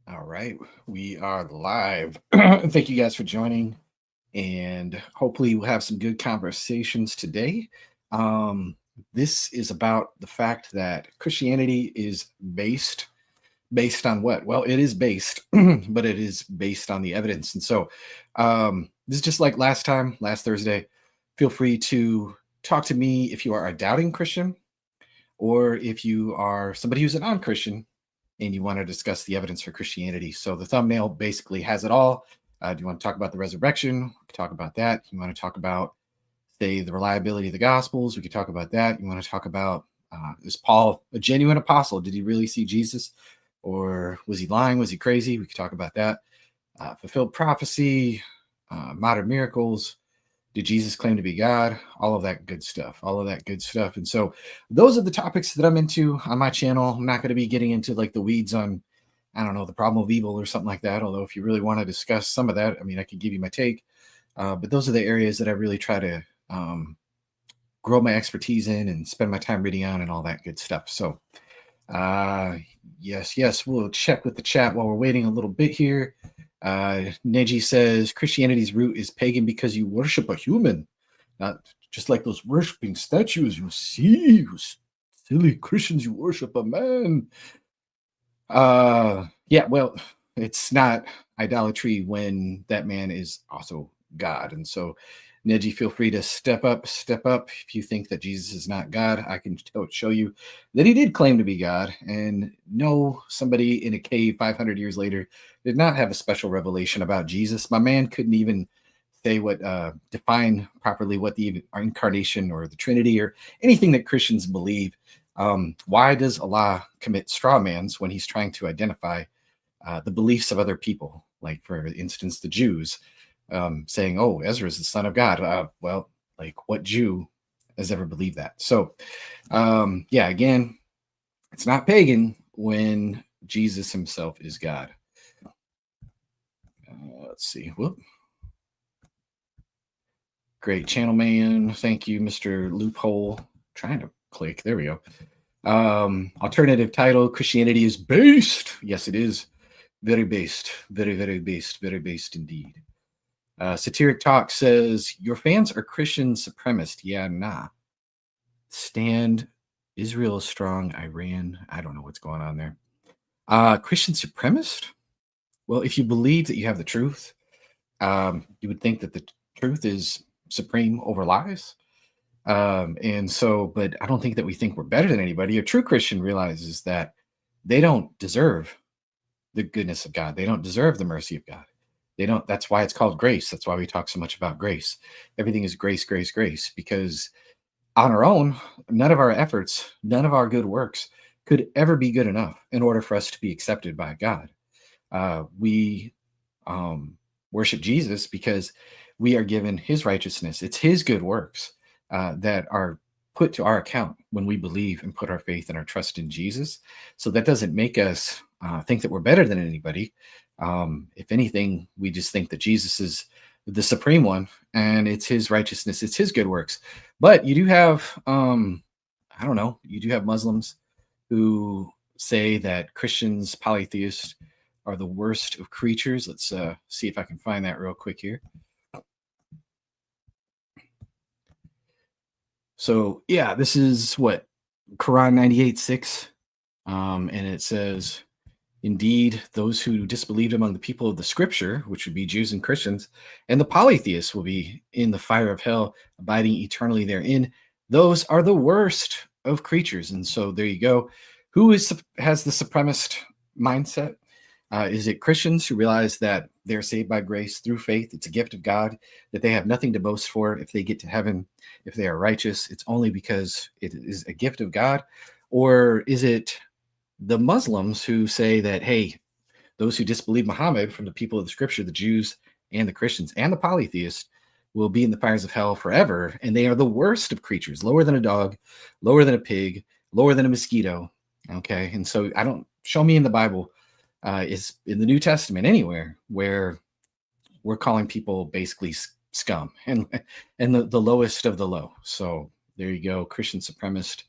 All right, we are live. Thank you guys for joining, and hopefully, we'll have some good conversations today. Um, this is about the fact that Christianity is based on what? Well, it is based, but it is based on the evidence. And so, this is just like last time, last Thursday. Feel free to talk to me if you are a doubting Christian or if you are somebody who's a non Christian and you want to discuss the evidence for Christianity. So the thumbnail basically has it all. Do you want to talk about the resurrection? We can talk about that. You want to talk about, say, the reliability of the Gospels? We could talk about that. You want to talk about, is Paul a genuine apostle? Did he really see Jesus? Or was he lying? Was he crazy? We could talk about that. Fulfilled prophecy, modern miracles, did Jesus claim to be God? All of that good stuff. All of that good stuff. And so those are the topics that I'm into on my channel. I'm not going to be getting into like the weeds on, I don't know, the problem of evil or something like that. Although if you really want to discuss some of that, I mean, I could give you my take. But those are the areas that I really try to grow my expertise in and spend my time reading on and all that good stuff. So yes, we'll check with the chat while we're waiting a little bit here. Neji says Christianity's root is pagan because you worship a human, not just like those worshiping statues you see. You silly Christians, you worship a man. Yeah, well, it's not idolatry when that man is also God. And so, Neji, feel free to step up. If you think that Jesus is not God, I can show you that he did claim to be God. And no, somebody in a cave 500 years later did not have a special revelation about Jesus. My man couldn't even say define properly what the incarnation or the Trinity or anything that Christians believe. Why does Allah commit straw mans when he's trying to identify the beliefs of other people? Like, for instance, the Jews. Saying, "Oh, Ezra is the son of God." Well, like, what Jew has ever believed that? So, yeah, again, it's not pagan when Jesus himself is God. Let's see. Whoop. Great channel man. Thank you, Mr. Loophole. Trying to click. There we go. Alternative title: Christianity is based. Yes, it is. Very based. Very based. Very based indeed. Satiric Talk says, your fans are Christian supremacist. Yeah, nah. Stand. Israel is strong. Iran. I don't know what's going on there. Christian supremacist? Well, if you believe that you have the truth, you would think that the truth is supreme over lies. And so, but I don't think that we think we're better than anybody. A true Christian realizes that they don't deserve the goodness of God. They don't deserve the mercy of God. They don't. That's why it's called grace. That's why we talk so much about grace. Everything is grace, because on our own, none of our efforts, none of our good works could ever be good enough in order for us to be accepted by God. We worship Jesus because we are given his righteousness. It's his good works that are put to our account when we believe and put our faith and our trust in Jesus. So that doesn't make us think that we're better than anybody. If anything, we just think that Jesus is the supreme one and it's his righteousness, it's his good works. But you do have, I don't know, you do have Muslims who say that Christians, polytheists, are the worst of creatures. Let's see if I can find that real quick here. So yeah, this is what Quran 98:6, and it says, indeed, those who disbelieved among the people of the scripture, which would be Jews and Christians, and the polytheists will be in the fire of hell, abiding eternally therein. Those are the worst of creatures. And so there you go. Who has the supremacist mindset? Is it Christians who realize that they're saved by grace through faith? It's a gift of God, that they have nothing to boast for if they get to heaven, if they are righteous. It's only because it is a gift of God. Or is it the Muslims who say that, hey, those who disbelieve Muhammad from the people of the scripture, the Jews and the Christians and the polytheists, will be in the fires of hell forever, and they are the worst of creatures, lower than a dog, lower than a pig, lower than a mosquito. Okay, and so I don't show me in the Bible, is in the New Testament anywhere where we're calling people basically scum and the lowest of the low. So there you go, Christian supremacist.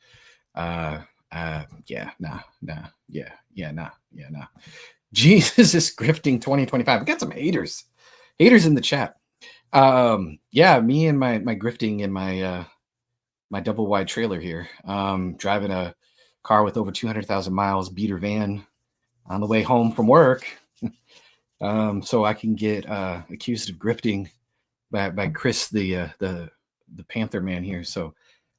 Yeah, nah. Jesus is grifting 2025. We got some haters in the chat. Yeah, me and my grifting in my double wide trailer here. Driving a car with over 200,000 miles, beater van on the way home from work. So I can get accused of grifting by Chris, the Panther man here. So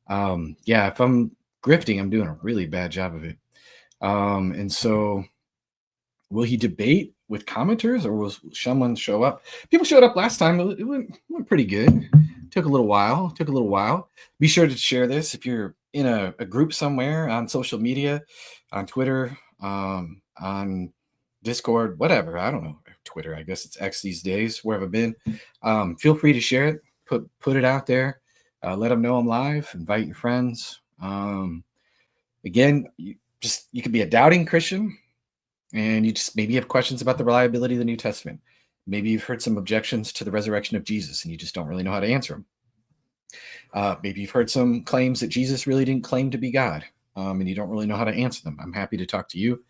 yeah, if I'm grifting, I'm doing a really bad job of it. And so will he debate with commenters, or will someone show up? People showed up last time. It went pretty good. Took a little while. Be sure to share this if you're in a group somewhere on social media, on Twitter, on Discord, whatever. I don't know. Twitter, I guess it's X these days. Where have I been? Feel free to share it. Put it out there. Let them know I'm live. Invite your friends. Again, you could be a doubting Christian, and you just maybe have questions about the reliability of the New Testament. Maybe you've heard some objections to the resurrection of Jesus, and you just don't really know how to answer them. Maybe you've heard some claims that Jesus really didn't claim to be God, and you don't really know how to answer them. I'm happy to talk to you.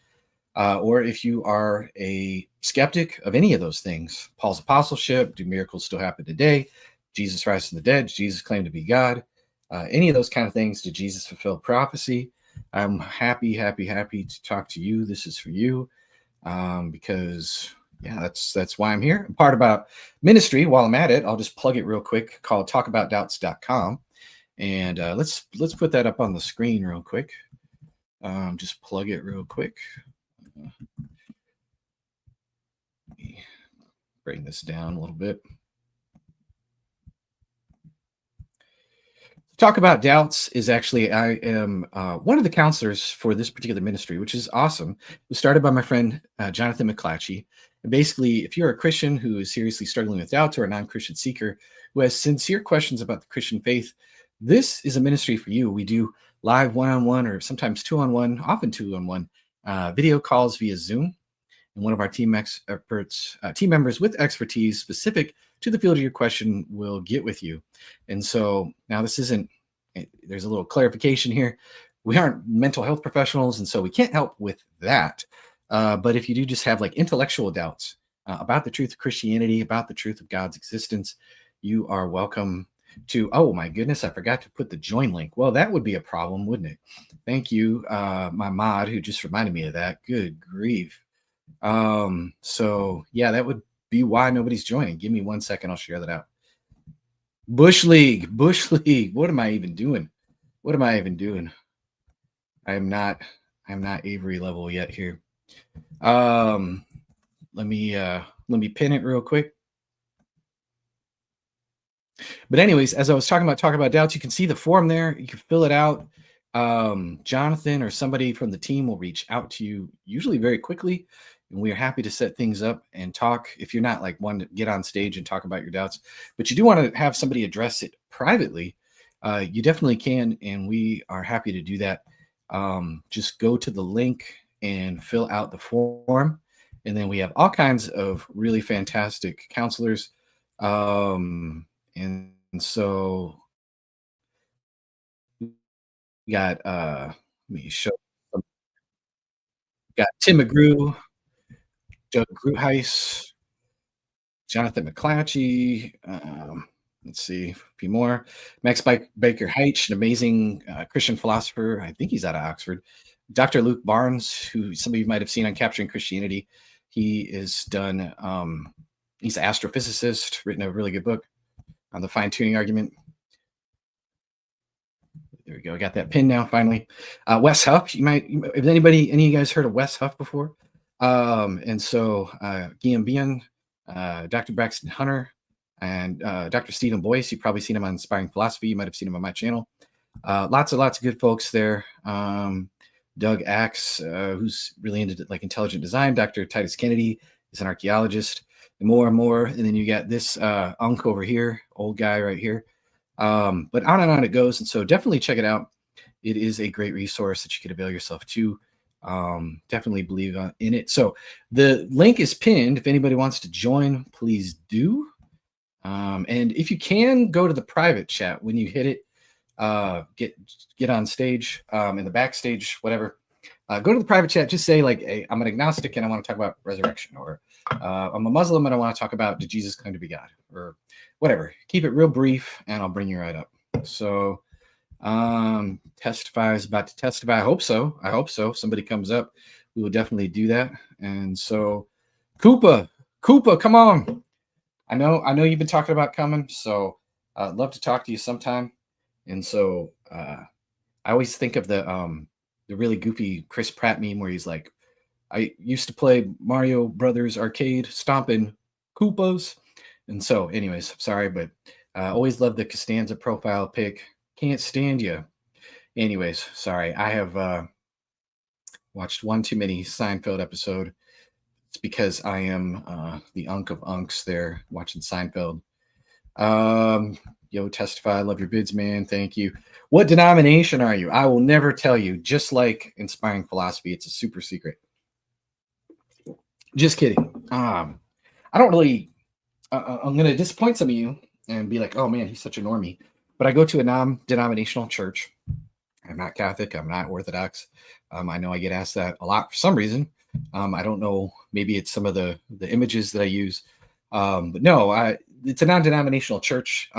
Or if you are a skeptic of any of those things, Paul's apostleship, do miracles still happen today? Jesus rise from the dead, Jesus claimed to be God. Any of those kind of things, did Jesus fulfill prophecy? I'm happy to talk to you. This is for you, because yeah, that's why I'm here. Part about ministry, while I'm at it, I'll just plug it real quick, called talkaboutdoubts.com. And let's put that up on the screen real quick. Just plug it real quick. Let me bring this down a little bit. Talk About Doubts is actually, I am one of the counselors for this particular ministry, which is awesome. It was started by my friend Jonathan McClatchy. And basically, if you're a Christian who is seriously struggling with doubts, or a non-Christian seeker who has sincere questions about the Christian faith, this is a ministry for you. We do live one-on-one, or sometimes two-on-one, often two-on-one video calls via Zoom. And one of our team members with expertise specific to the field of your question will get with you. And so now there's a little clarification here. We aren't mental health professionals, and so we can't help with that. But if you do just have like intellectual doubts about the truth of Christianity, about the truth of God's existence, you are welcome to, oh my goodness, I forgot to put the join link. Well, that would be a problem, wouldn't it? Thank you, my mod, who just reminded me of that. Good grief. So yeah, that would be why nobody's joining. Give me 1 second. I'll share that out. Bush League. What am I even doing? I'm not Avery level yet here. Let me pin it real quick. But anyways, as I was talking about doubts, you can see the form there. You can fill it out. Jonathan or somebody from the team will reach out to you, usually very quickly, and we are happy to set things up and talk. If you're not like one to get on stage and talk about your doubts, but you do want to have somebody address it privately, you definitely can, and we are happy to do that. Just go to the link and fill out the form, and then we have all kinds of really fantastic counselors. And so we got let me show. Got Tim McGrew, Doug Gruheis, Jonathan McClatchy. Let's see, a few more. Max Baker Heitch, an amazing Christian philosopher. I think he's out of Oxford. Dr. Luke Barnes, who some of you might have seen on Capturing Christianity. He is done. He's an astrophysicist, written a really good book on the fine-tuning argument. There we go. I got that pin now, finally. Wes Huff. Have any of you guys heard of Wes Huff before? And so Guillaume Bien, Dr. Braxton Hunter, and Dr. Stephen Boyce. You've probably seen him on Inspiring Philosophy. You might have seen him on my channel. Lots of good folks there. Doug Axe, who's really into like intelligent design. Dr. Titus Kennedy is an archaeologist, and more. And then you got this Unk over here, old guy right here. But on and on it goes. And so definitely check it out. It is a great resource that you could avail yourself to. Definitely believe in it. So the link is pinned. If anybody wants to join, please do. And if you can, go to the private chat when you hit it. Get on stage, in the backstage, whatever. Go to the private chat. Just say like, hey, I'm an agnostic and I want to talk about resurrection, or I'm a Muslim and I want to talk about did Jesus claim to be God, or whatever. Keep it real brief, and I'll bring you right up. So, testify is about to testify. I hope so. I hope so. Somebody comes up, we will definitely do that. And so, Koopa, come on. I know you've been talking about coming, so I'd love to talk to you sometime. And so, I always think of the really goofy Chris Pratt meme where he's like, I used to play Mario Brothers arcade, stomping Koopas. And so, anyways, sorry, but always love the Costanza profile pic. Can't stand you. Anyways, sorry. I have watched one too many Seinfeld episode. It's because I am the unk of unks there watching Seinfeld. Yo, testify. Love your vids, man. Thank you. What denomination are you? I will never tell you. Just like Inspiring Philosophy, it's a super secret. Just kidding. I don't really. I'm going to disappoint some of you and be like, oh man, he's such a normie. But I go to a non-denominational church. I'm not Catholic. I'm not Orthodox. I know I get asked that a lot for some reason. I don't know. Maybe it's some of the images that I use. But no, it's a non-denominational church,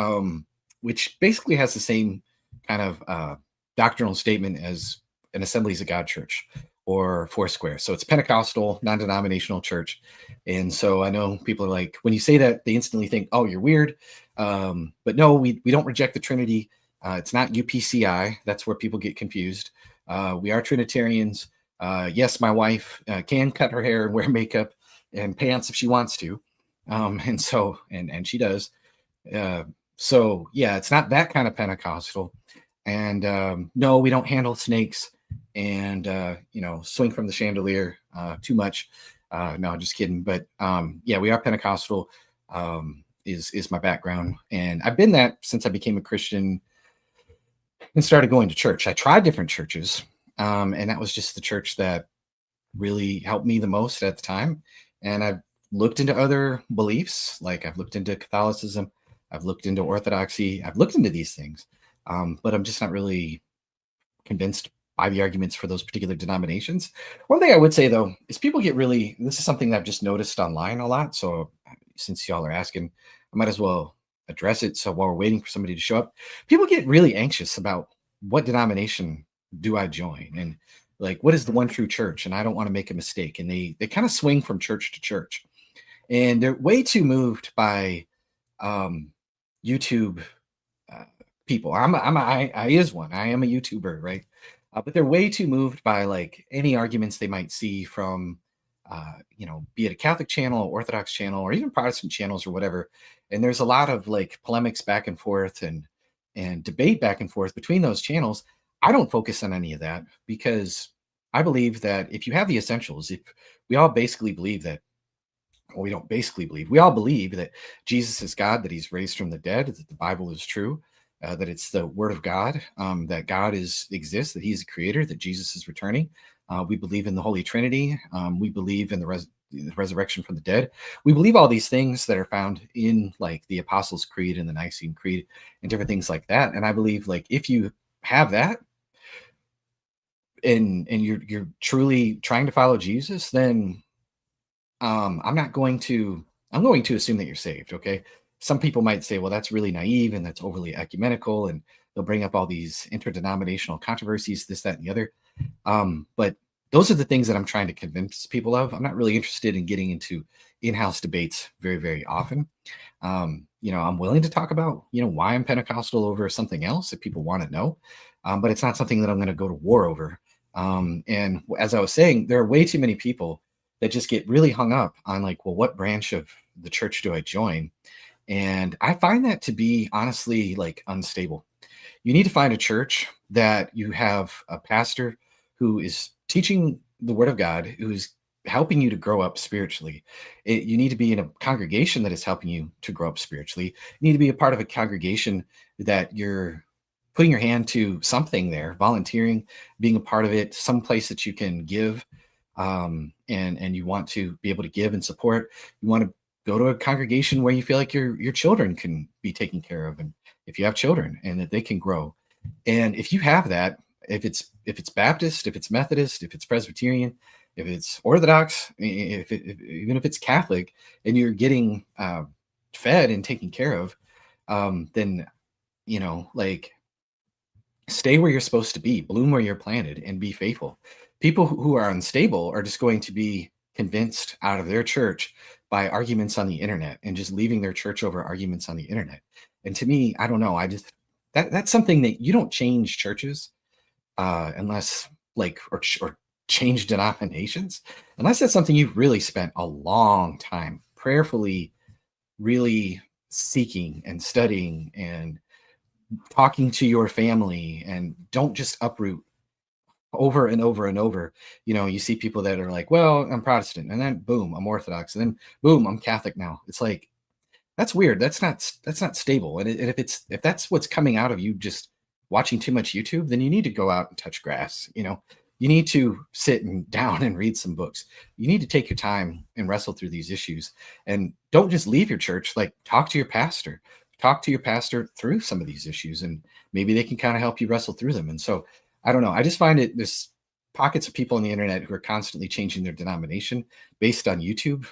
which basically has the same kind of doctrinal statement as an Assemblies of God church or Foursquare. So it's Pentecostal, non-denominational church. And so I know people are like, when you say that, they instantly think, oh, you're weird. But no, we don't reject the Trinity. It's not UPCI. That's where people get confused. We are Trinitarians. Yes, my wife can cut her hair and wear makeup and pants if she wants to. And so, and she does. So yeah, it's not that kind of Pentecostal. And no, we don't handle snakes and, swing from the chandelier too much. No, just kidding. But yeah, we are Pentecostal is my background. And I've been that since I became a Christian and started going to church. I tried different churches. And that was just the church that really helped me the most at the time. And I've looked into other beliefs, like I've looked into Catholicism, I've looked into Orthodoxy, I've looked into these things, but I'm just not really convinced by the arguments for those particular denominations. One thing I would say though is people get really, this is something that I've just noticed online a lot. So since y'all are asking, I might as well address it. So while we're waiting for somebody to show up, people get really anxious about what denomination do I join, and like what is the one true church, and I don't want to make a mistake, and they kind of swing from church to church, and they're way too moved by YouTube people. I is one. I am a YouTuber, right? But they're way too moved by like any arguments they might see from be it a Catholic channel, Orthodox channel, or even Protestant channels or whatever. And there's a lot of like polemics back and forth and debate back and forth between those channels. I don't focus on any of that because I believe that if you have the essentials, if we all basically believe that, well, we don't basically believe, we all believe that Jesus is God, that he's raised from the dead, that the Bible is true, that it's the word of God, that God exists, that he's a creator, that Jesus is returning. We believe in the Holy Trinity. We believe in the resurrection from the dead. We believe all these things that are found in like the Apostles' Creed and the Nicene Creed and different things like that. And I believe like if you have that, and you're truly trying to follow Jesus, then I'm going to assume that you're saved. Okay. Some people might say, well, that's really naive and that's overly ecumenical, and they'll bring up all these interdenominational controversies, this, that, and the other. But those are the things that I'm trying to convince people of. I'm not really interested in getting into in-house debates very, very often. I'm willing to talk about, why I'm Pentecostal over something else if people want to know. But it's not something that I'm going to go to war over. And as I was saying, there are way too many people that just get really hung up on like, well, what branch of the church do I join? And I find that to be honestly like unstable. You need to find a church that you have a pastor who is teaching the word of God, who is helping you to grow up spiritually. You need to be in a congregation that is helping you to grow up spiritually. You need to be a part of a congregation that you're putting your hand to something there, volunteering, being a part of it, some place that you can give, and you want to be able to give and support. You want to go to a congregation where you feel like your children can be taken care of, and if you have children and that they can grow. And if you have that, if it's Baptist, if it's Methodist, if it's Presbyterian, if it's Orthodox, even if it's Catholic, and you're getting fed and taken care of, then like stay where you're supposed to be, bloom where you're planted, and be faithful. People who are unstable are just going to be convinced out of their church by arguments on the internet and just leaving their church over arguments on the internet. And to me, I don't know. I just that's something that you don't change churches unless like or change denominations unless that's something you've really spent a long time prayerfully really seeking and studying and talking to your family, and don't just uproot over and over and over. You see people that are like, well, I'm Protestant, and then boom, I'm Orthodox, and then boom, I'm Catholic now. It's like, that's weird. That's not stable. And if that's what's coming out of you just watching too much YouTube, then you need to go out and touch grass. You need to sit and down and read some books. You need to take your time and wrestle through these issues, and don't just leave your church. Like, talk to your pastor. Talk to your pastor through some of these issues, and maybe they can kind of help you wrestle through them. And so, I don't know. I just find there's pockets of people on the internet who are constantly changing their denomination based on YouTube.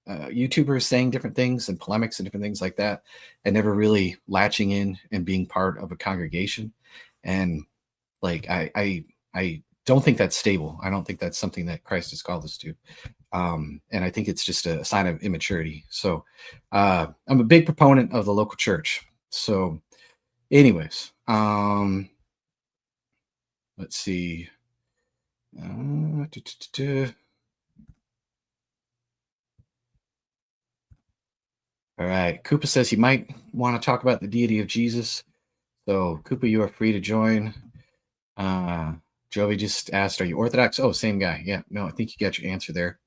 YouTubers saying different things and polemics and different things like that, and never really latching in and being part of a congregation. And like, I don't think that's stable. I don't think that's something that Christ has called us to. And I think it's just a sign of immaturity. So I'm a big proponent of the local church. So anyways, let's see. All right. Koopa says he might want to talk about the deity of Jesus. So Koopa, you are free to join. Jovi just asked, are you Orthodox? Oh, same guy. Yeah, no, I think you got your answer there.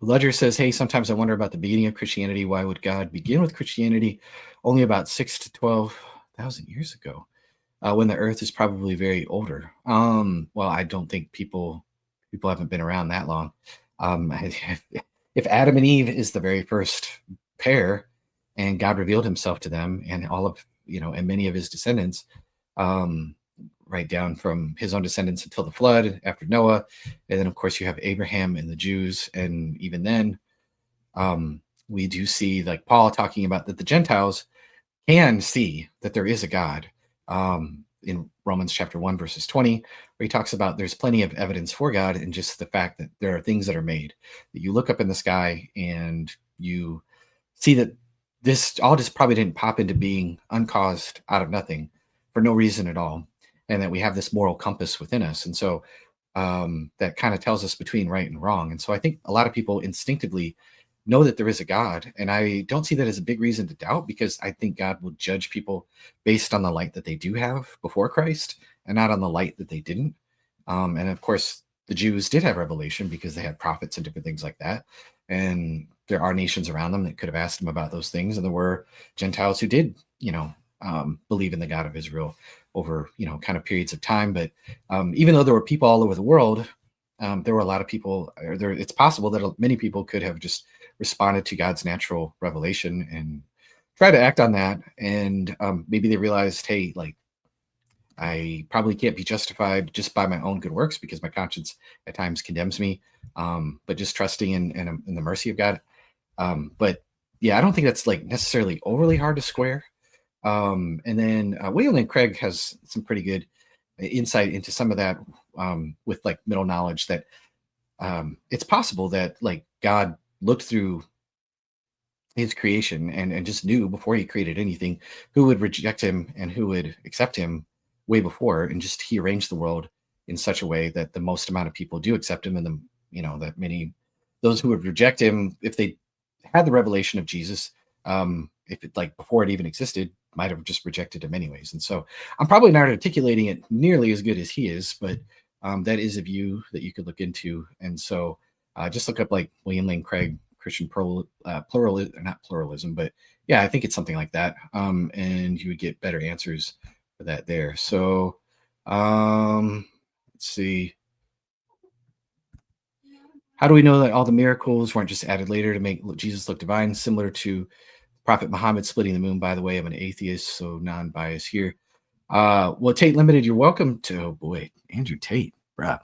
Ledger says, hey, sometimes I wonder about the beginning of Christianity. Why would God begin with Christianity only about 6,000 to 12,000 years ago, when the earth is probably very older? Well, I don't think people haven't been around that long. If Adam and Eve is the very first pair, and God revealed himself to them and all of, and many of his descendants, right down from his own descendants until the flood after Noah. And then, of course, you have Abraham and the Jews. And even then, we do see, like Paul talking about, that the Gentiles can see that there is a God, in Romans chapter 1, verses 20, where he talks about there's plenty of evidence for God, and just the fact that there are things that are made, that you look up in the sky and you see that this all just probably didn't pop into being uncaused out of nothing for no reason at all. And that we have this moral compass within us. And so that kind of tells us between right and wrong. And so I think a lot of people instinctively know that there is a God. And I don't see that as a big reason to doubt, because I think God will judge people based on the light that they do have before Christ, and not on the light that they didn't. And of course, the Jews did have revelation because they had prophets and different things like that. And there are nations around them that could have asked them about those things. And there were Gentiles who did, believe in the God of Israel over, kind of periods of time. But even though there were people all over the world, there were a lot of people, it's possible that many people could have just responded to God's natural revelation and try to act on that. And maybe they realized, hey, like, I probably can't be justified just by my own good works, because my conscience at times condemns me, but just trusting in the mercy of God. But yeah, I don't think that's like necessarily overly hard to square. And then William Lane Craig has some pretty good insight into some of that, with like middle knowledge, that it's possible that like God looked through his creation and just knew before he created anything who would reject him and who would accept him way before, and just he arranged the world in such a way that the most amount of people do accept him, and that many, those who would reject him, if they had the revelation of Jesus, if it, like, before it even existed, might have just rejected him anyways. And so I'm probably not articulating it nearly as good as he is, but that is a view that you could look into. And so just look up like William Lane Craig, Christian not pluralism, but yeah, I think it's something like that. And you would get better answers for that there. So let's see. How do we know that all the miracles weren't just added later to make Jesus look divine, similar to Prophet Muhammad splitting the moon. By the way, I'm an atheist, so non-bias here. Well, Tate Limited, you're welcome to. Oh boy, Andrew Tate, bruh.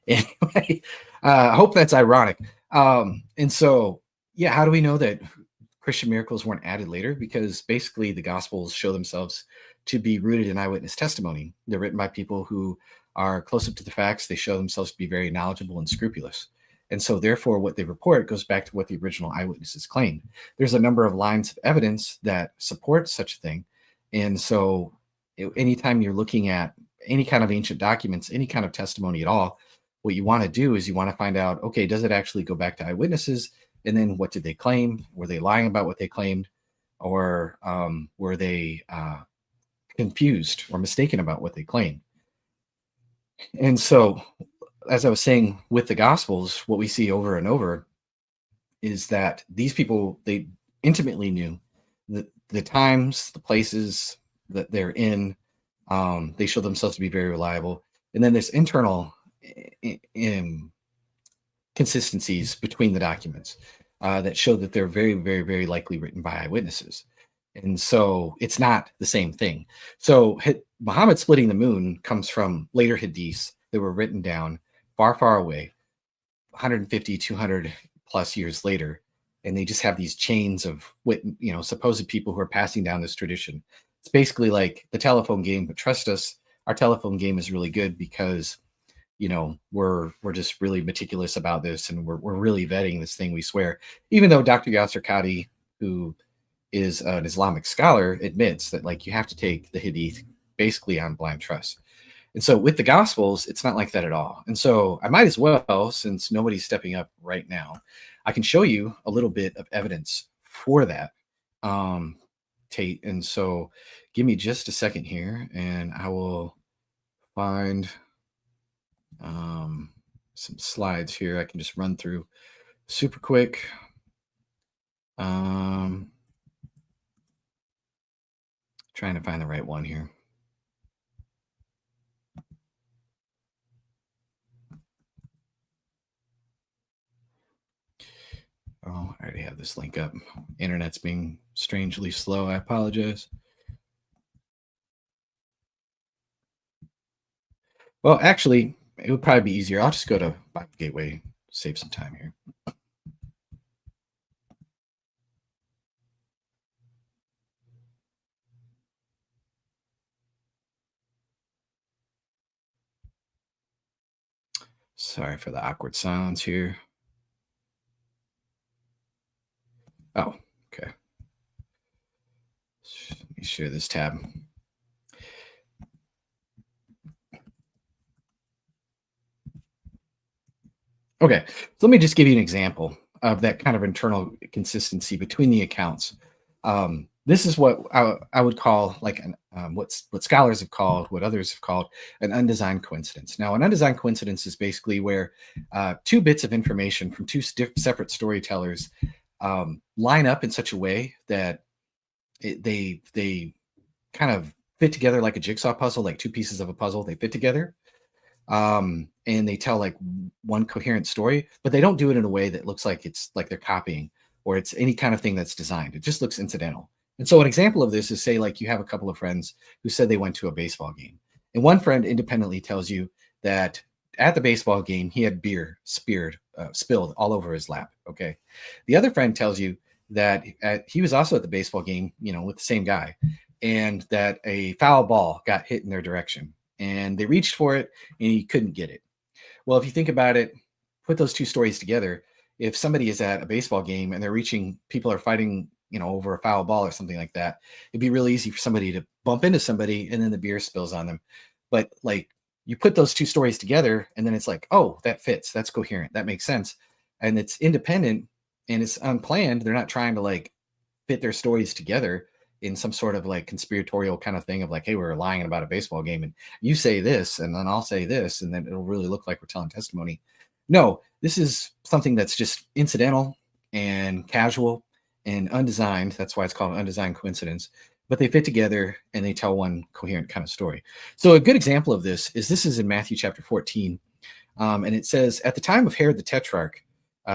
Anyway, I hope that's ironic. And so, yeah, how do we know that Christian miracles weren't added later? Because basically, the Gospels show themselves to be rooted in eyewitness testimony. They're written by people who are close up to the facts. They show themselves to be very knowledgeable and scrupulous. And so, therefore, what they report goes back to what the original eyewitnesses claimed. There's a number of lines of evidence that support such a thing. And so, anytime you're looking at any kind of ancient documents, any kind of testimony at all, what you want to do is you want to find out, okay, does it actually go back to eyewitnesses? And then what did they claim? Were they lying about what they claimed? Or were they confused or mistaken about what they claimed? And so, as I was saying, with the Gospels, what we see over and over is that these people, they intimately knew the times, the places that they're in. They show themselves to be very reliable. And then there's internal consistencies between the documents that show that they're very, very, very likely written by eyewitnesses. And so it's not the same thing. So Muhammad splitting the moon comes from later hadiths that were written down far, far away, 150, 200 plus years later. And they just have these chains of supposed people who are passing down this tradition. It's basically like the telephone game, but trust us, our telephone game is really good because we're just really meticulous about this, and we're really vetting this thing, we swear. Even though Dr. Yasser Qadi, who is an Islamic scholar, admits that like you have to take the hadith basically on blind trust. And so with the Gospels, it's not like that at all. And so I might as well, since nobody's stepping up right now, I can show you a little bit of evidence for that, Tate. And so give me just a second here, and I will find some slides here I can just run through super quick. Trying to find the right one here. Oh, I already have this link up. Internet's being strangely slow. I apologize. Well, actually, it would probably be easier. I'll just go to Bible Gateway, save some time here. Sorry for the awkward silence here. Oh, okay. Let me share this tab. Okay, so let me just give you an example of that kind of internal consistency between the accounts. This is what I would call like what scholars have called, what others have called an undesigned coincidence. Now, an undesigned coincidence is basically where two bits of information from two separate storytellers line up in such a way that they kind of fit together like a jigsaw puzzle, like two pieces of a puzzle. They fit together, and they tell like one coherent story, but they don't do it in a way that looks like it's like they're copying or it's any kind of thing that's designed. It just looks incidental. And so an example of this is, say, like you have a couple of friends who said they went to a baseball game, and one friend independently tells you that at the baseball game he had beer spilled all over his lap. Okay, the other friend tells you that he was also at the baseball game, with the same guy, and that a foul ball got hit in their direction, and they reached for it and he couldn't get it. Well, if you think about it, put those two stories together. If somebody is at a baseball game and people are fighting, over a foul ball or something like that, it'd be really easy for somebody to bump into somebody and then the beer spills on them. But like you put those two stories together and then it's like, oh, that fits. That's coherent. That makes sense. And it's independent and it's unplanned. They're not trying to like fit their stories together in some sort of like conspiratorial kind of thing of like, hey, we're lying about a baseball game and you say this and then I'll say this and then it'll really look like we're telling testimony. No, this is something that's just incidental and casual and undesigned. That's why it's called an undesigned coincidence. But they fit together and they tell one coherent kind of story. So a good example of this is in Matthew chapter 14. And it says, at the time of Herod the Tetrarch,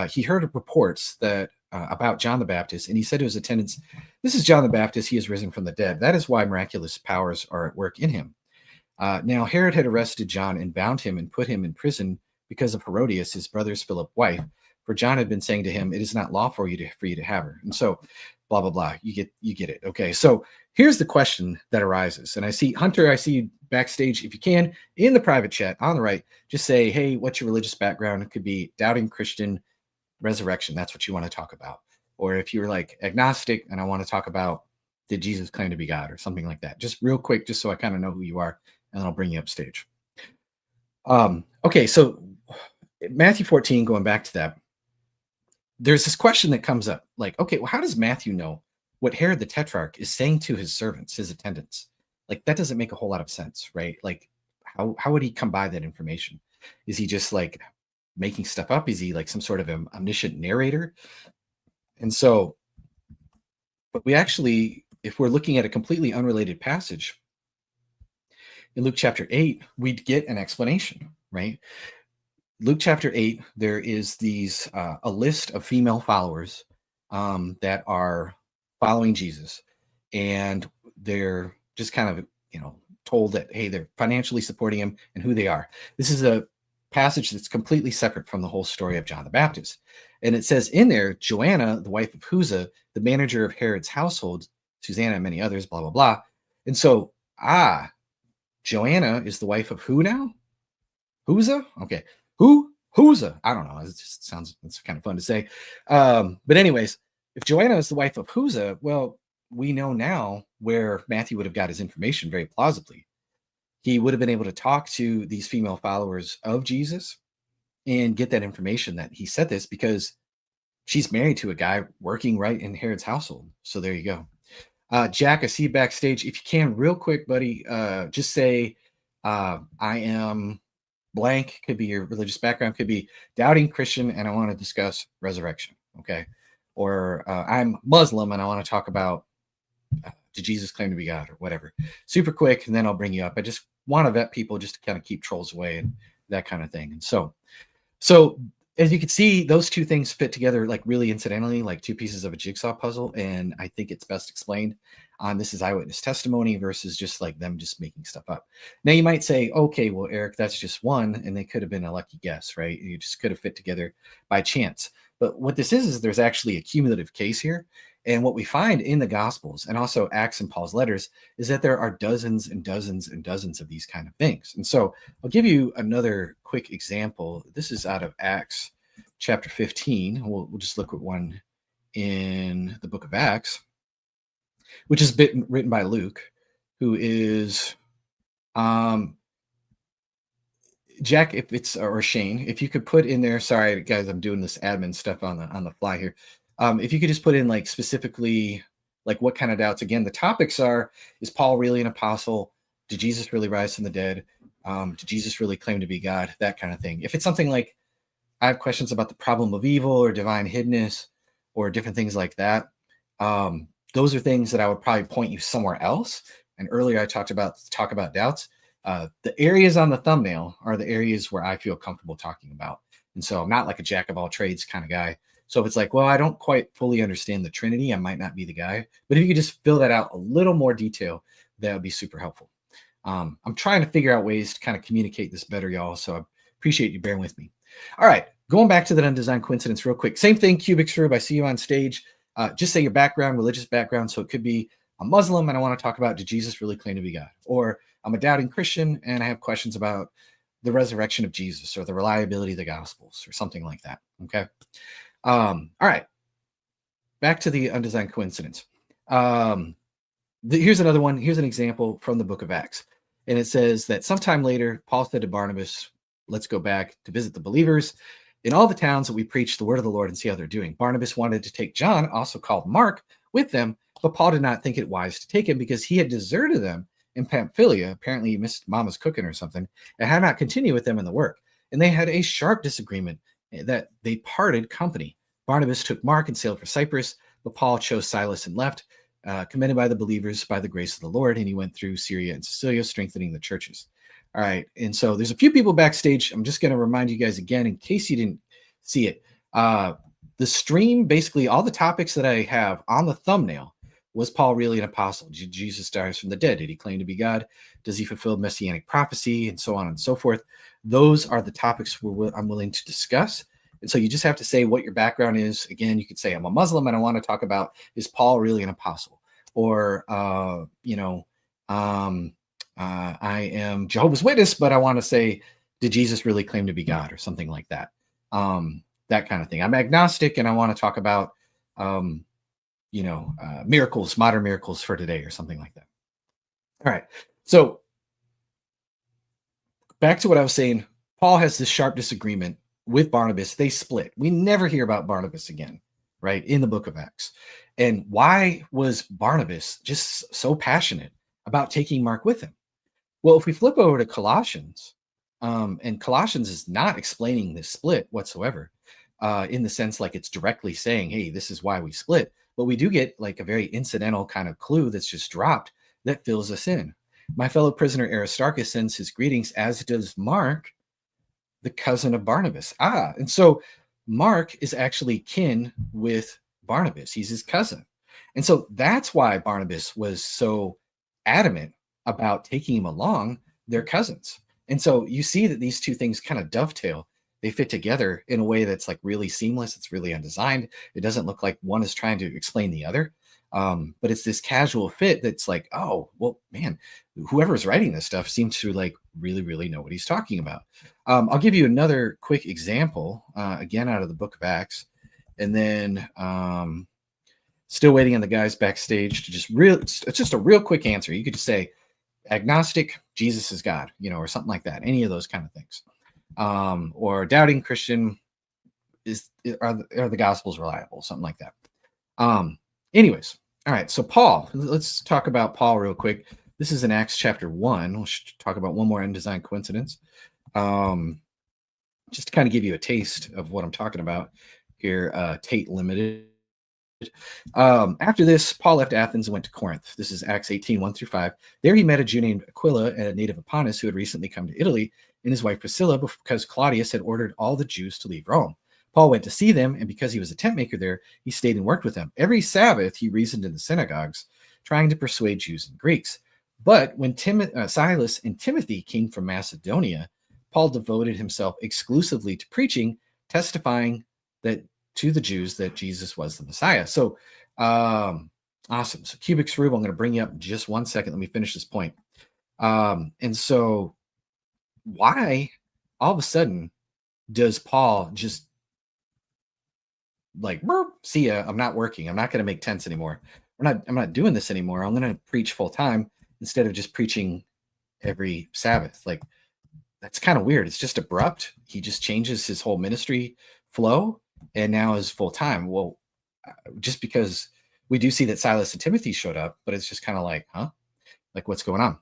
he heard of reports that about John the Baptist, and he said to his attendants, "This is John the Baptist. He is risen from the dead. That is why miraculous powers are at work in him." Now Herod had arrested John and bound him and put him in prison because of Herodias, his brother's Philip's wife. For John had been saying to him, "It is not lawful for you to have her." And so, blah blah blah. You get it. Okay. So here's the question that arises, and I see Hunter. I see you backstage. If you can, in the private chat on the right, just say, "Hey, what's your religious background?" It could be doubting Christian, resurrection. That's what you want to talk about. Or if you're like agnostic and I want to talk about, did Jesus claim to be God or something like that? Just real quick, just so I kind of know who you are, and then I'll bring you up stage. Okay, so Matthew 14, going back to that, there's this question that comes up like, okay, well, how does Matthew know what Herod the Tetrarch is saying to his servants, his attendants? Like, that doesn't make a whole lot of sense, right? Like, how would he come by that information? Is he just like making stuff up? Is he like some sort of an omniscient narrator? And so, but we actually, if we're looking at a completely unrelated passage, in Luke chapter 8, we'd get an explanation, right? Luke chapter 8, there is a list of female followers that are following Jesus, and they're just kind of, told that, hey, they're financially supporting him and who they are. This is a passage that's completely separate from the whole story of John the Baptist. And it says in there, Joanna, the wife of Chuza, the manager of Herod's household, Susanna and many others, blah, blah, blah. And so, Joanna is the wife of who now? Chuza? Okay. Chuza? I don't know. It just sounds, it's kind of fun to say. But anyways, if Joanna is the wife of Chuza, well, we know now where Matthew would have got his information very plausibly. He would have been able to talk to these female followers of Jesus and get that information that he said this because she's married to a guy working right in Herod's household. So there you go. Jack, I see you backstage. If you can, real quick, buddy, just say, I am blank. Could be your religious background, could be doubting Christian, and I want to discuss resurrection. Okay. Or I'm Muslim and I want to talk about did Jesus claim to be God or whatever. Super quick, and then I'll bring you up. I just want to vet people just to kind of keep trolls away and that kind of thing. And so as you can see, those two things fit together like really incidentally, like two pieces of a jigsaw puzzle. And I think it's best explained on this is eyewitness testimony versus just like them just making stuff up. Now you might say, okay, well, Eric, that's just one, and they could have been a lucky guess, right? You just could have fit together by chance. But what this is there's actually a cumulative case here. And what we find in the Gospels and also Acts and Paul's letters is that there are dozens and dozens and dozens of these kind of things. And so I'll give you another quick example. This is out of Acts chapter 15. We'll just look at one in the book of Acts, which is written by Luke, who is Jack, if it's, or Shane, if you could put in there, sorry guys, I'm doing this admin stuff on the fly here. If you could just put in like specifically like what kind of doubts, again, the topics are, is Paul really an apostle? Did Jesus really rise from the dead? Did Jesus really claim to be God? That kind of thing. If it's something like I have questions about the problem of evil or divine hiddenness or different things like that, those are things that I would probably point you somewhere else. And earlier I talk about doubts. The areas on the thumbnail are the areas where I feel comfortable talking about. And so I'm not like a jack of all trades kind of guy. So if it's like, well, I don't quite fully understand the Trinity, I might not be the guy. But if you could just fill that out a little more detail, that would be super helpful. I'm trying to figure out ways to kind of communicate this better, y'all. So I appreciate you bearing with me. All right, going back to that undesigned coincidence real quick. Same thing, Cubics Rube, I see you on stage. Just say your background, religious background. So it could be a Muslim and I want to talk about, did Jesus really claim to be God? Or I'm a doubting Christian and I have questions about the resurrection of Jesus or the reliability of the Gospels or something like that, okay? All right, back to the undesigned coincidence. Here's another one. Here's an example from the book of Acts. And it says that sometime later, Paul said to Barnabas, let's go back to visit the believers in all the towns that we preach the word of the Lord and see how they're doing. Barnabas wanted to take John, also called Mark, with them, but Paul did not think it wise to take him because he had deserted them in Pamphylia. Apparently he missed mama's cooking or something, and had not continued with them in the work. And they had a sharp disagreement that they parted company. Barnabas took Mark and sailed for Cyprus, but Paul chose Silas and left, commended by the believers by the grace of the Lord, and he went through Syria and Sicilia, strengthening the churches. All right, and so there's a few people backstage. I'm just going to remind you guys again, in case you didn't see it. the stream, basically all the topics that I have on the thumbnail. Was Paul really an apostle? Did Jesus rise from the dead? Did he claim to be God? Does he fulfill messianic prophecy? And so on and so forth. Those are the topics I'm willing to discuss. And so you just have to say what your background is. Again, you could say, I'm a Muslim and I want to talk about, is Paul really an apostle? Or, I am Jehovah's Witness, but I want to say, did Jesus really claim to be God, or something like that? That kind of thing. I'm agnostic and I want to talk about, miracles, modern miracles for today, or something like that. All right. So back to what I was saying, Paul has this sharp disagreement with Barnabas. They split. We never hear about Barnabas again, right, in the book of Acts. And why was Barnabas just so passionate about taking Mark with him? Well, if we flip over to Colossians, and Colossians is not explaining this split whatsoever, in the sense like it's directly saying, hey, this is why we split. But we do get like a very incidental kind of clue that's just dropped that fills us in. My fellow prisoner Aristarchus sends his greetings, as does Mark, the cousin of Barnabas. And so Mark is actually kin with Barnabas. He's his cousin. And so that's why Barnabas was so adamant about taking him along. They're cousins. And so you see that these two things kind of dovetail. They fit together in a way that's like really seamless. It's really undesigned. It doesn't look like one is trying to explain the other. But it's this casual fit that's like, oh, well, man, whoever's writing this stuff seems to like really, really know what he's talking about. I'll give you another quick example, again, out of the book of Acts. And then still waiting on the guys backstage to it's just a real quick answer. You could just say agnostic, Jesus is God, or something like that. Any of those kind of things. Or doubting Christian, are the Gospels reliable? Something like that. Anyways, all right. So Paul, let's talk about Paul real quick. This is in Acts chapter 1. We'll talk about one more undesigned coincidence. Just to kind of give you a taste of what I'm talking about here. Tate Limited. After this, Paul left Athens and went to Corinth. This is Acts 18, 1-5. There he met a Jew named Aquila, a native of Pontus, who had recently come to Italy, and his wife Priscilla, because Claudius had ordered all the Jews to leave Rome. Paul went to see them, and because he was a tent maker there, he stayed and worked with them. Every Sabbath, he reasoned in the synagogues, trying to persuade Jews and Greeks. But when Silas and Timothy came from Macedonia, Paul devoted himself exclusively to preaching, testifying that to the Jews that Jesus was the Messiah. So, awesome. So, Cubics Rube, I'm going to bring you up in just 1 second. Let me finish this point. And so, why all of a sudden does Paul just like, see ya, I'm not working. I'm not going to make tents anymore. I'm not doing this anymore. I'm going to preach full time instead of just preaching every Sabbath. Like, that's kind of weird. It's just abrupt. He just changes his whole ministry flow and now is full time. Well, just because we do see that Silas and Timothy showed up, but it's just kind of like, like what's going on?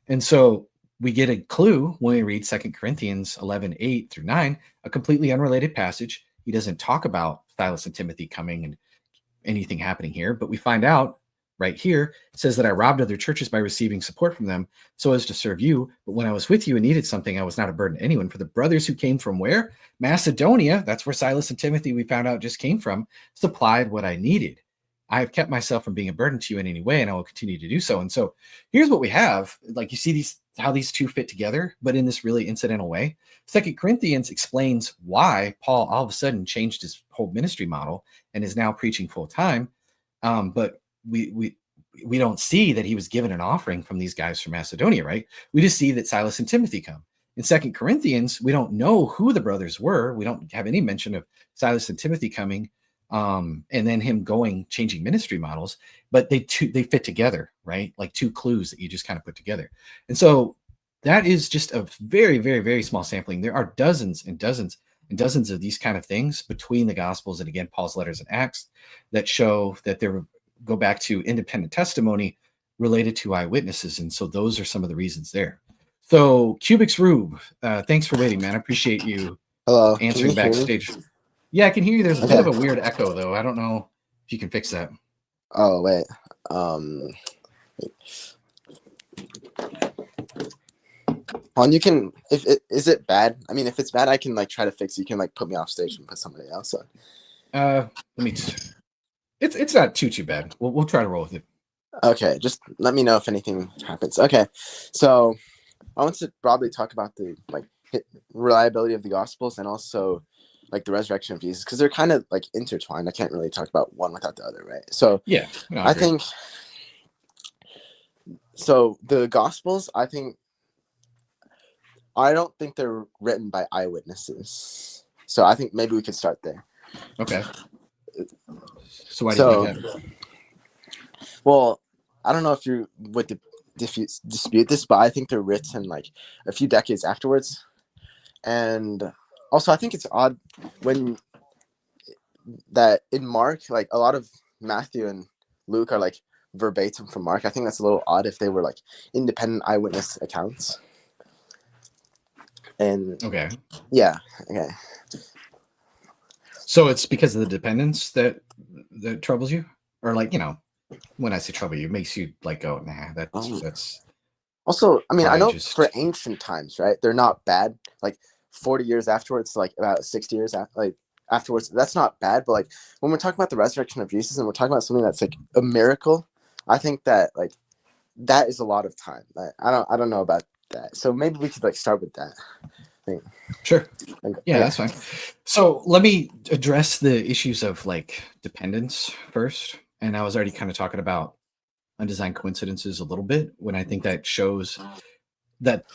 And so we get a clue when we read 2 Corinthians 11, 8-9, a completely unrelated passage. He doesn't talk about Silas and Timothy coming and anything happening here, but we find out right here, it says that I robbed other churches by receiving support from them so as to serve you. But when I was with you and needed something, I was not a burden to anyone. For the brothers who came from where? Macedonia, that's where Silas and Timothy, we found out, just came from, supplied what I needed. I have kept myself from being a burden to you in any way, and I will continue to do so. And so here's what we have. Like, you see how these two fit together, but in this really incidental way. 2 Corinthians explains why Paul all of a sudden changed his whole ministry model and is now preaching full time. But we don't see that he was given an offering from these guys from Macedonia, right? We just see that Silas and Timothy come. In 2 Corinthians, we don't know who the brothers were. We don't have any mention of Silas and Timothy coming, and then him changing ministry models, but they fit together, right? Like two clues that you just kind of put together. And so that is just a very, very, very small sampling. There are dozens and dozens and dozens of these kind of things between the Gospels and, again, Paul's letters and Acts that show that go back to independent testimony related to eyewitnesses. And so those are some of the reasons there. So Cubics Rube, thanks for waiting, man. I appreciate you answering backstage. Yeah, I can hear you. There's a bit of a weird echo, though. I don't know if you can fix that. Oh, wait. You can, is it bad? I mean, if it's bad, I can like try to fix it. You can like put me off stage and put somebody else on. Let me. It's not too bad. We'll try to roll with it. Okay, just let me know if anything happens. Okay, so I want to broadly talk about the reliability of the Gospels and also like the resurrection of Jesus, because they're kind of like intertwined. I can't really talk about one without the other, right? So Yeah, no, I think so. The Gospels, I don't think they're written by eyewitnesses. So I think maybe we could start there. Okay. So why do you think that? Well, I don't know if you would dispute this, but I think they're written like a few decades afterwards. And also, I think it's odd when that in Mark, like a lot of Matthew and Luke are like verbatim from Mark. I think that's a little odd if they were like independent eyewitness accounts. And Okay. Yeah. Okay. So it's because of the dependence that troubles you, or like, you know, when I say trouble you, it makes you like go, nah, that's. Also, I mean, I know just for ancient times, right? They're not bad. Like 40 years afterwards, like about 60 years afterwards, that's not bad. But like when we're talking about the resurrection of Jesus and we're talking about something that's like a miracle, I think that like that is a lot of time. I don't know about that. So maybe we could like start with that thing. Sure. Yeah, that's fine. So let me address the issues of like dependence first. And I was already kind of talking about undesigned coincidences a little bit when I think that shows that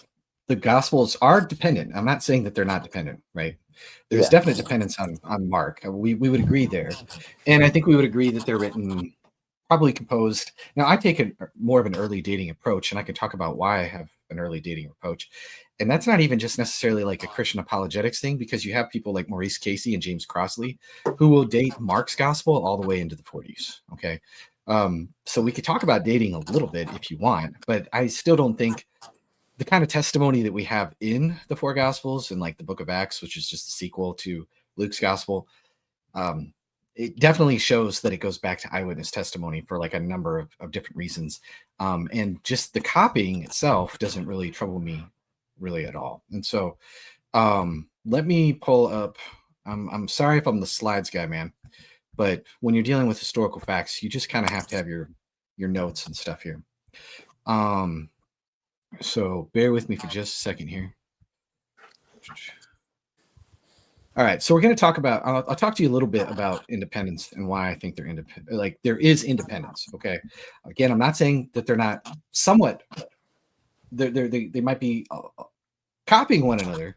the Gospels are dependent. I'm not saying that they're not dependent, right? There's definite dependence on Mark. We would agree there. And I think we would agree that they're written, probably composed. Now, I take more of an early dating approach, and I can talk about why I have an early dating approach. And that's not even just necessarily like a Christian apologetics thing, because you have people like Maurice Casey and James Crossley who will date Mark's gospel all the way into the 40s. Okay. So we could talk about dating a little bit if you want, but I still don't think the kind of testimony that we have in the four gospels and like the book of Acts, which is just the sequel to Luke's gospel, it definitely shows that it goes back to eyewitness testimony for like a number of different reasons. And just the copying itself doesn't really trouble me really at all. And so let me pull up. I'm sorry if I'm the slides guy, man, but when you're dealing with historical facts, you just kind of have to have your notes and stuff here. So bear with me for just a second here. All right, so we're going to talk about. I'll talk to you a little bit about independence and why I think they're independent. Like there is independence. Okay, again, I'm not saying that they're not somewhat. They might be copying one another,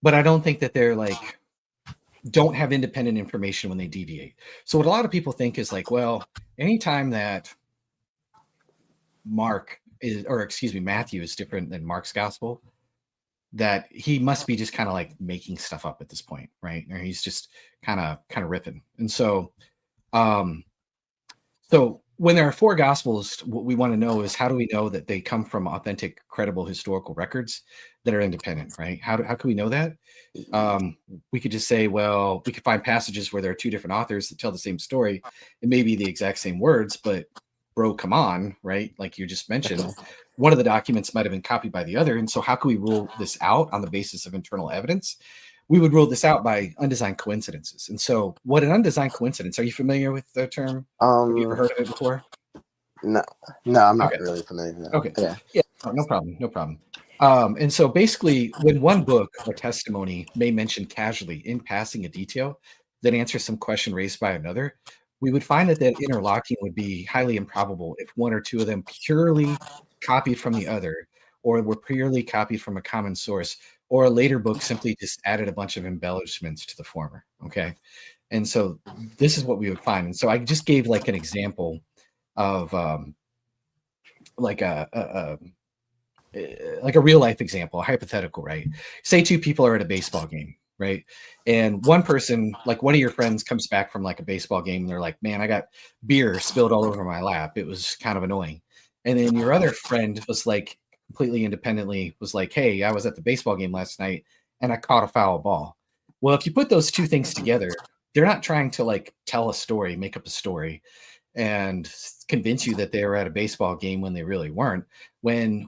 but I don't think that they're like don't have independent information when they deviate. So what a lot of people think is like, well, anytime that Matthew is different than Mark's gospel, that he must be just kind of like making stuff up at this point, right? Or he's just kind of ripping. And so so when there are four gospels, what we want to know is, how do we know that they come from authentic, credible historical records that are independent, right? How can we know that? We could just say, well, we could find passages where there are two different authors that tell the same story. It may be the exact same words, but bro, come on, right? Like you just mentioned, one of the documents might have been copied by the other. And so how can we rule this out on the basis of internal evidence? We would rule this out by undesigned coincidences. And so what an undesigned coincidence, are you familiar with the term? Have you ever heard of it before? No, I'm not really familiar with that. Okay. Yeah, no problem. And so basically, when one book or testimony may mention casually in passing a detail that answers some question raised by another, we would find that interlocking would be highly improbable if one or two of them purely copied from the other, or were purely copied from a common source, or a later book simply just added a bunch of embellishments to the former. Okay. And so this is what we would find. And so I just gave like an example of like a real life example, a hypothetical, right? Say two people are at a baseball game, right? And one person, like one of your friends, comes back from like a baseball game and they're like, man, I got beer spilled all over my lap. It was kind of annoying. And then your other friend was like, completely independently, was like, hey, I was at the baseball game last night and I caught a foul ball. Well, if you put those two things together, they're not trying to like tell a story, make up a story, and convince you that they were at a baseball game when they really weren't. When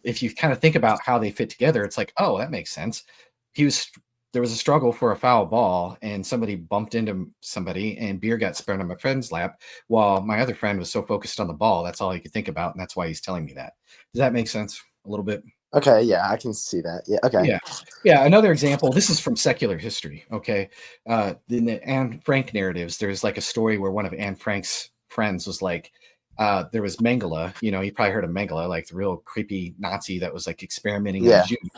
if you kind of think about how they fit together, it's like, oh, that makes sense. He was there was a struggle for a foul ball, and somebody bumped into somebody, and beer got spilled on my friend's lap, while my other friend was so focused on the ball, that's all he could think about, and that's why he's telling me that. Does that make sense a little bit? Okay, yeah, I can see that. Yeah, okay. Yeah. Yeah. Another example, this is from secular history. Okay. In the Anne Frank narratives, there's like a story where one of Anne Frank's friends was like, there was Mengele, you probably heard of Mengele, like the real creepy Nazi that was like experimenting on Yeah. Jews.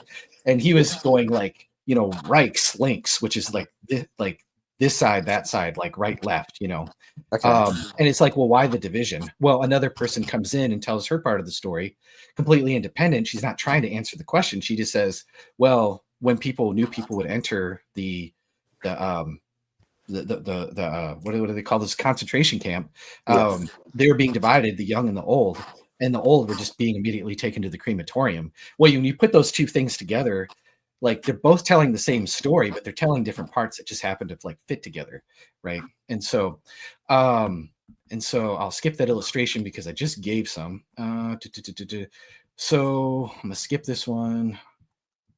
And he was going like, Reichs, links, which is like this side, that side, like right, left, Okay. and it's like, well, why the division? Well, another person comes in and tells her part of the story, completely independent. She's not trying to answer the question. She just says, well, when new people would enter the what do they call this, concentration camp? Yes. They were being divided, the young and the old were just being immediately taken to the crematorium. Well, when you put those two things together, like they're both telling the same story, but they're telling different parts that just happen to like fit together, right? And so I'll skip that illustration because I just gave some. So I'm gonna skip this one.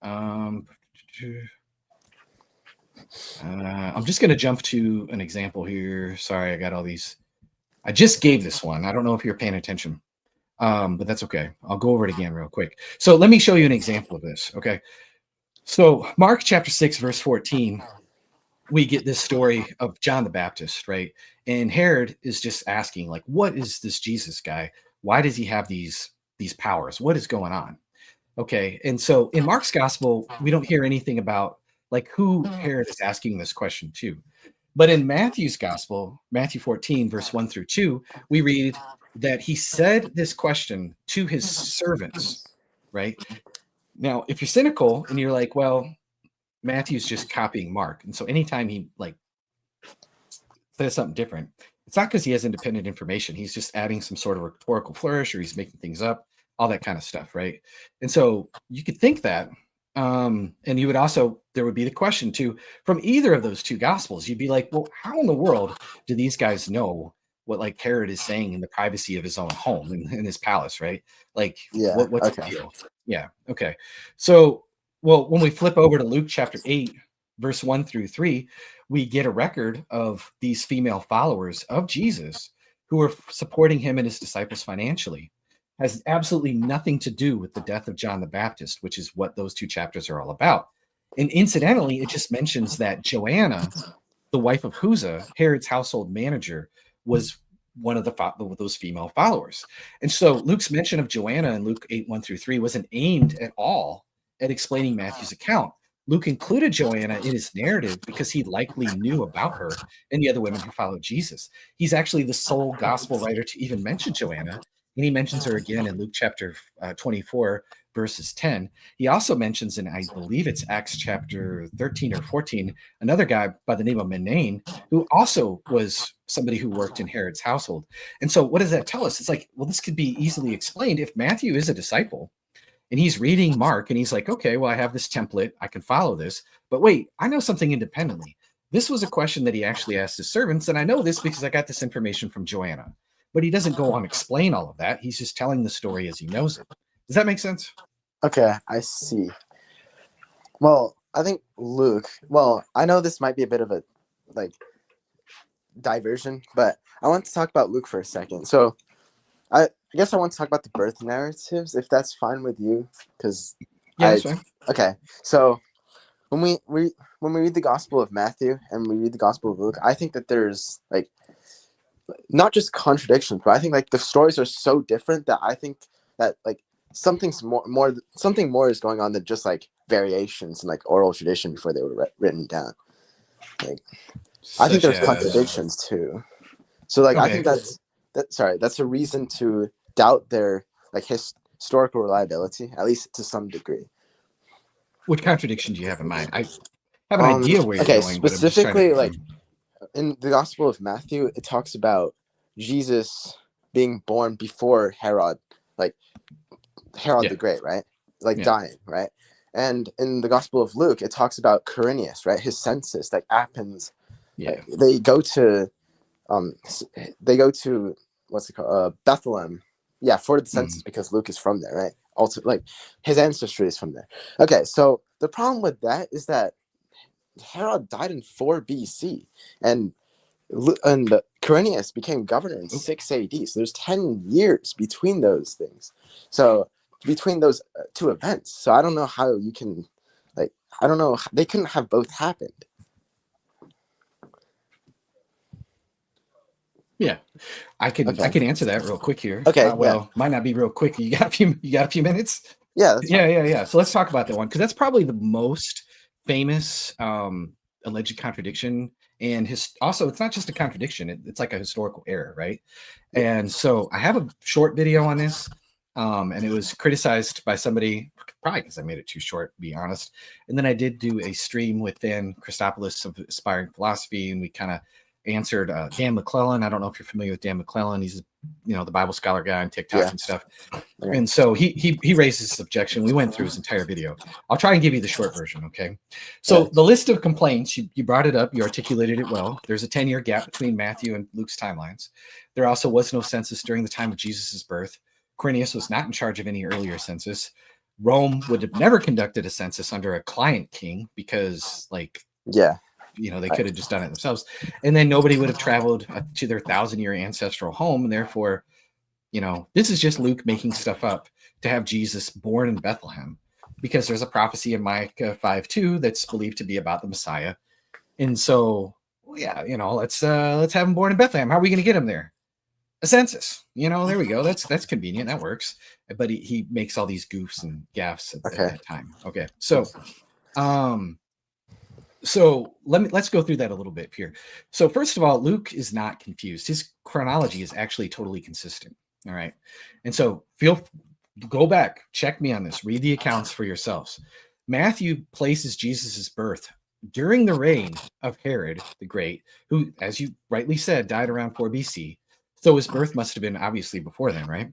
I'm just gonna jump to an example here. Sorry, I got all these. I just gave this one. I don't know if you're paying attention, but that's okay. I'll go over it again real quick. So let me show you an example of this. Okay. So Mark chapter 6, verse 14, we get this story of John the Baptist, right? And Herod is just asking, like, what is this Jesus guy? Why does he have these powers? What is going on? Okay. And so in Mark's gospel, we don't hear anything about like who Herod is asking this question to. But in Matthew's gospel, Matthew 14, verse 1 through 2, we read that he said this question to his servants, right? Now, if you're cynical and you're like, well, Matthew's just copying Mark, and so anytime he like says something different, it's not because he has independent information. He's just adding some sort of rhetorical flourish, or he's making things up, all that kind of stuff, right? And so you could think that, and you would also, there would be the question too, from either of those two gospels, you'd be like, well, how in the world do these guys know what like Herod is saying in the privacy of his own home in his palace, right? Like, Yeah. what's Okay. the deal? Yeah. Okay. So, well, when we flip over to Luke chapter 8, verse 1 through 3, we get a record of these female followers of Jesus who are supporting him and his disciples financially. Has absolutely nothing to do with the death of John the Baptist, which is what those two chapters are all about. And incidentally, it just mentions that Joanna, the wife of Huzzah, Herod's household manager, was one of those female followers. And so Luke's mention of Joanna in Luke 8, 1 through 3 wasn't aimed at all at explaining Matthew's account. Luke included Joanna in his narrative because he likely knew about her and the other women who followed Jesus. He's actually the sole gospel writer to even mention Joanna, and he mentions her again in Luke chapter 24, verses 10. He also mentions in, I believe it's Acts chapter 13 or 14, another guy by the name of Manaen, who also was somebody who worked in Herod's household. And so what does that tell us? It's like, well, this could be easily explained if Matthew is a disciple and he's reading Mark and he's like, okay, well, I have this template, I can follow this, but wait, I know something independently. This was a question that he actually asked his servants, and I know this because I got this information from Joanna. But he doesn't go on explain all of that. He's just telling the story as he knows it. Does that make sense? Okay, I see. Well, I think Luke. Well, I know this might be a bit of a like diversion, but I want to talk about Luke for a second. So, I guess I want to talk about the birth narratives, if that's fine with you, because Yeah, that's fine. Okay, so when we read the Gospel of Matthew and we read the Gospel of Luke, I think that there's like not just contradictions, but I think like the stories are so different that I think that like something more is going on than just like variations and like oral tradition before they were written down. Like, I think Such there's as contradictions too. So like I think that's a reason to doubt their like historical reliability, at least to some degree. what contradiction do you have in mind? I have an idea where you're okay, going, but I'm just trying to specifically like in the Gospel of Matthew, it talks about Jesus being born before Herod, like Herod the Great, right? Like dying, right? And in the Gospel of Luke, it talks about Quirinius, right? His census, like Athens. Yeah. Like, they go to what's it called? Bethlehem. Yeah, for the census because Luke is from there, right? Also, like his ancestry is from there. Okay, so the problem with that is that Herod died in 4 BC, and Quirinius became governor in 6 AD. So there's 10 years between those things. So between those two events. So I don't know how you can, like, I don't know. They couldn't have both happened. Yeah, I can answer that real quick here. Okay. Might not be real quick. You got a few minutes? Yeah. That's fine. Yeah. So let's talk about that one, because that's probably the most famous alleged contradiction. And also, it's not just a contradiction, it's like a historical error, right? And so I have a short video on this, and it was criticized by somebody, probably because I made it too short, to be honest. And then I did do a stream with Dan Christopoulos of Aspiring Philosophy, and we kind of answered Dan McClellan. I don't know if you're familiar with Dan McClellan. He's the Bible scholar guy on TikTok and stuff. Okay. And so he raised this objection. We went through his entire video. I'll try and give you the short version, okay? So the list of complaints, you brought it up, you articulated it well. There's a 10-year gap between Matthew and Luke's timelines. There also was no census during the time of Jesus' birth. Quirinius was not in charge of any earlier census. Rome would have never conducted a census under a client king because, they could have just done it themselves. And then nobody would have traveled to their 1,000-year ancestral home. And therefore, this is just Luke making stuff up to have Jesus born in Bethlehem, because there's a prophecy in Micah 5:2 that's believed to be about the Messiah. And so, let's have him born in Bethlehem. How are we going to get him there? A census. There we go. That's convenient. That works. But he makes all these goofs and gaffes at that time. Okay. So, let's go through that a little bit here. So first of all, Luke is not confused. His chronology is actually totally consistent. All right. And so go back, check me on this, read the accounts for yourselves. Matthew places Jesus's birth during the reign of Herod the Great, who, as you rightly said, died around 4 BC. So his birth must have been obviously before then, right?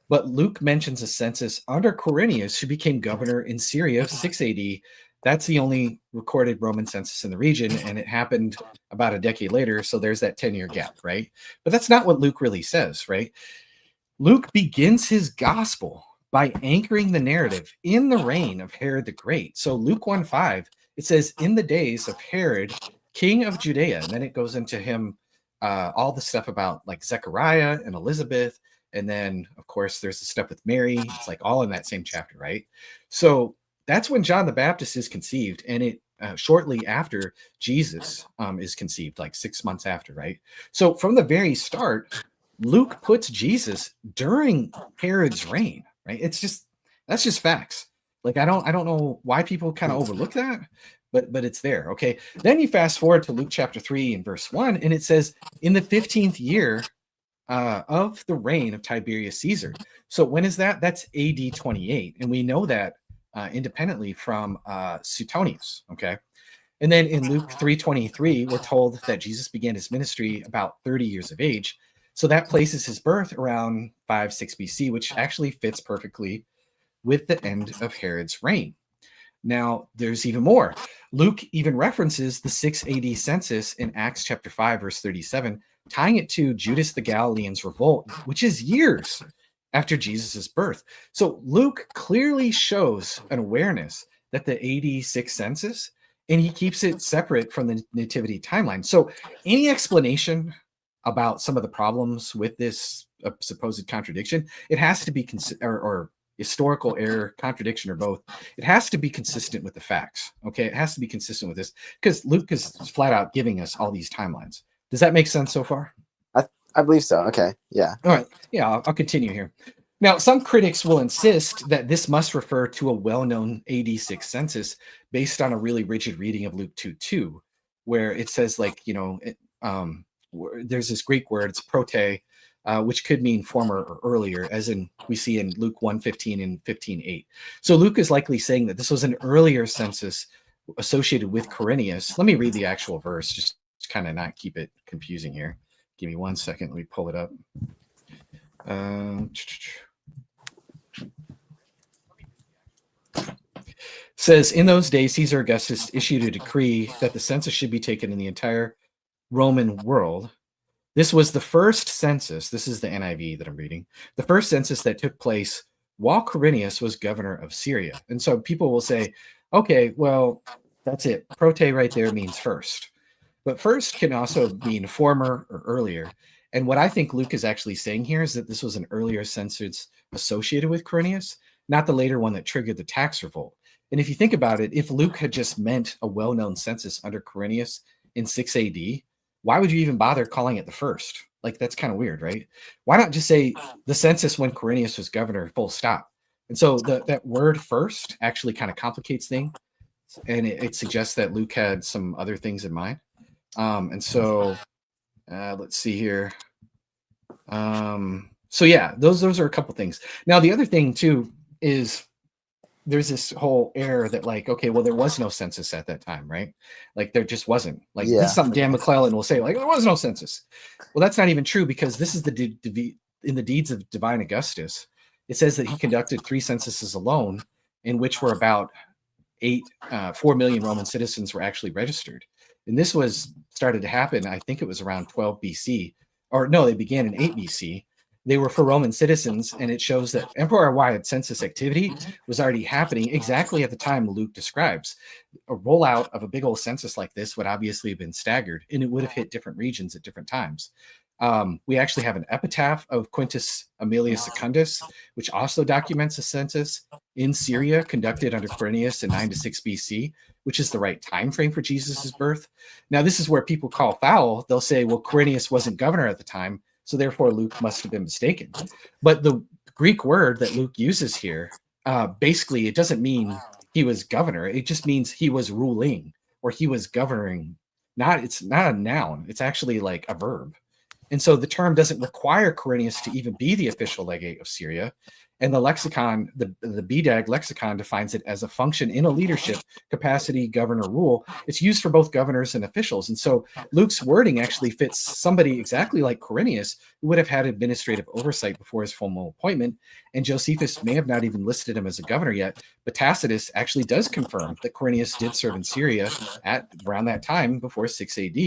But Luke mentions a census under Quirinius, who became governor in Syria 6 AD. That's the only recorded Roman census in the region, and it happened about a decade later, so there's that 10-year gap, right? But that's not what Luke really says, right? Luke begins his gospel by anchoring the narrative in the reign of Herod the Great. So Luke 1:5, it says, in the days of Herod, king of Judea, and then it goes into him, all the stuff about like Zechariah and Elizabeth, and then, of course, there's the stuff with Mary. It's like all in that same chapter, right? So that's when John the Baptist is conceived, and it shortly after Jesus is conceived, like 6 months after, right? So from the very start, Luke puts Jesus during Herod's reign, right? That's just facts. Like I don't know why people kind of overlook that, but it's there. Okay. Then you fast forward to Luke chapter 3 and verse 1, and it says, in the 15th year of the reign of Tiberius Caesar. So when is that? That's AD 28, and we know that independently from Suetonius. Okay. And then in Luke 3:23, we're told that Jesus began his ministry about 30 years of age. So that places his birth around 5-6 BC, which actually fits perfectly with the end of Herod's reign. Now, there's even more. Luke even references the 6 AD census in Acts chapter 5, verse 37, tying it to Judas the Galilean's revolt, which is years after Jesus' birth. So Luke clearly shows an awareness that the AD 6 census, and he keeps it separate from the nativity timeline. So any explanation about some of the problems with this supposed contradiction, it has to be or historical error, contradiction, or both. It has to be consistent with the facts. Okay, it has to be consistent with this, because Luke is flat out giving us all these timelines. Does that make sense so far? I believe so. Okay, yeah. All right, yeah, I'll continue here. Now, some critics will insist that this must refer to a well-known AD 6 census based on a really rigid reading of Luke 2:2, where it says, like, there's this Greek word, it's prote, which could mean former or earlier, as in we see in Luke 1:15 and 15:8. So Luke is likely saying that this was an earlier census associated with Quirinius. Let me read the actual verse, just to kind of not keep it confusing here. Give me 1 second. Let me pull it up. Says, in those days, Caesar Augustus issued a decree that the census should be taken in the entire Roman world. This was the first census. This is the NIV that I'm reading. The first census that took place while Quirinius was governor of Syria. And so people will say, okay, well, That's it. Prote right there means first. But first can also mean former or earlier. And what I think Luke is actually saying here is that this was an earlier census associated with Quirinius, not the later one that triggered the tax revolt. And if you think about it, if Luke had just meant a well-known census under Quirinius in 6 AD, why would you even bother calling it the first? Like, that's kind of weird, right? Why not just say the census when Quirinius was governor, full stop? And so that word first actually kind of complicates things. And it suggests that Luke had some other things in mind. And so let's see here. So yeah, those are a couple things. Now, the other thing too is there's this whole error that like, okay, well, there was no census at that time, right? Like there just wasn't. Like this is something Dan McClellan will say, like there was no census. Well, that's not even true because this is in the deeds of Divine Augustus. It says that he conducted 3 censuses alone, in which were about 4 million Roman citizens were actually registered. And this started to happen, I think it was around 12 BC, or no, they began in 8 BC. They were for Roman citizens, and it shows that empire-wide census activity was already happening exactly at the time Luke describes. A rollout of a big old census like this would obviously have been staggered, and it would have hit different regions at different times. We actually have an epitaph of Quintus Aemilius Secundus, which also documents a census in Syria conducted under Quirinius in 9 to 6 BC, which is the right time frame for Jesus's birth. Now, this is where people call foul. They'll say, well, Quirinius wasn't governor at the time, so therefore Luke must have been mistaken. But the Greek word that Luke uses here, basically, it doesn't mean he was governor. It just means he was ruling or he was governing. It's not a noun. It's actually like a verb. And so the term doesn't require Quirinius to even be the official legate of Syria. And the lexicon, the BDAG lexicon defines it as a function in a leadership capacity, governor rule. It's used for both governors and officials. And so Luke's wording actually fits somebody exactly like Quirinius, who would have had administrative oversight before his formal appointment. And Josephus may have not even listed him as a governor yet, but Tacitus actually does confirm that Quirinius did serve in Syria at around that time before 6 AD.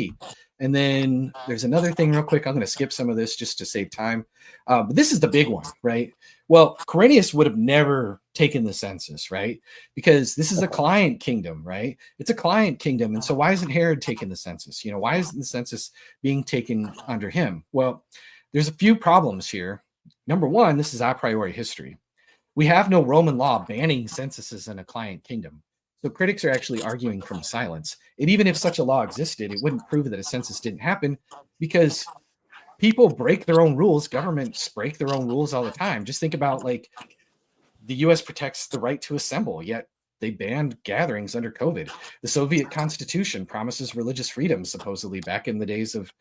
And then there's another thing real quick. I'm going to skip some of this just to save time. But this is the big one, right? Well, Quirinius would have never taken the census, right? Because this is a client kingdom, right? It's a client kingdom. And so why isn't Herod taking the census? You know, why isn't the census being taken under him? Well, there's a few problems here. Number one, this is a priori history. We have no Roman law banning censuses in a client kingdom. So critics are actually arguing from silence. And even if such a law existed, it wouldn't prove that a census didn't happen because people break their own rules. Governments break their own rules all the time. Just think about like the US protects the right to assemble, yet they banned gatherings under COVID. The Soviet Constitution promises religious freedom, supposedly back in the days of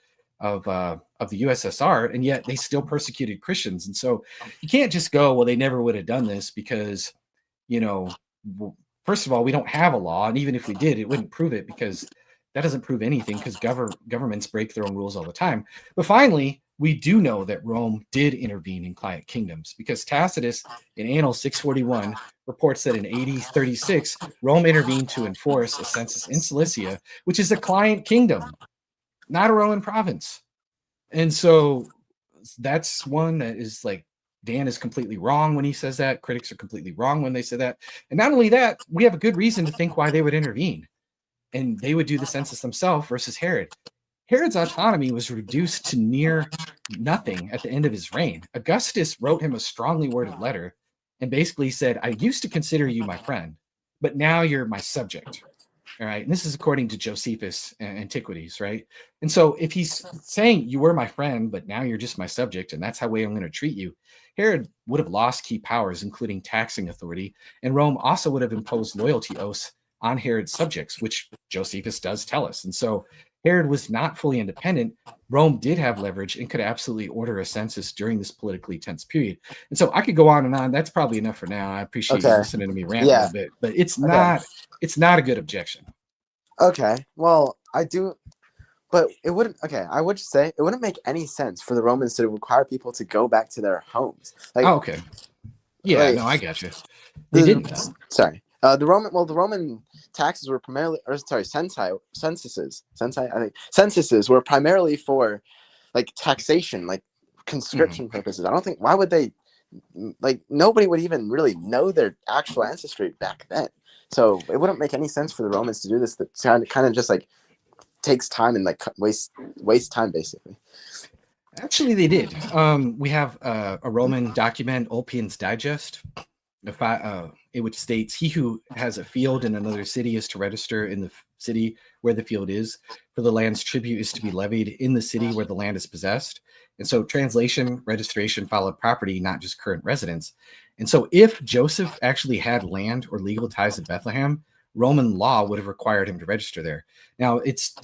the USSR, and yet they still persecuted Christians. And so you can't just go, well, they never would have done this because, you know, first of all, we don't have a law, and even if we did, it wouldn't prove it because that doesn't prove anything because governments break their own rules all the time. But finally, we do know that Rome did intervene in client kingdoms because Tacitus in Annal 641 reports that in AD 36, Rome intervened to enforce a census in Cilicia, which is a client kingdom, not a Roman province. And so that's one that is like, Dan is completely wrong when he says that. Critics are completely wrong when they say that. And not only that, we have a good reason to think why they would intervene. And they would do the census themselves versus Herod. Herod's autonomy was reduced to near nothing at the end of his reign. Augustus wrote him a strongly worded letter and basically said, I used to consider you my friend, but now you're my subject. All right. And this is according to Josephus Antiquities, right? And so if he's saying you were my friend, but now you're just my subject, and that's how way I'm going to treat you, Herod would have lost key powers, including taxing authority, and Rome also would have imposed loyalty oaths on Herod's subjects, which Josephus does tell us. And so Herod was not fully independent. Rome did have leverage and could absolutely order a census during this politically tense period. And so I could go on and on. That's probably enough for now. I appreciate you listening to me rant a little bit, but it's not a good objection. Okay. Well, I do, but it wouldn't. Okay, I would say it wouldn't make any sense for the Romans to require people to go back to their homes. Like, okay. Yeah, like, no, I got you. They didn't. Sorry. The Roman taxes were primarily, censuses were primarily for like taxation, like conscription purposes. I don't think, why would they like nobody would even really know their actual ancestry back then. So it wouldn't make any sense for the Romans to do this. That kind of just like takes time and like waste time basically. Actually, they did. We have a Roman document, Ulpian's Digest, in which states, "He who has a field in another city is to register in the city where the field is, for the land's tribute is to be levied in the city where the land is possessed." And so translation, registration followed property, not just current residence. And so if Joseph actually had land or legal ties to Bethlehem, Roman law would have required him to register there. Now,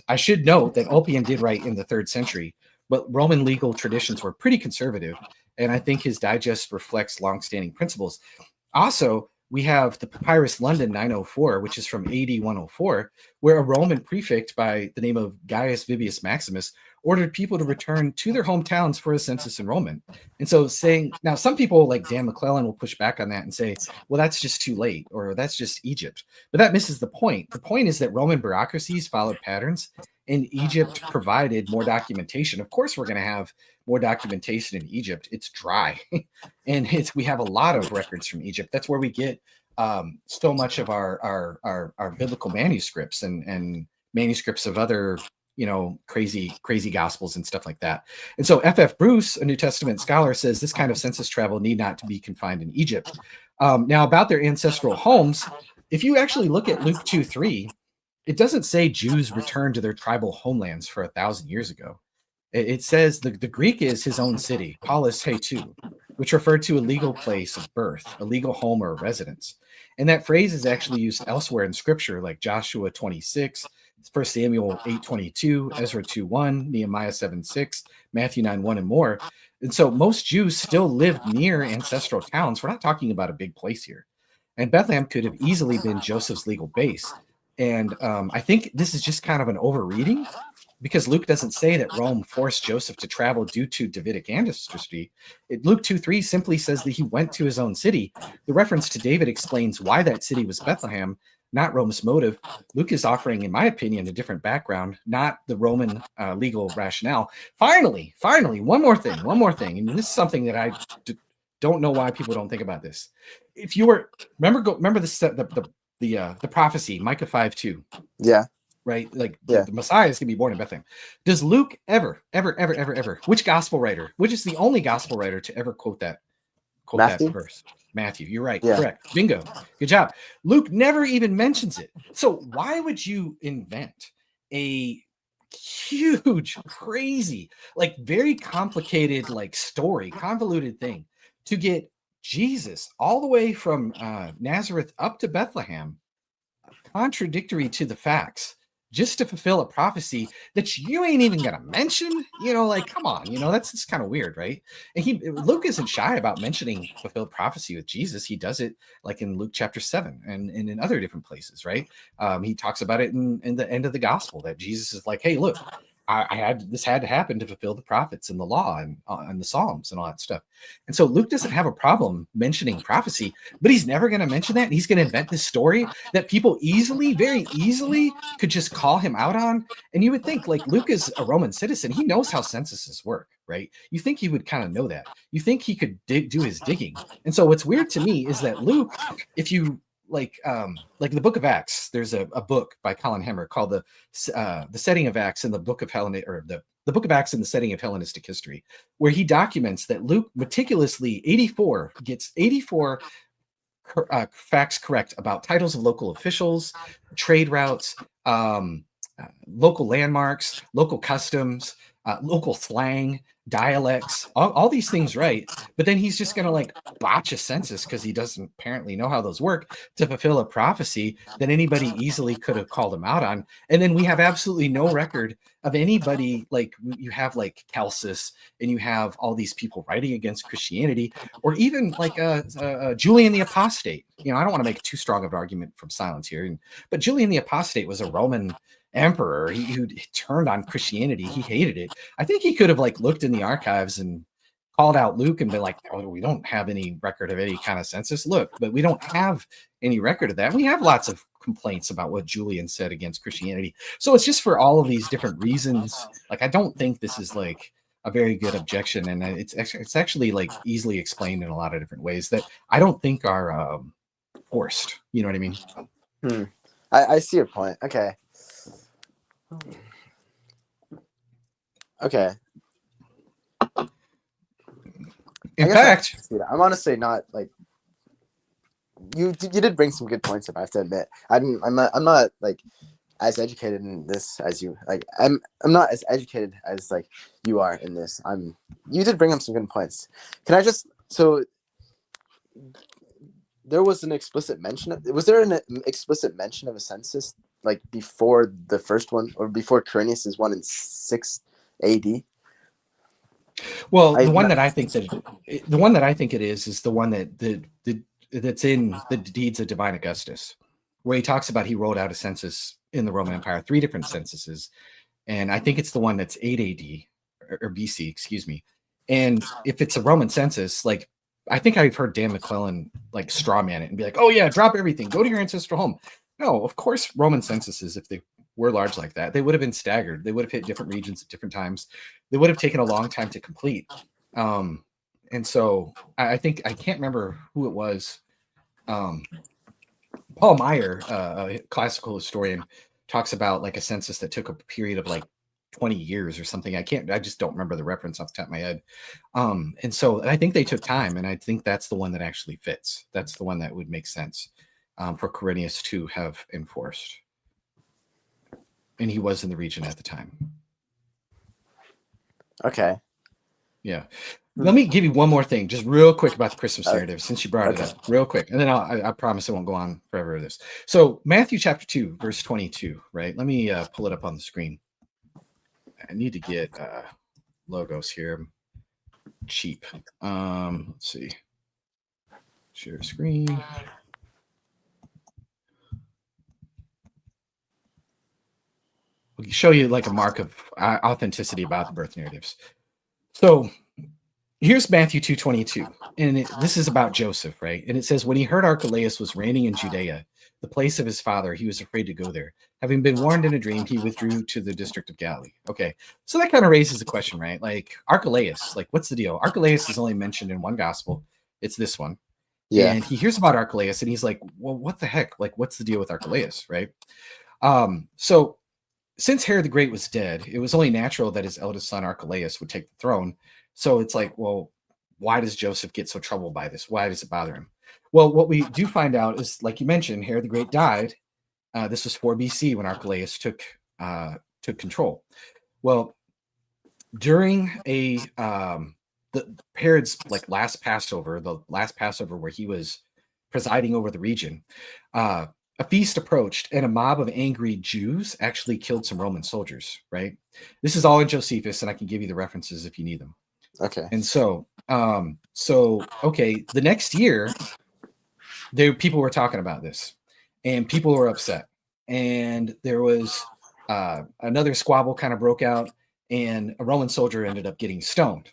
I should note that Ulpian did write in the 3rd century, but Roman legal traditions were pretty conservative, and I think his digest reflects longstanding principles. Also, we have the Papyrus London 904, which is from AD 104, where a Roman prefect by the name of Gaius Vibius Maximus ordered people to return to their hometowns for a census enrollment. And so now some people like Dan McClellan will push back on that and say, well, that's just too late, or that's just Egypt. But that misses the point. The point is that Roman bureaucracies followed patterns, and Egypt provided more documentation. Of course, we're going to have more documentation in Egypt. It's dry. And we have a lot of records from Egypt. That's where we get so much of our biblical manuscripts and manuscripts of other crazy gospels and stuff like that. And so F.F. Bruce, a New Testament scholar, says this kind of census travel need not to be confined in Egypt. Now, about their ancestral homes, if you actually look at Luke 2:3, it doesn't say Jews returned to their tribal homelands for 1,000 years ago. It says the Greek is his own city, polis hetu, which referred to a legal place of birth, a legal home or residence. And that phrase is actually used elsewhere in scripture, like Joshua 26, 1 Samuel 8:22, Ezra 2:1, Nehemiah 7:6, Matthew 9:1, and more. And so most Jews still lived near ancestral towns. We're not talking about a big place here. And Bethlehem could have easily been Joseph's legal base. And I think this is just kind of an overreading, because Luke doesn't say that Rome forced Joseph to travel due to Davidic ancestry. Luke 2:3 simply says that he went to his own city. The reference to David explains why that city was Bethlehem, not Rome's motive. Luke is offering, in my opinion, a different background, not the Roman legal rationale. Finally, one more thing, and this is something that I don't know why people don't think about this. If you were remember the prophecy, Micah 5:2. Yeah. Right? Like the Messiah is going to be born in Bethlehem. Does Luke ever, which gospel writer, which is the only gospel writer to ever quote that verse? Matthew. You're right. Yeah. Correct. Bingo. Good job. Luke never even mentions it. So why would you invent a huge, crazy, like very complicated, like story, convoluted thing to get Jesus all the way from Nazareth up to Bethlehem, contradictory to the facts, just to fulfill a prophecy that you ain't even gonna mention? Like, come on, that's just kind of weird, right? And Luke isn't shy about mentioning fulfilled prophecy with Jesus. He does it like in Luke chapter 7 and in other different places, right? He talks about it in the end of the gospel, that Jesus is like, hey, look, this had to happen to fulfill the prophets and the law and the Psalms and all that stuff. And so Luke doesn't have a problem mentioning prophecy, but he's never going to mention that. And he's going to invent this story that people very easily could just call him out on. And you would think, like, Luke is a Roman citizen. He knows how censuses work, right? You think he would kind of know that. You think he could do his digging. And so what's weird to me is that Luke, if you like the Book of Acts, there's a book by Colin Hemmer called the Setting of Acts in the Book of the Book of Acts in the Setting of Hellenistic History, where he documents that Luke meticulously gets 84 facts correct about titles of local officials, trade routes, local landmarks, local customs, local slang, dialects, all these things right. But then he's just going to like botch a census because he doesn't apparently know how those work to fulfill a prophecy that anybody easily could have called him out on. And then we have absolutely no record of anybody, like you have like Celsus and you have all these people writing against Christianity, or even like Julian the Apostate. I don't want to make too strong of an argument from silence here, but Julian the Apostate was a Roman emperor who turned on Christianity. He hated it. I think he could have like looked in the archives and called out Luke and been like, oh, we don't have any record of any kind of census. Look, but we don't have any record of that. We have lots of complaints about what Julian said against Christianity. So it's just for all of these different reasons. Like, I don't think this is like a very good objection, and it's actually like easily explained in a lot of different ways that I don't think are forced. You know what I mean? I see your point. Okay. Okay. In fact, I'm honestly not like you did bring some good points up. I have to admit, I'm not like as educated in this as you. Like I'm not as educated as like you are in this. You did bring up some good points. Can I just there was an explicit mention was there an explicit mention of a census like before the first one or before Quirinius's one in 6 AD? Well, the one that I think it is the one that's in the deeds of Divine Augustus, where he talks about he rolled out a census in the Roman Empire, 3 different censuses, and I think it's the one that's 8 AD or BC, excuse me. And if it's a Roman census, like I think I've heard Dan McClellan like strawman it and be like, "Oh yeah, drop everything, go to your ancestral home." No, of course, Roman censuses, if they were large like that, they would have been staggered. They would have hit different regions at different times. They would have taken a long time to complete. And so I think I can't remember who it was. Paul Meyer, a classical historian, talks about like a census that took a period of like 20 years or something. I just don't remember the reference off the top of my head. And so I think they took time, and I think that's the one that actually fits. That's the one that would make sense for Quirinius to have enforced. And he was in the region at the time. Okay. Yeah. Let me give you one more thing, just real quick about the Christmas narrative, since you brought it up, real quick. And then I promise it won't go on forever with this. So Matthew chapter 2, verse 22, right? Let me pull it up on the screen. I need to get logos here. I'm cheap. Let's see. Share screen. We'll show you like a mark of authenticity about the birth narratives. So here's Matthew 2:22, and this is about Joseph, right? And it says, when he heard Archelaus was reigning in Judea, the place of his father, he was afraid to go there. Having been warned in a dream, he withdrew to the district of Galilee. Okay, so that kind of raises a question, right? Like Archelaus, like what's the deal? Archelaus is only mentioned in one gospel. It's this one. Yeah. And he hears about Archelaus, and he's like, well, what the heck? Like, what's the deal with Archelaus, right? So since Herod the Great was dead, it was only natural that his eldest son Archelaus would take the throne. So it's like, well, why does Joseph get so troubled by this? Why does it bother him? Well, what we do find out is, like you mentioned, Herod the Great died. This was 4 BC when Archelaus took control. Well, during Herod's like last Passover, the last Passover where he was presiding over the region, a feast approached, and a mob of angry Jews actually killed some Roman soldiers, right? This is all in Josephus, and I can give you the references if you need them. Okay. And so, okay, the next year, people were talking about this, and people were upset. And there was another squabble kind of broke out, and a Roman soldier ended up getting stoned.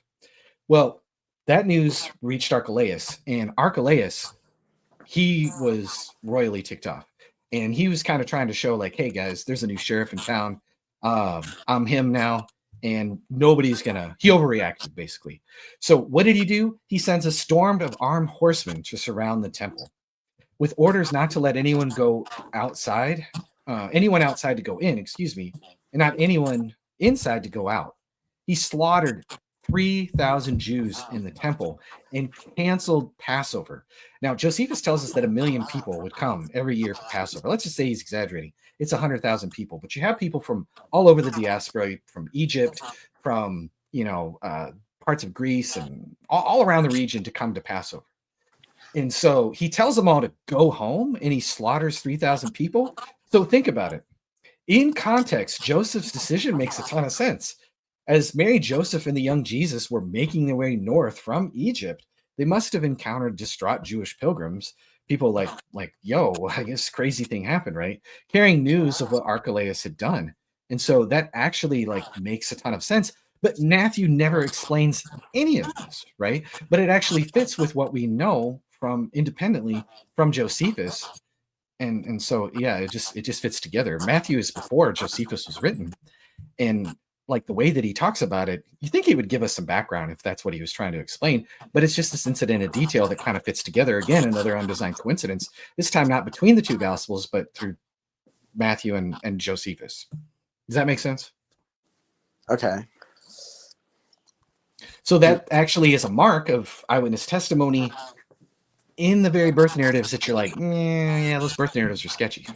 Well, that news reached Archelaus, and Archelaus, he was royally ticked off. And he was kind of trying to show like, hey guys, there's a new sheriff in town. I'm him now, and nobody's gonna, he overreacted basically. So what did he do? He sends a storm of armed horsemen to surround the temple with orders not to let anyone go outside, anyone outside to go in, excuse me, and not anyone inside to go out. He slaughtered 3,000 Jews in the temple and canceled Passover. Now, Josephus tells us that 1 million people would come every year for Passover. Let's just say he's exaggerating. It's 100,000 people, but you have people from all over the diaspora, from Egypt, from, parts of Greece and all around the region to come to Passover. And so he tells them all to go home, and he slaughters 3,000 people. So think about it. In context, Joseph's decision makes a ton of sense. As Mary, Joseph, and the young Jesus were making their way north from Egypt, they must have encountered distraught Jewish pilgrims, people like, yo, I guess crazy thing happened, right? Carrying news of what Archelaus had done. And so that actually makes a ton of sense. But Matthew never explains any of this, right? But it actually fits with what we know from independently from Josephus. And so, yeah, it just fits together. Matthew is before Josephus was written. And like the way that he talks about it, you think he would give us some background if that's what he was trying to explain. But it's just this incident of detail that kind of fits together. Again, another undesigned coincidence, this time not between the two gospels, but through Matthew and Josephus. Does that make sense? Okay. So that actually is a mark of eyewitness testimony in the very birth narratives that you're like, yeah, those birth narratives are sketchy.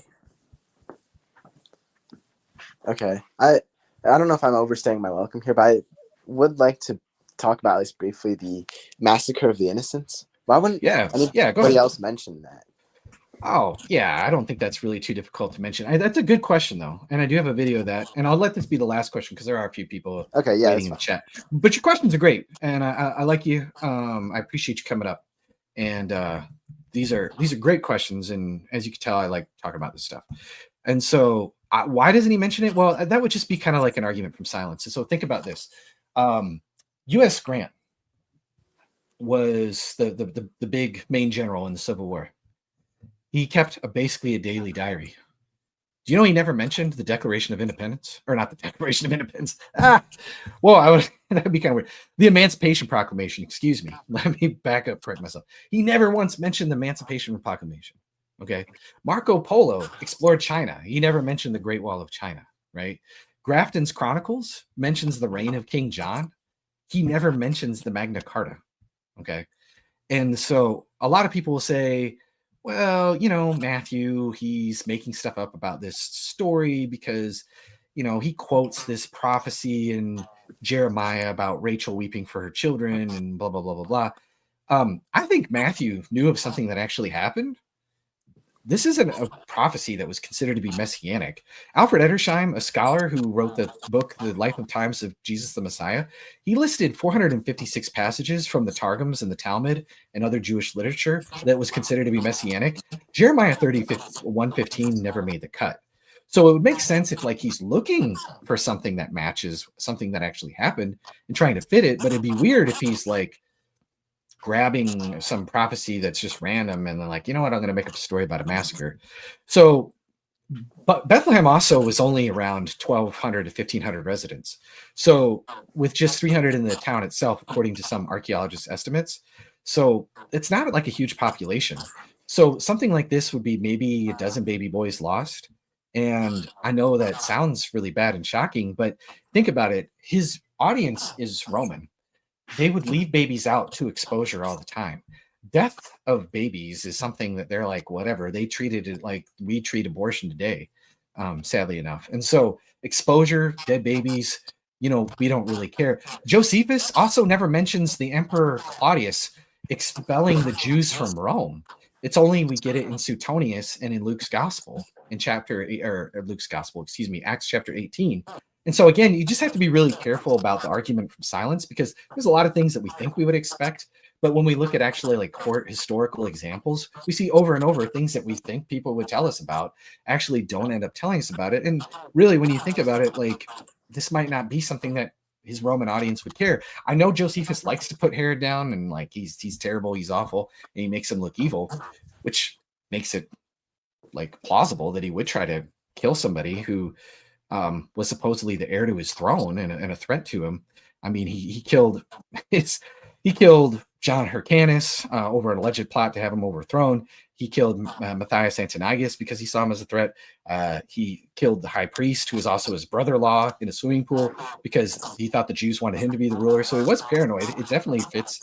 Okay. I don't know if I'm overstaying my welcome here, but I would like to talk about at least briefly the massacre of the innocents. Why wouldn't anybody else mention that? Oh, yeah, I don't think that's really too difficult to mention. That's a good question, though. And I do have a video of that. And I'll let this be the last question because there are a few people waiting in the chat. But your questions are great. And I like you. I appreciate you coming up. And these are great questions. And as you can tell, I like talking about this stuff. And so why doesn't he mention it? Well, that would just be kind of like an argument from silence. And so think about this. U.S. Grant was the big main general in the Civil War. He kept basically a daily diary. Do you know he never mentioned the Declaration of Independence? Or not the Declaration of Independence. Well, that'd be kind of weird. The Emancipation Proclamation, excuse me. Let me back up, correct myself. He never once mentioned the Emancipation Proclamation. Okay. Marco Polo explored China. He never mentioned the Great Wall of China, right? Grafton's Chronicles mentions the reign of King John. He never mentions the Magna Carta. Okay. And so a lot of people will say, well, Matthew, he's making stuff up about this story because, he quotes this prophecy in Jeremiah about Rachel weeping for her children and blah, blah, blah, blah, blah. I think Matthew knew of something that actually happened. This isn't a prophecy that was considered to be messianic. Alfred Edersheim, a scholar who wrote the book, The Life and Times of Jesus the Messiah, he listed 456 passages from the Targums and the Talmud and other Jewish literature that was considered to be messianic. Jeremiah 31:15 never made the cut. So it would make sense if he's looking for something that matches something that actually happened and trying to fit it, but it'd be weird if he's grabbing some prophecy that's just random and then I'm going to make up a story about a massacre. So, but Bethlehem also was only around 1,200 to 1,500 residents. So with just 300 in the town itself, according to some archaeologists' estimates. So it's not a huge population. So something like this would be maybe a dozen baby boys lost. And I know that sounds really bad and shocking, but think about it. His audience is Roman. They would leave babies out to exposure all the time. Death of babies is something that they're whatever. They treated it like we treat abortion today, sadly enough. And so exposure, dead babies, we don't really care. Josephus also never mentions the Emperor Claudius expelling the Jews from Rome. It's only we get it in Suetonius and in Luke's Gospel in Acts chapter 18. And so again, you just have to be really careful about the argument from silence because there's a lot of things that we think we would expect. But when we look at actually court historical examples, we see over and over things that we think people would tell us about actually don't end up telling us about it. And really, when you think about it, this might not be something that his Roman audience would care. I know Josephus likes to put Herod down and he's terrible, he's awful, and he makes him look evil, which makes it plausible that he would try to kill somebody who was supposedly the heir to his throne and a threat to him. I mean, he killed John Hyrcanus over an alleged plot to have him overthrown. He killed Matthias Antonigus because he saw him as a threat. He killed the high priest, who was also his brother-in-law, in a swimming pool because he thought the Jews wanted him to be the ruler. So he was paranoid. It definitely fits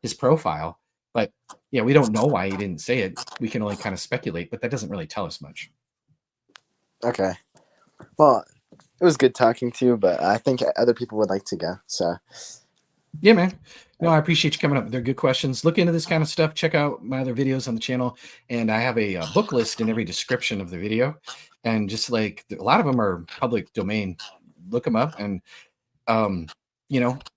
his profile. But yeah, we don't know why he didn't say it. We can only kind of speculate, but that doesn't really tell us much. Okay. Well, it was good talking to you, but I think other people would like to go. So, yeah, man. No, I appreciate you coming up. They're good questions. Look into this kind of stuff. Check out my other videos on the channel. And I have a book list in every description of the video. And just a lot of them are public domain. Look them up. And,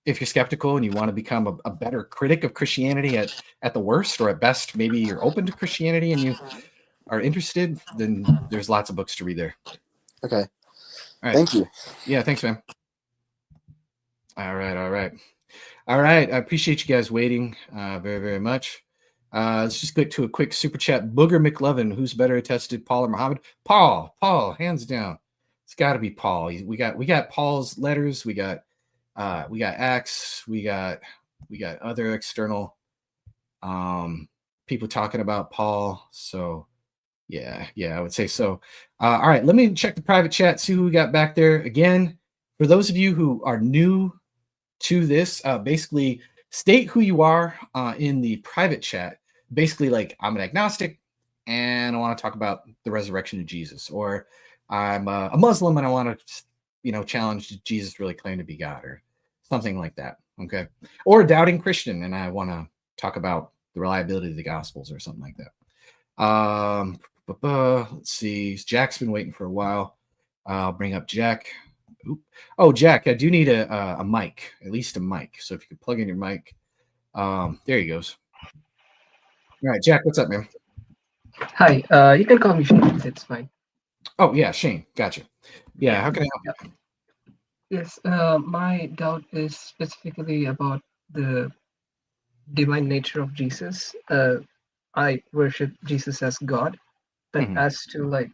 if you're skeptical and you want to become a better critic of Christianity at the worst, or at best, maybe you're open to Christianity and you are interested, then there's lots of books to read there. Okay. All right. Thank you. Yeah, thanks, man. All right. I appreciate you guys waiting very, very much. Let's just get to a quick super chat. Booger McLovin, who's better attested, Paul or Muhammad? Paul, hands down. It's got to be Paul. We got Paul's letters. We got Acts. We got other external people talking about Paul. So yeah, I would say so. All right, let me check the private chat, see who we got back there. Again, for those of you who are new to this, basically state who you are in the private chat. Basically, like, I'm an agnostic and I want to talk about the resurrection of Jesus, or I'm a Muslim and I want to, challenge, did Jesus really claim to be God, or something like that. Okay. Or a doubting Christian and I want to talk about the reliability of the Gospels or something like that. Let's see. Jack's been waiting for a while. I'll bring up Jack. Oop. Oh, Jack, I do need a mic, at least a mic. So if you could plug in your mic. There he goes. All right, Jack, what's up, man? Hi, you can call me Shane. It's fine. Oh, yeah, Shane. Gotcha. Yeah, how can I help you? Yes, my doubt is specifically about the divine nature of Jesus. I worship Jesus as God, but Mhm. as to like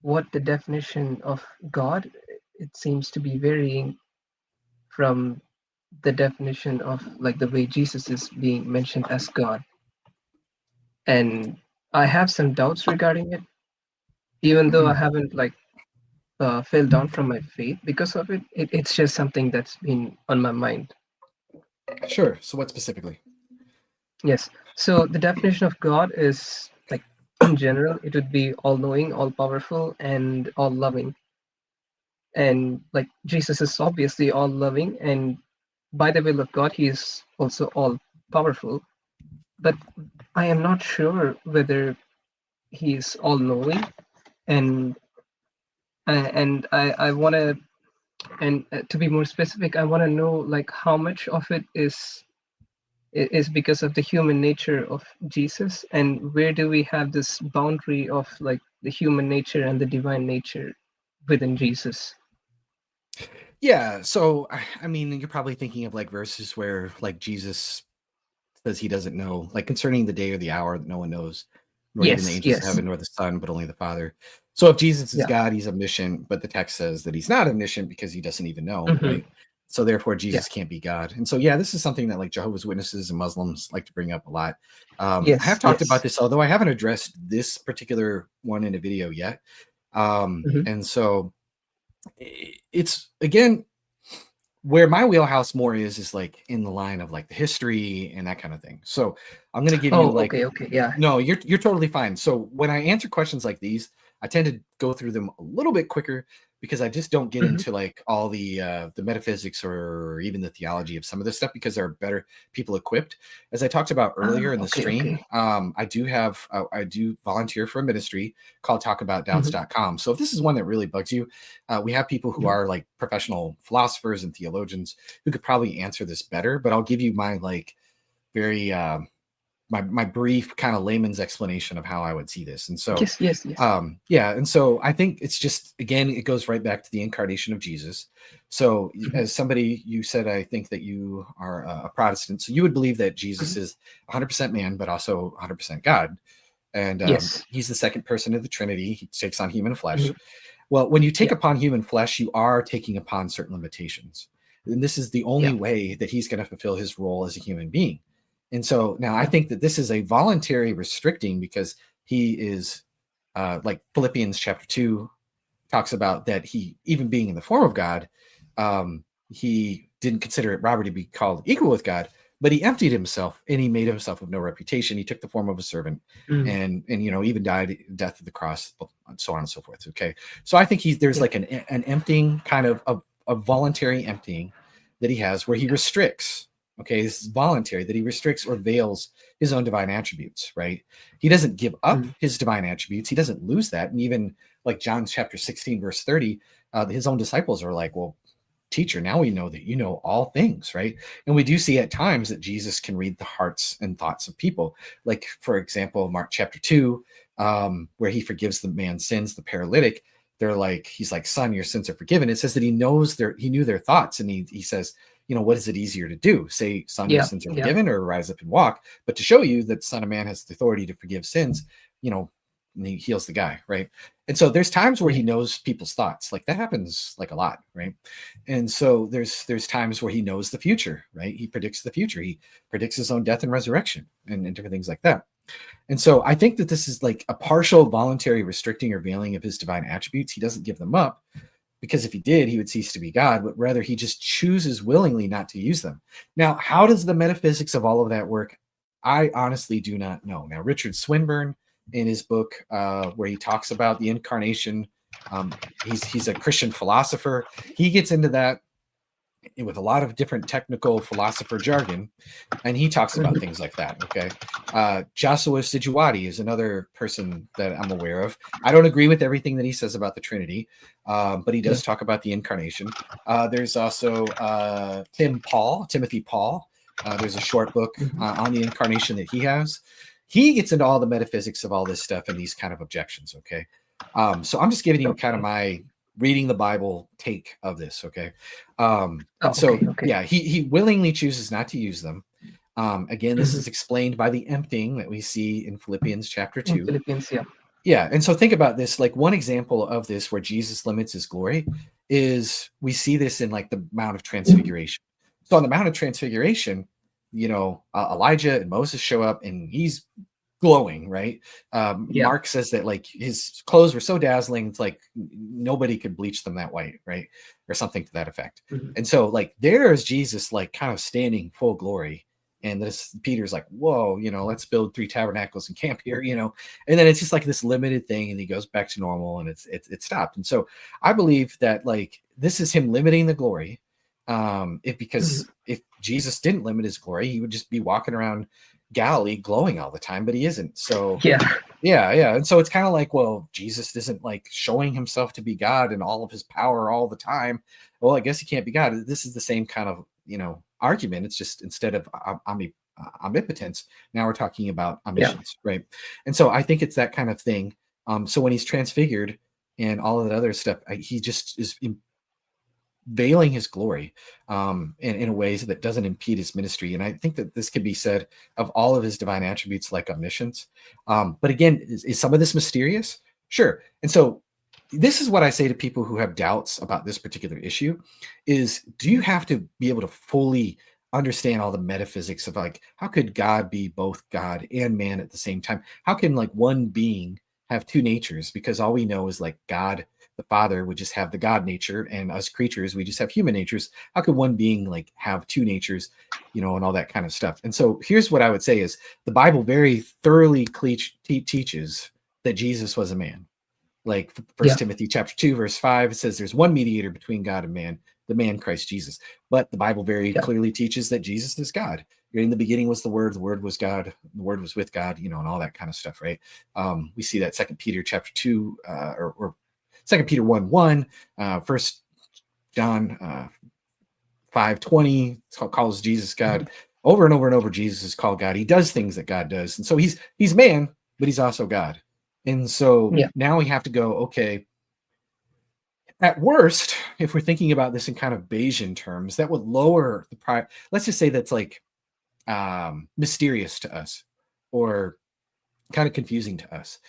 what the definition of God, it seems to be varying from the definition of like the way Jesus is being mentioned as God. And I have some doubts regarding it, even though I haven't like fell down from my faith because of it. It's just something that's been on my mind. Sure. So what specifically? Yes. So the definition of God is like, in general, it would be all knowing, all powerful, and all loving. And like Jesus is obviously all loving, and by the will of God, he is also all powerful. But I am not sure whether he is all knowing, and I want to, and to be more specific, I want to know like how much of it is because of the human nature of Jesus, and where do we have this boundary of like the human nature and the divine nature within Jesus? Yeah. So, I mean, you're probably thinking of like verses where like Jesus says he doesn't know, like concerning the day or the hour that no one knows, nor even the Yes, angels of yes, heaven, nor the Son, but only the Father. So if Jesus is yeah. God, he's omniscient, but the text says that he's not omniscient because he doesn't even know, Hmm. right? So therefore, Yeah. Jesus can't be God. And so, yeah, this is something that like Jehovah's Witnesses and Muslims like to bring up a lot. I have Yes, talked about yes. this, although I haven't addressed this particular one in a video yet. Hmm. And so it's again where my wheelhouse more is like in the line of like the history and that kind of thing. So I'm going to give you Oh, like, okay, okay, yeah. no, you're totally fine. So when I answer questions like these, I tend to go through them a little bit quicker because I just don't get Hmm. into like all the metaphysics or even the theology of some of this stuff because there are better people equipped. As I talked about earlier in the Okay, stream, okay. I do volunteer for a ministry called Hmm. talkaboutdoubts.com. So if this is one that really bugs you, we have people who Hmm. are like professional philosophers and theologians who could probably answer this better, but I'll give you my like very my brief kind of layman's explanation of how I would see this. And so Yes, yes, yes. yeah, and so I think it's just again it goes right back to the incarnation of Jesus. So Hmm. as somebody, you said I think that you are a Protestant, so you would believe that Jesus Hmm. is 100% man but also 100% God, and Yes. he's the second person of the Trinity. He takes on human Hmm. flesh. Well, when you take Yeah, upon human flesh, you are taking upon certain limitations. And this is the only yeah. way that he's going to fulfill his role as a human being. And so now I Hmm. think that this is a voluntary restricting because he is like Philippians chapter 2 talks about that he, even being in the form of God, he didn't consider it robbery to be called equal with God, but he emptied himself and he made himself of no reputation. He took the form of a servant Mm. and even died death of the cross, and so on and so forth. Okay. So I think there's Yeah. like an emptying kind of a voluntary emptying that he has where he restricts. Okay, this is voluntary, that he restricts or veils his own divine attributes, right? He doesn't give up Mm. his divine attributes. He doesn't lose that. And even like John chapter 16, verse 30, his own disciples are like, well, teacher, now we know that you know all things, right? And we do see at times that Jesus can read the hearts and thoughts of people. Like, for example, Mark chapter 2, where he forgives the man's sins, the paralytic. He's like, son, your sins are forgiven. It says that he knew their thoughts. And he says, what is it easier to do? Say, son, your Yeah, sins are yeah. forgiven, or rise up and walk. But to show you that the Son of Man has the authority to forgive sins, you know, and he heals the guy, right? And so there's times where he knows people's thoughts. Like that happens like a lot, right? And so there's times where he knows the future, right? He predicts the future. He predicts his own death and resurrection and different things like that. And so I think that this is like a partial voluntary restricting or veiling of his divine attributes. He doesn't give them up, because if he did, he would cease to be God, but rather he just chooses willingly not to use them. Now, how does the metaphysics of all of that work? I honestly do not know. Now, Richard Swinburne, in his book where he talks about the incarnation, he's a Christian philosopher. He gets into that with a lot of different technical philosopher jargon, and he talks about things like that. Okay. Joshua Sijuwati is another person that I'm aware of. I don't agree with everything that he says about the Trinity, but he does talk about the incarnation. There's also Timothy Paul. There's a short book on the incarnation that he has. He gets into all the metaphysics of all this stuff and these kind of objections. Okay. So I'm just giving you kind of my reading the Bible take of this. Okay. Yeah, he willingly chooses not to use them. Again, this is explained by the emptying that we see in Philippians chapter 2. Philippians, yeah. Yeah. And so think about this, like one example of this where Jesus limits his glory is we see this in like the Mount of Transfiguration. So on the Mount of Transfiguration, you know, Elijah and Moses show up and he's glowing, right? Mark says that like his clothes were so dazzling, it's like nobody could bleach them that white, right? Or something to that effect. And so like there's Jesus like kind of standing full glory. And this Peter's like, whoa, you know, let's build 3 tabernacles and camp here, you know. And then it's just like this limited thing, and he goes back to normal, and it's stopped. And so I believe that like this is him limiting the glory. Because if Jesus didn't limit his glory, he would just be walking around Galilee glowing all the time, but he isn't. So yeah. And so it's kind of like, well, Jesus isn't like showing himself to be God in all of his power all the time. Well, I guess he can't be God. This is the same kind of, you know, argument. It's just instead of omnipotence, now we're talking about omniscience, right? And so I think it's that kind of thing. So when he's transfigured and all of that other stuff, he just is veiling his glory in a way that doesn't impede his ministry. And I think that this could be said of all of his divine attributes like omniscience. But again, is some of this mysterious? Sure. And so this is what I say to people who have doubts about this particular issue is, do you have to be able to fully understand all the metaphysics of like, how could God be both God and man at the same time? How can like one being have 2 natures? Because all we know is like God the Father would just have the God nature, and us creatures, we just have human natures. How could one being like have 2 natures, you know, and all that kind of stuff? And so here's what I would say is the Bible very thoroughly teaches that Jesus was a man. Like 1 Timothy chapter 2, verse 5, it says there's one mediator between God and man, the man Christ Jesus. But the Bible very clearly teaches that Jesus is God. In the beginning was the Word was God, the Word was with God, you know, and all that kind of stuff, right? We see that 2 Peter chapter 2, or 2 Peter 1:1, 1 John 5:20 calls Jesus God. Over and over and over, Jesus is called God. He does things that God does. And so he's man, but he's also God. And so now we have to go, okay, at worst, if we're thinking about this in kind of Bayesian terms, that would lower the price. Let's just say that's like mysterious to us or kind of confusing to us.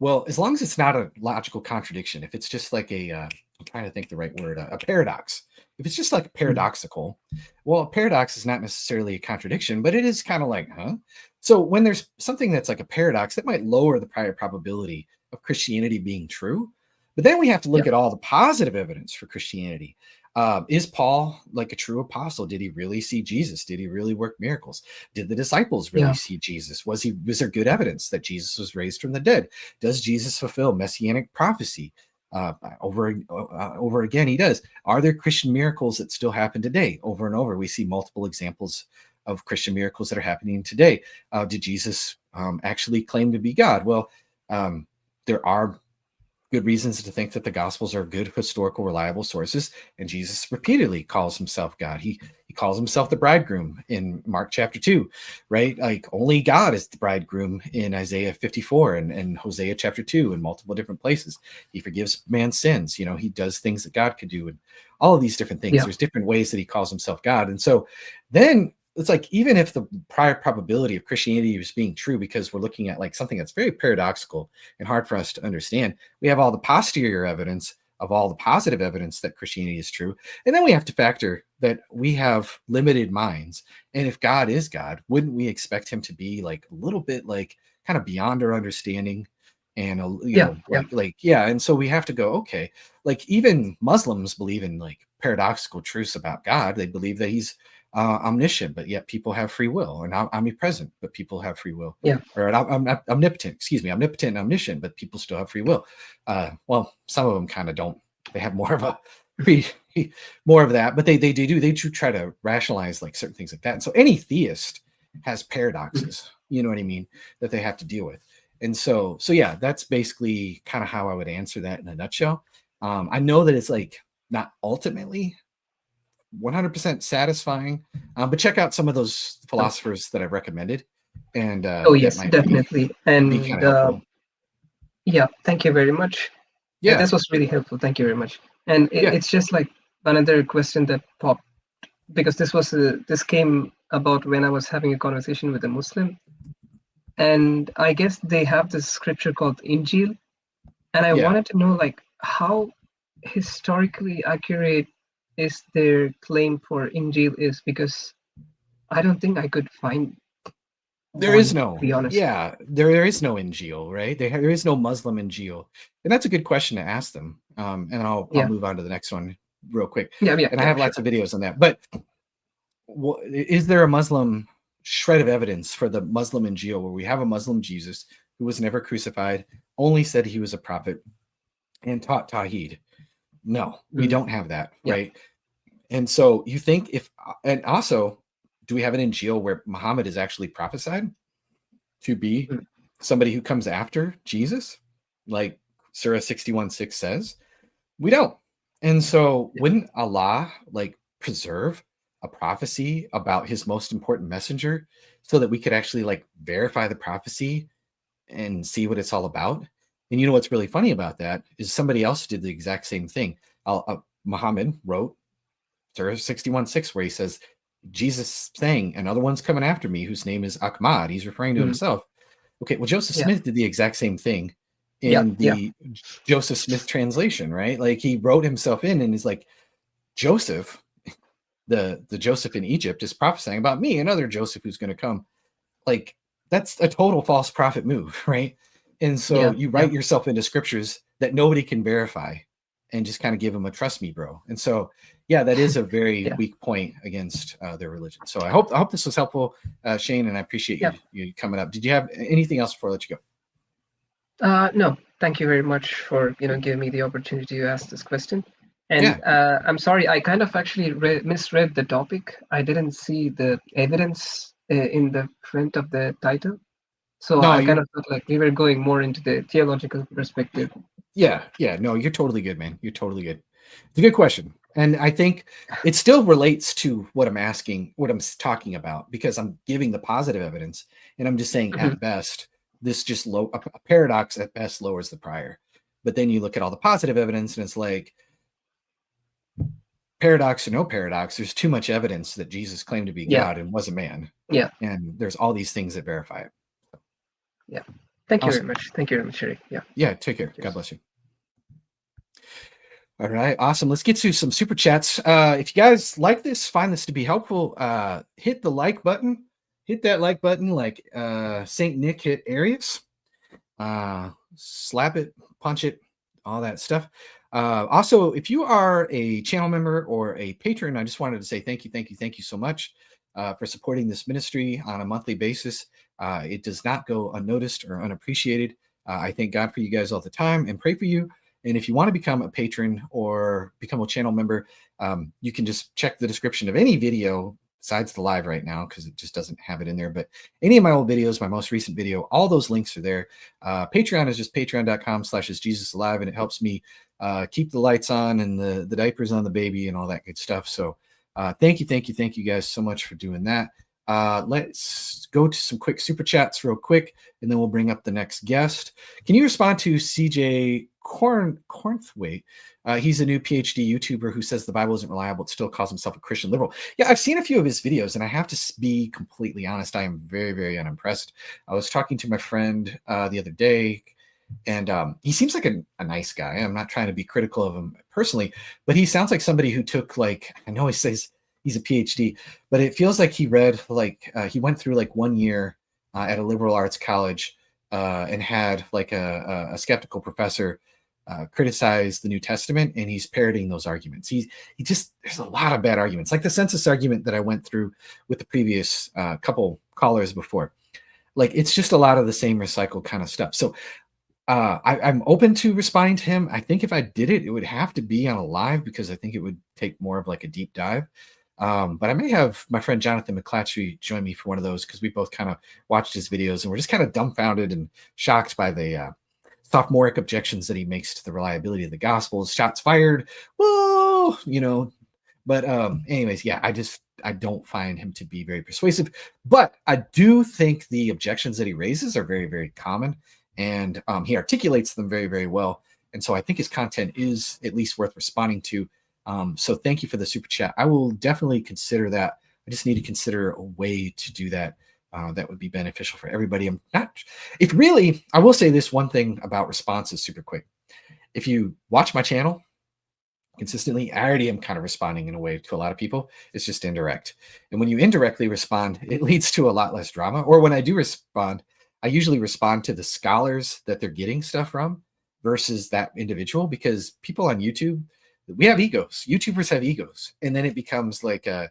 Well, as long as it's not a logical contradiction, if it's just like I'm trying to think the right word, a paradox. If it's just like paradoxical, well, a paradox is not necessarily a contradiction, but it is kind of like, huh? So when there's something that's like a paradox, that might lower the prior probability of Christianity being true. But then we have to look at all the positive evidence for Christianity. Is Paul like a true apostle? Did he really see Jesus? Did he really work miracles? Did the disciples really see Jesus? Was there good evidence that Jesus was raised from the dead? Does Jesus fulfill messianic prophecy? Over again, he does. Are there Christian miracles that still happen today? Over and over, we see multiple examples of Christian miracles that are happening today. Did Jesus actually claim to be God? Well, there are good reasons to think that the Gospels are good, historical, reliable sources, and Jesus repeatedly calls himself God. He calls himself the bridegroom in Mark chapter 2, right? Like only God is the bridegroom in Isaiah 54 and Hosea chapter 2 in multiple different places. He forgives man's sins. You know, he does things that God could do and all of these different things. There's different ways that he calls himself God. And so then it's like even if the prior probability of Christianity was being true, because we're looking at like something that's very paradoxical and hard for us to understand, we have all the posterior evidence of all the positive evidence that Christianity is true. And then we have to factor that we have limited minds. And if God is God, wouldn't we expect him to be like a little bit like kind of beyond our understanding? And yeah. And so we have to go, okay, like even Muslims believe in like paradoxical truths about God. They believe that he's omniscient, but yet people have free will, and omnipresent, but people have free will. Yeah. Or omnipotent, excuse me, omnipotent and omniscient, but people still have free will. Well, some of them kind of don't. They have more of a more of that, but they do try to rationalize like certain things like that. And so any theist has paradoxes, you know what I mean, that they have to deal with. And so yeah, that's basically kind of how I would answer that in a nutshell. I know that it's like not ultimately 100% satisfying, but check out some of those philosophers that I've recommended. And oh yes, definitely. And be kind of helpful. Yeah, thank you very much. Yeah, this was really helpful. Thank you very much. And it's just like another question that popped, because this came about when I was having a conversation with a Muslim, and I guess they have this scripture called Injil, and I wanted to know like how historically accurate is their claim for Injil is, because I don't think I could find. There is no, to be honest. yeah, there is no Injil, right? There is no Muslim Injil, and that's a good question to ask them. And I'll move on to the next one real quick. And I have lots of videos on that. But is there a Muslim shred of evidence for the Muslim Injil where we have a Muslim Jesus who was never crucified, only said he was a prophet, and taught Tawheed? No, we don't have that, right? And so you think and also, do we have an Injil where Muhammad is actually prophesied to be somebody who comes after Jesus, like Surah 61:6 says? We don't. And so wouldn't Allah like preserve a prophecy about his most important messenger so that we could actually like verify the prophecy and see what it's all about? And you know what's really funny about that is somebody else did the exact same thing. Muhammad wrote Surah 61:6 where he says, Jesus saying, another one's coming after me whose name is Ahmad. He's referring to himself. Okay, well, Joseph Smith did the exact same thing in the Joseph Smith translation, right? Like he wrote himself in and he's like, Joseph, the Joseph in Egypt is prophesying about me, another Joseph who's going to come. Like that's a total false prophet move, right? And so you write yourself into scriptures that nobody can verify and just kind of give them a trust me, bro. And so, yeah, that is a very weak point against their religion. So I hope this was helpful, Shane, and I appreciate you coming up. Did you have anything else before I let you go? No, thank you very much for giving me the opportunity to ask this question. And I'm sorry, I kind of actually misread the topic. I didn't see the evidence in the front of the title. So I kind of felt like we were going more into the theological perspective. Yeah. No, you're totally good, man. You're totally good. It's a good question. And I think it still relates to what I'm asking, what I'm talking about, because I'm giving the positive evidence. And I'm just saying at best, this just a paradox at best lowers the prior. But then you look at all the positive evidence and it's like, paradox or no paradox, there's too much evidence that Jesus claimed to be God and was a man. Yeah. And there's all these things that verify it. Yeah. Thank you very much. Thank you very much, Sherry. Yeah. Take care. God bless you. All right. Awesome. Let's get to some super chats. If you guys like this, find this to be helpful, hit the like button. Hit that like button like St. Nick hit Arius. Slap it, punch it, all that stuff. Also, if you are a channel member or a patron, I just wanted to say thank you so much for supporting this ministry on a monthly basis. It does not go unnoticed or unappreciated. I thank God for you guys all the time and pray for you. And if you want to become a patron or become a channel member, you can just check the description of any video besides the live right now, because it just doesn't have it in there. But any of my old videos, my most recent video, all those links are there. Patreon is just patreon.com/isjesusalive, and it helps me keep the lights on and the diapers on the baby and all that good stuff. So thank you guys so much for doing that. Let's go to some quick super chats real quick, and then we'll bring up the next guest. Can you respond to CJ Cornthwaite. He's a new PhD YouTuber who says the Bible isn't reliable, but still calls himself a Christian liberal. Yeah, I've seen a few of his videos, and I have to be completely honest. I am very, very unimpressed. I was talking to my friend the other day, and he seems like a nice guy. I'm not trying to be critical of him personally, but he sounds like somebody who took, like, I know he says he's a PhD, but it feels like he read, like, he went through like 1 year at a liberal arts college and had like a skeptical professor criticize the New Testament, and he's parroting those arguments. He just, there's a lot of bad arguments, like the census argument that I went through with the previous couple callers before. Like, it's just a lot of the same recycled kind of stuff. So I'm open to responding to him. I think if I did it, it would have to be on a live, because I think it would take more of like a deep dive. But I may have my friend Jonathan McClatchy join me for one of those, because we both kind of watched his videos and we're just kind of dumbfounded and shocked by the sophomoric objections that he makes to the reliability of the Gospels. Shots fired. Whoa, you know. But anyways, yeah, I don't find him to be very persuasive. But I do think the objections that he raises are very, very common, and he articulates them very, very well. And so I think his content is at least worth responding to. So thank you for the super chat. I will definitely consider that. I just need to consider a way to do that that would be beneficial for everybody. I'm not, if really, I will say this one thing about responses super quick. If you watch my channel consistently, I already am kind of responding in a way to a lot of people. It's just indirect. And when you indirectly respond, it leads to a lot less drama. Or when I do respond, I usually respond to the scholars that they're getting stuff from versus that individual, because people on YouTube, we have egos. YouTubers have egos. And then it becomes like a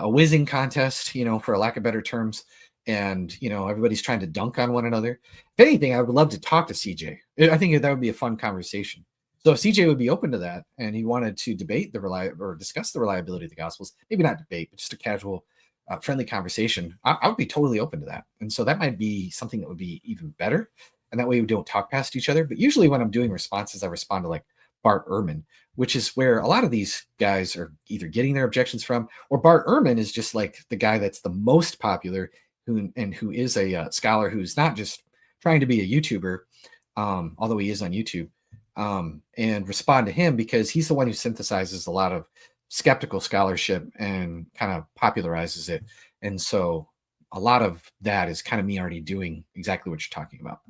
whizzing contest, you know, for a lack of better terms. And, you know, everybody's trying to dunk on one another. If anything, I would love to talk to CJ. I think that would be a fun conversation. So if CJ would be open to that, and he wanted to debate or discuss the reliability of the Gospels, maybe not debate, but just a casual, friendly conversation, I would be totally open to that. And so that might be something that would be even better. And that way we don't talk past each other. But usually when I'm doing responses, I respond to like Bart Ehrman, which is where a lot of these guys are either getting their objections from, or Bart Ehrman is just like the guy that's the most popular, who is a scholar who's not just trying to be a YouTuber, although he is on YouTube, and respond to him because he's the one who synthesizes a lot of skeptical scholarship and kind of popularizes it. And so a lot of that is kind of me already doing exactly what you're talking about.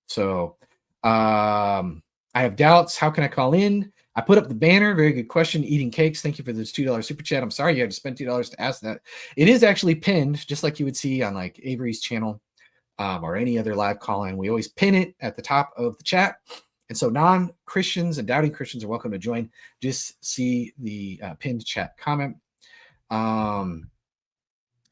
So I have doubts. How can I call in? I put up the banner. Very good question. Eating cakes. Thank you for this $2 super chat. I'm sorry you had to spend $2 to ask that. It is actually pinned, just like you would see on like Avery's channel or any other live call-in. We always pin it at the top of the chat. And so non-Christians and doubting Christians are welcome to join. Just see the pinned chat comment. And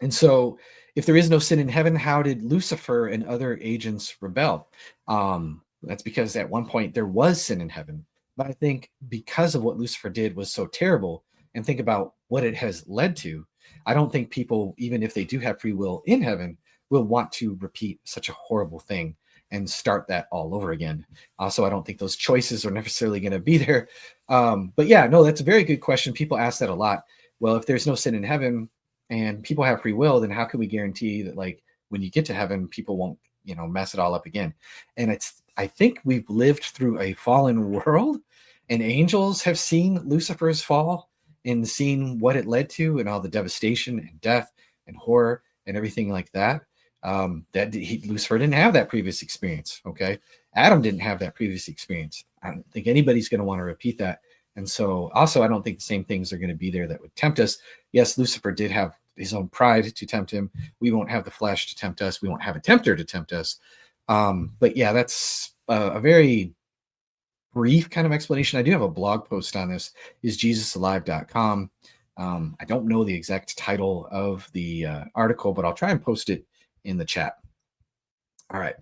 so if there is no sin in heaven, how did Lucifer and other agents rebel? That's because at one point there was sin in heaven. But I think because of what Lucifer did was so terrible, and think about what it has led to, I don't think people, even if they do have free will in heaven, will want to repeat such a horrible thing and start that all over again. So I don't think those choices are necessarily going to be there. But yeah, no, that's a very good question. People ask that a lot. Well, if there's no sin in heaven and people have free will, then how can we guarantee that, like, when you get to heaven, people won't, you know, mess it all up again? And I think we've lived through a fallen world, and angels have seen Lucifer's fall and seen what it led to and all the devastation and death and horror and everything like that. Lucifer didn't have that previous experience. Okay. Adam didn't have that previous experience. I don't think anybody's going to want to repeat that. And so also, I don't think the same things are going to be there that would tempt us. Yes, Lucifer did have his own pride to tempt him. We won't have the flesh to tempt us. We won't have a tempter to tempt us. But yeah, that's a very brief kind of explanation. I do have a blog post on this, is jesusalive.com. I don't know the exact title of the article, but I'll try and post it in the chat. All right,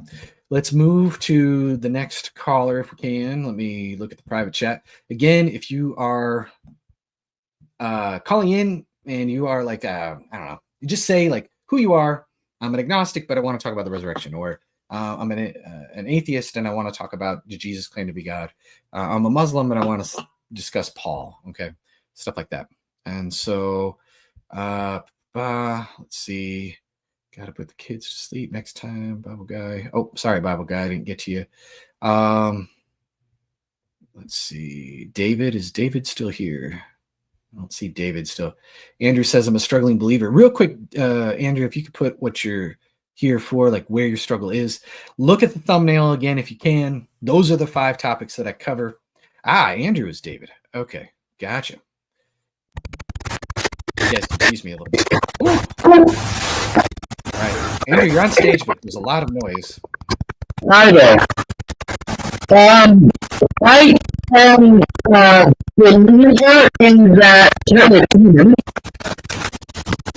let's move to the next caller if we can. Let me look at the private chat. Again, if you are calling in and you are like, I don't know, you just say like who you are. I'm an agnostic, but I want to talk about the resurrection. Or I'm an atheist and I want to talk about, did Jesus claim to be God? I'm a Muslim and I want to discuss Paul. Okay, stuff like that. And so let's see. Got to put the kids to sleep next time, Bible guy. Oh, sorry, Bible guy, I didn't get to you. Let's see. David, is David still here? I don't see David still. Andrew says, I'm a struggling believer. Real quick, Andrew, if you could put what you're here for, like where your struggle is. Look at the thumbnail again if you can. Those are the 5 topics that I cover. Andrew is David. Okay, gotcha. You guys confuse me a little bit. Ooh. All right, Andrew, you're on stage, but there's a lot of noise. Hi there. I am a believer in that kingdom.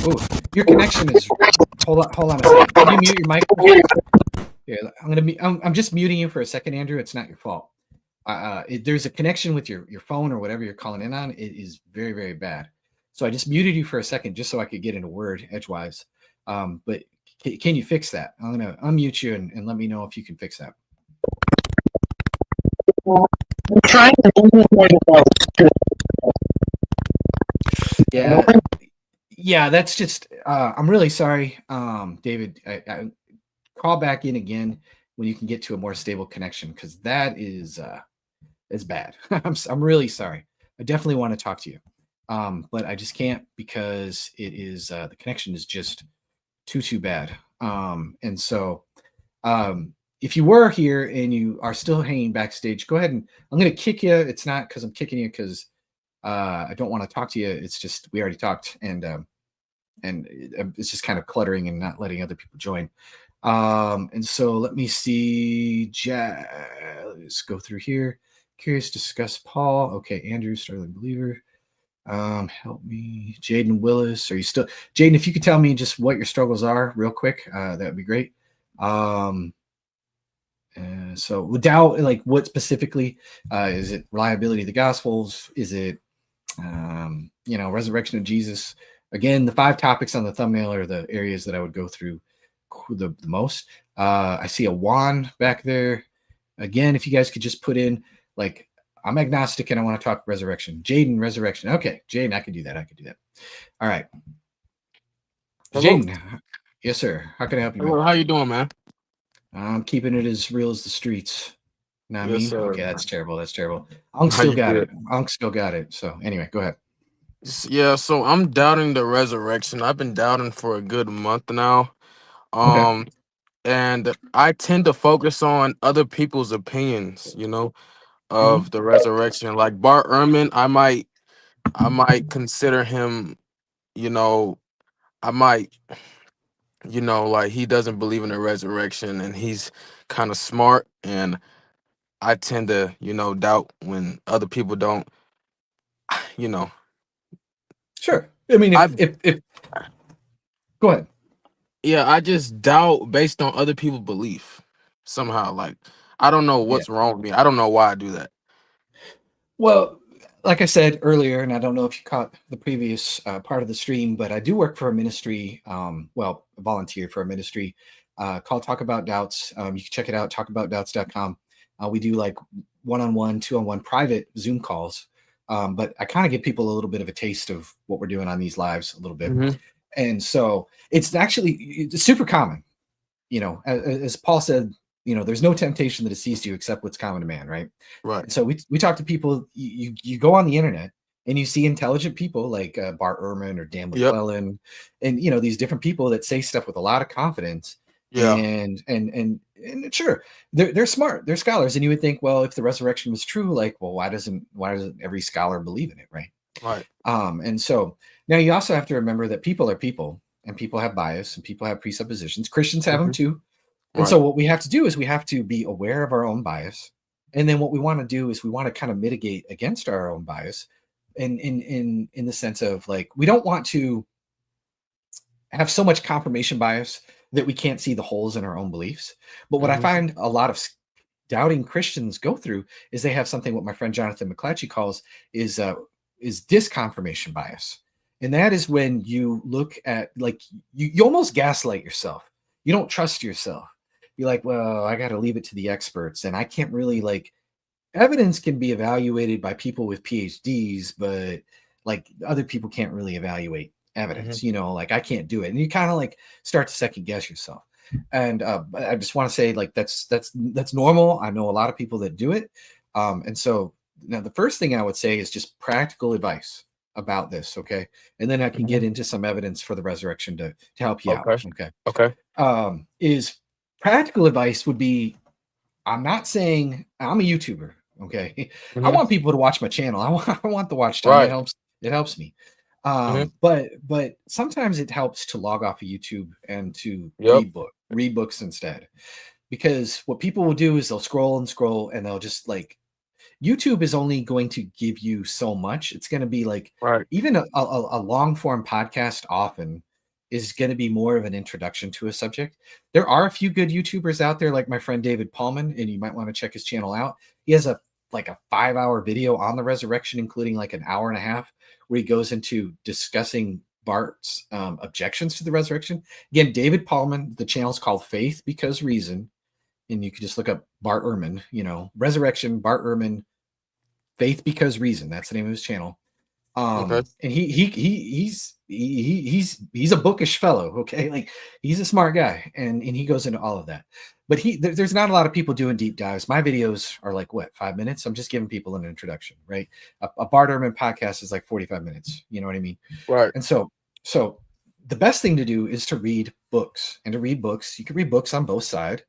Oh, your connection is. Hold on a second. Can you mute your mic? Here, I'm just muting you for a second, Andrew. It's not your fault. There's a connection with your phone or whatever you're calling in on. It is very, very bad. So I just muted you for a second just so I could get in a word edgewise. But can you fix that? I'm gonna unmute you and let me know if you can fix that. I'm trying to Yeah, that's just. I'm really sorry, David. I call back in again when you can get to a more stable connection, because that is bad. I'm really sorry. I definitely want to talk to you, but I just can't because it is the connection is just too bad. And so if you were here and you are still hanging backstage, go ahead and I'm going to kick you. It's not because I'm kicking you because I don't want to talk to you. It's just we already talked, and it's just kind of cluttering and not letting other people join. And so let me see. Let's go through here. Curious, discuss Paul. Okay, Andrew, Sterling Believer. Help me. Jaden Willis. Are you still Jaden? If you could tell me just what your struggles are real quick, that would be great. So doubt, like what specifically? Is it reliability of the Gospels? Is it resurrection of Jesus? Again, the 5 topics on the thumbnail are the areas that I would go through the most. I see a Juan back there. Again, if you guys could just put in, like, I'm agnostic and I want to talk resurrection. Jaden, resurrection. Okay, Jaden, I could do that. All right. Jaden. Yes, sir. How can I help you? Hello, how you doing, man? I'm keeping it as real as the streets. Know what I mean? Sir. Okay, that's terrible. Unk still got it. So anyway, go ahead. Yeah, so I'm doubting the resurrection. I've been doubting for a good month now. Okay. And I tend to focus on other people's opinions, of the resurrection. Like Bart Ehrman, I might consider him, I might, like he doesn't believe in the resurrection and he's kind of smart, and I tend to, doubt when other people don't, Sure. I mean, if go ahead. Yeah, I just doubt based on other people's belief somehow. Like, I don't know what's wrong with me. I don't know why I do that. Well, like I said earlier, and I don't know if you caught the previous part of the stream, but I do work for a ministry, volunteer for a ministry called Talk About Doubts. You can check it out, talkaboutdoubts.com. We do like one-on-one, 2-on-1 private Zoom calls. But I kind of give people a little bit of a taste of what we're doing on these lives a little bit. Mm-hmm. And so it's super common, as Paul said, there's no temptation that has seized you except what's common to man. Right. Right. And so we talk to people, you go on the internet and you see intelligent people like Bart Ehrman or Dan McClellan, and, these different people that say stuff with a lot of confidence. Yeah. And sure, they're smart, they're scholars. And you would think, well, if the resurrection was true, like, well, why doesn't every scholar believe in it? Right. Right. And so now you also have to remember that people are people, and people have bias, and people have presuppositions. Christians have them too. And so what we have to do is we have to be aware of our own bias. And then what we want to do is we want to kind of mitigate against our own bias in the sense of, like, we don't want to have so much confirmation bias that we can't see the holes in our own beliefs. But what I find a lot of doubting Christians go through is they have something what my friend Jonathan McClatchy calls is disconfirmation bias. And that is when you look at, like, you almost gaslight yourself. You don't trust yourself. You're like, well, I got to leave it to the experts. And I can't really, like, evidence can be evaluated by people with PhDs, but, like, other people can't really evaluate evidence, like, I can't do it. And you kind of, like, start to second guess yourself. And I just want to say, like, that's normal. I know a lot of people that do it. And so now the first thing I would say is just practical advice about this, okay? And then I can get into some evidence for the resurrection to help you out, Okay. okay? Okay. Is practical advice would be, I'm not saying I'm a YouTuber, okay? I Mhm. want people to watch my channel. I want the watch time. Right. It helps me. Mhm. But sometimes it helps to log off of YouTube and to Yep. read books instead. Because what people will do is they'll scroll and scroll and they'll just like, YouTube is only going to give you so much. It's going to be like, Right. even a long form podcast often is going to be more of an introduction to a subject. There are a few good YouTubers out there, like my friend David Paulman, and you might want to check his channel out. He has a 5-hour video on the resurrection, including like an hour and a half, where he goes into discussing Bart's objections to the resurrection. Again, David Paulman, the channel is called Faith Because Reason. And you can just look up Bart Ehrman, resurrection, Bart Ehrman, Faith Because Reason. That's the name of his channel. Okay. And he's a bookish fellow. Okay, like he's a smart guy, and he goes into all of that. But there's not a lot of people doing deep dives. My videos are like 5 minutes. I'm just giving people an introduction, right? A Bart Ehrman podcast is like 45 minutes. You know what I mean? Right. And so the best thing to do is to read books. And to read books, you can read books on both sides.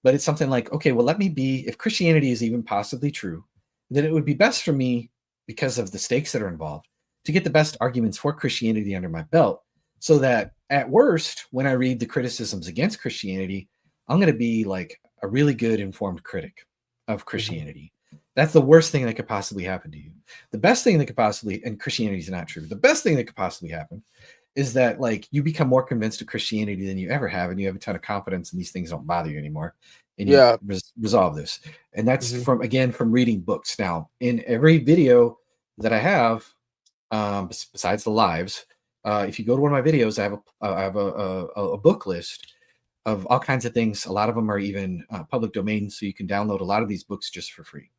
But it's something like, okay, well, if Christianity is even possibly true, then it would be best for me, because of the stakes that are involved, to get the best arguments for Christianity under my belt, so that at worst, when I read the criticisms against Christianity, I'm going to be like a really good informed critic of Christianity. That's the worst thing that could possibly happen to you. The best thing that could possibly, and Christianity is not true, the best thing that could possibly happen is that like you become more convinced of Christianity than you ever have, and you have a ton of confidence, and these things don't bother you anymore, and you Yeah. resolve this. And that's Mhm. from reading books. Now, in every video that I have, besides the lives, if you go to one of my videos, I have a book list of all kinds of things. A lot of them are even public domain, so you can download a lot of these books just for free.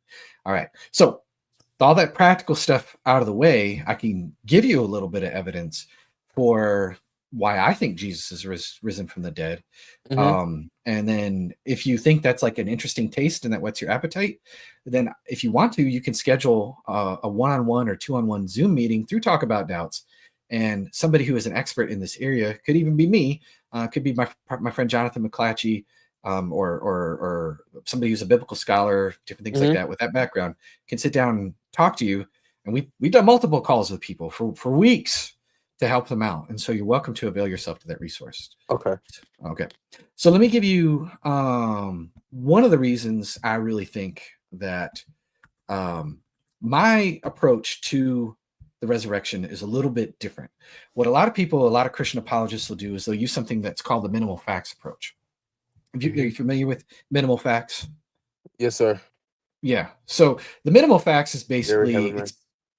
All right, so with all that practical stuff out of the way, I can give you a little bit of evidence for why I think Jesus is risen from the dead. Mhm. And then if you think that's like an interesting taste and that whets your appetite, then if you want to, you can schedule a one-on-one or two-on-one Zoom meeting through Talk About Doubts. And somebody who is an expert in this area, could even be me, could be my friend Jonathan McClatchy, or somebody who's a biblical scholar, different things like Mhm. that with that background, can sit down and talk to you. And we've done multiple calls with people for weeks to help them out. And so you're welcome to avail yourself to that resource. Okay. Okay. So let me give you one of the reasons I really think that my approach to the resurrection is a little bit different. What a lot of Christian apologists will do is they'll use something that's called the minimal facts approach. Are you familiar with minimal facts? Yes, sir. Yeah. So the minimal facts is basically Habermas. it's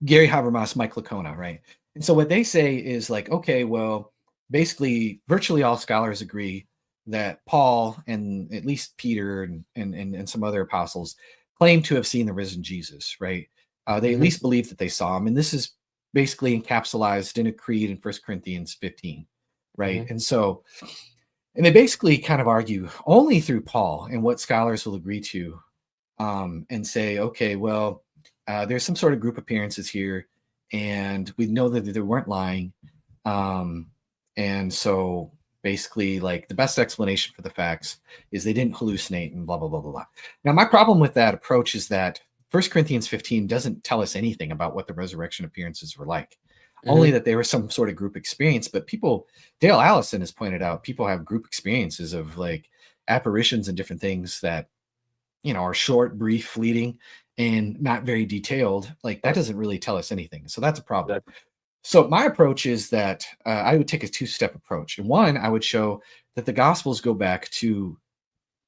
Gary Habermas, Mike Licona, right? And so what they say is like, okay, well, basically, virtually all scholars agree that Paul and at least Peter and some other apostles claim to have seen the risen Jesus, right? They at Mhm. least believe that they saw him, and this is basically encapsulated in a creed in 1 Corinthians 15, right? Mhm. And so, and they basically kind of argue only through Paul and what scholars will agree to, and say, okay, well, there's some sort of group appearances here, and we know that they weren't lying. And so basically, like the best explanation for the facts is they didn't hallucinate and blah, blah, blah, blah, blah. Now, my problem with that approach is that 1 Corinthians 15 doesn't tell us anything about what the resurrection appearances were like. Only that they were some sort of group experience. But Dale Allison has pointed out, people have group experiences of like apparitions and different things that are short, brief, fleeting, and not very detailed. Like that doesn't really tell us anything. So that's a problem. Exactly. So my approach is that I would take a two-step approach. And one, I would show that the Gospels go back to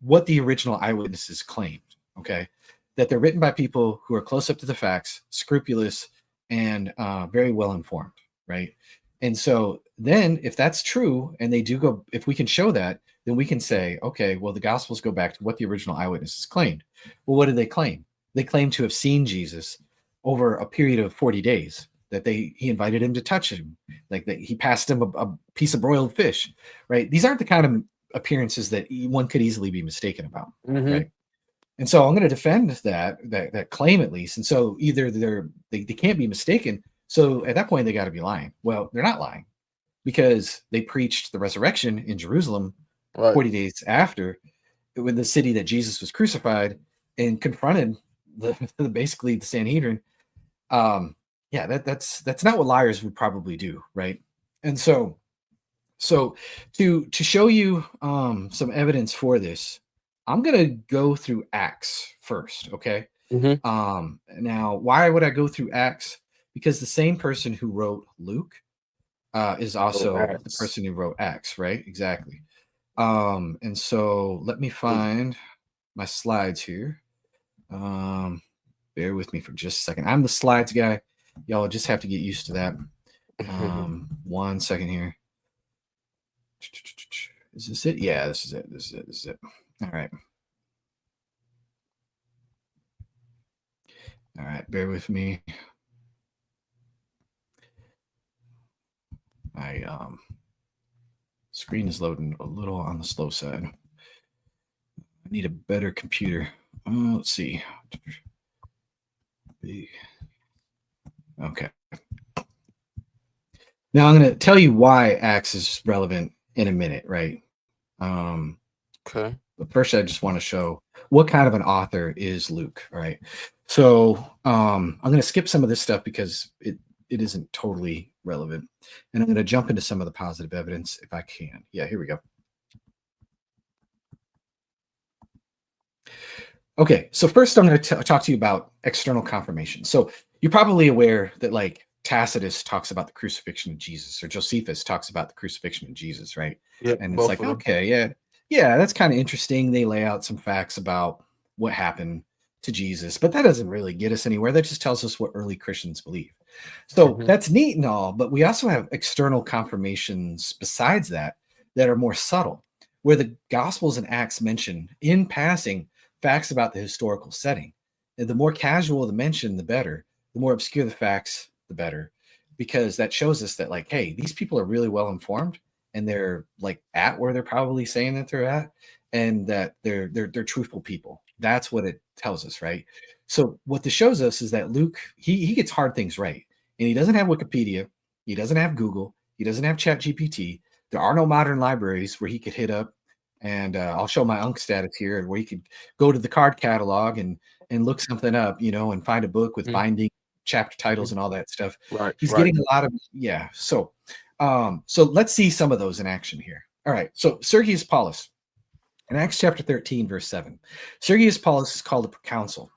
what the original eyewitnesses claimed. Okay, that they're written by people who are close up to the facts, scrupulous, and very well informed. Right. And so then, if that's true, and they do go, if we can show that, then we can say, okay, well, the Gospels go back to what the original eyewitnesses claimed. Well, what did they claim? They claimed to have seen Jesus over a period of 40 days. That he invited him to touch him, like that he passed him a piece of broiled fish. Right. These aren't the kind of appearances that one could easily be mistaken about. Mhm. Right. And so I'm going to defend that claim at least. And so either they can't be mistaken. So at that point, they got to be lying. Well, they're not lying because they preached the resurrection in Jerusalem Right. 40 days after, in the city that Jesus was crucified, and confronted basically the Sanhedrin. That's not what liars would probably do, right? And so to show you some evidence for this, I'm gonna go through Acts first, okay? Now, why would I go through Acts? Because the same person who wrote Luke is also the Acts. person who wrote Acts, right? Exactly. And so let me find my slides here. Bear with me for just a second. I'm the slides guy. Y'all just have to get used to that. 1 second here. Is this it? Yeah, this is it. All right. All right, bear with me. My screen is loading a little on the slow side. I need a better computer. Let's see. Okay. Now I'm going to tell you why Acts is relevant in a minute, right? Okay. But first, I just want to show what kind of an author is Luke, all right? So I'm going to skip some of this stuff because it isn't totally relevant. And I'm going to jump into some of the positive evidence if I can. Yeah, here we go. Okay, so first I'm going to talk to you about external confirmation. So you're probably aware that like Tacitus talks about the crucifixion of Jesus, or Josephus talks about the crucifixion of Jesus, right? Yeah, And it's like, okay, yeah, that's kind of interesting. They lay out some facts about what happened to Jesus, but that doesn't really get us anywhere. That just tells us what early Christians believe. So that's neat and all, but we also have external confirmations besides that are more subtle, where the Gospels and Acts mention in passing facts about the historical setting. And the more casual the mention, the better. The more obscure the facts, the better, because that shows us that, like, hey, these people are really well informed, and they're like at where they're probably saying that they're at, and that they're truthful people. That's what it tells us, right? So what this shows us is that Luke, he gets hard things right, and he doesn't have Wikipedia, he doesn't have Google, he doesn't have ChatGPT. There are no modern libraries where he could hit up, and I'll show my Unc status here, where he could go to the card catalog and look something up, and find a book with binding chapter titles and all that stuff. Right. He's getting a lot of So let's see some of those in action here. All right. So Sergius Paulus in Acts chapter 13, verse 7. Sergius Paulus is called a proconsul.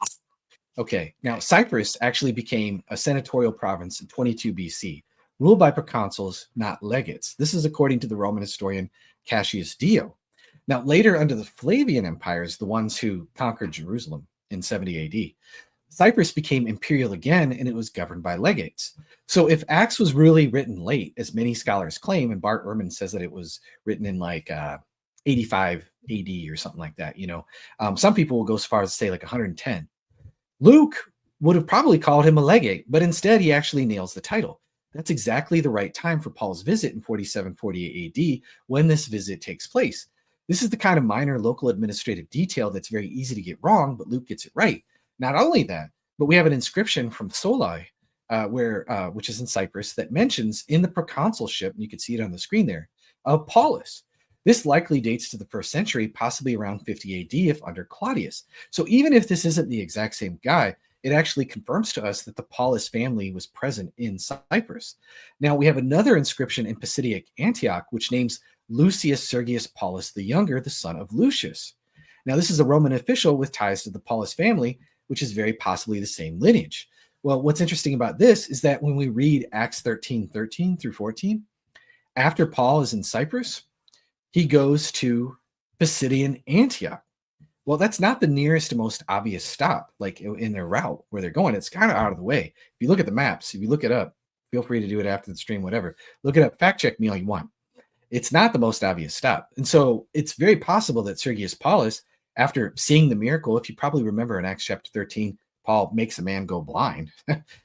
Okay. Now Cyprus actually became a senatorial province in 22 BC, ruled by proconsuls, not legates. This is according to the Roman historian Cassius Dio. Now later, under the Flavian empires, the ones who conquered Jerusalem in 70 AD, Cyprus became imperial again, and it was governed by legates. So if Acts was really written late, as many scholars claim, and Bart Ehrman says that it was written in like 85 AD or something like that, some people will go as far as to say like 110. Luke would have probably called him a legate, but instead he actually nails the title. That's exactly the right time for Paul's visit in 47-48 AD, when this visit takes place. This is the kind of minor local administrative detail that's very easy to get wrong, but Luke gets it right. Not only that, but we have an inscription from Solai, which is in Cyprus, that mentions in the proconsulship, and you can see it on the screen there, of Paulus. This likely dates to the 1st century, possibly around 50 AD, if under Claudius. So even if this isn't the exact same guy, it actually confirms to us that the Paulus family was present in Cyprus. Now, we have another inscription in Pisidic Antioch, which names Lucius Sergius Paulus the Younger, the son of Lucius. Now, this is a Roman official with ties to the Paulus family, which is very possibly the same lineage. Well, what's interesting about this is that when we read Acts 13:13 through 14, after Paul is in Cyprus, he goes to Pisidian Antioch. Well, that's not the nearest and most obvious stop, like in their route where they're going. It's kind of out of the way. If you look at the maps, if you look it up, feel free to do it after the stream, whatever. Look it up, fact check me all you want. It's not the most obvious stop. And so it's very possible that Sergius Paulus, after seeing the miracle, if you probably remember in Acts chapter 13, Paul makes a man go blind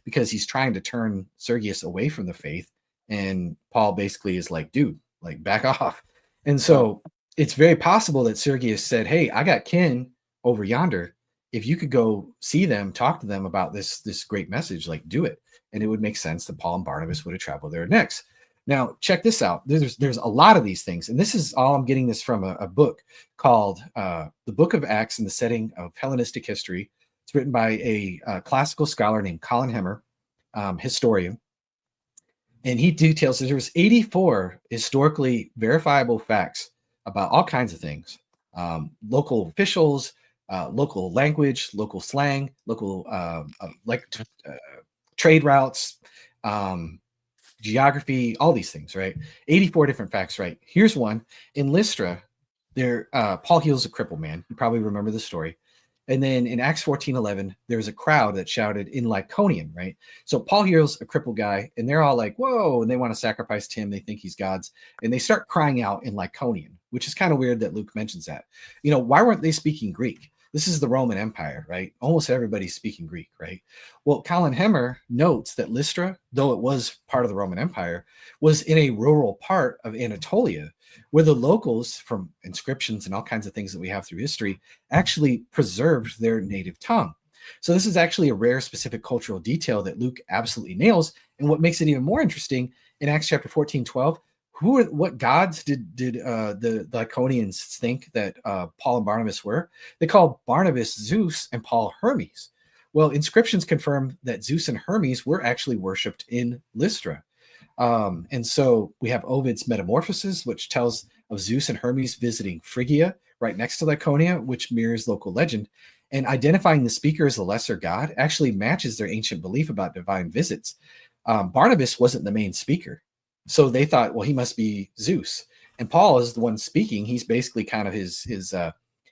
because he's trying to turn Sergius away from the faith. And Paul basically is like, dude, like back off. And so it's very possible that Sergius said, hey, I got kin over yonder. if you could go see them, talk to them about this great message, like do it. And it would make sense that Paul and Barnabas would have traveled there next. Now, check this out. There's a lot of these things, and this is all, I'm getting this from a book called The Book of Acts in the Setting of Hellenistic History. It's written by a classical scholar named Colin Hemmer, historian. And he details that there was 84 historically verifiable facts about all kinds of things. Local officials, local language, local slang, local trade routes, geography, all these things, right? 84 different facts, right? Here's one. In Lystra, there Paul heals a crippled man. You probably remember the story. And then in Acts 14:11, there's a crowd that shouted in Lycaonian, right? So Paul heals a crippled guy, and they're all like, whoa, and they want to sacrifice to him. They think he's God's. And they start crying out in Lycaonian, which is kind of weird that Luke mentions that. You know, why weren't they speaking Greek? This is the Roman Empire, right? Almost everybody's speaking Greek, right? Well, Colin Hemmer notes that Lystra, though it was part of the Roman Empire, was in a rural part of Anatolia, where the locals, from inscriptions and all kinds of things that we have through history, actually preserved their native tongue. So this is actually a rare specific cultural detail that Luke absolutely nails. And what makes it even more interesting, in Acts chapter 14:12, what gods did the Lycaonians think that Paul and Barnabas were? They called Barnabas Zeus and Paul Hermes. Well, inscriptions confirm that Zeus and Hermes were actually worshipped in Lystra. And so we have Ovid's Metamorphoses, which tells of Zeus and Hermes visiting Phrygia right next to Laconia, which mirrors local legend. And identifying the speaker as the lesser god actually matches their ancient belief about divine visits. Barnabas wasn't the main speaker. So they thought, well, he must be Zeus. And Paul is the one speaking. He's basically kind of his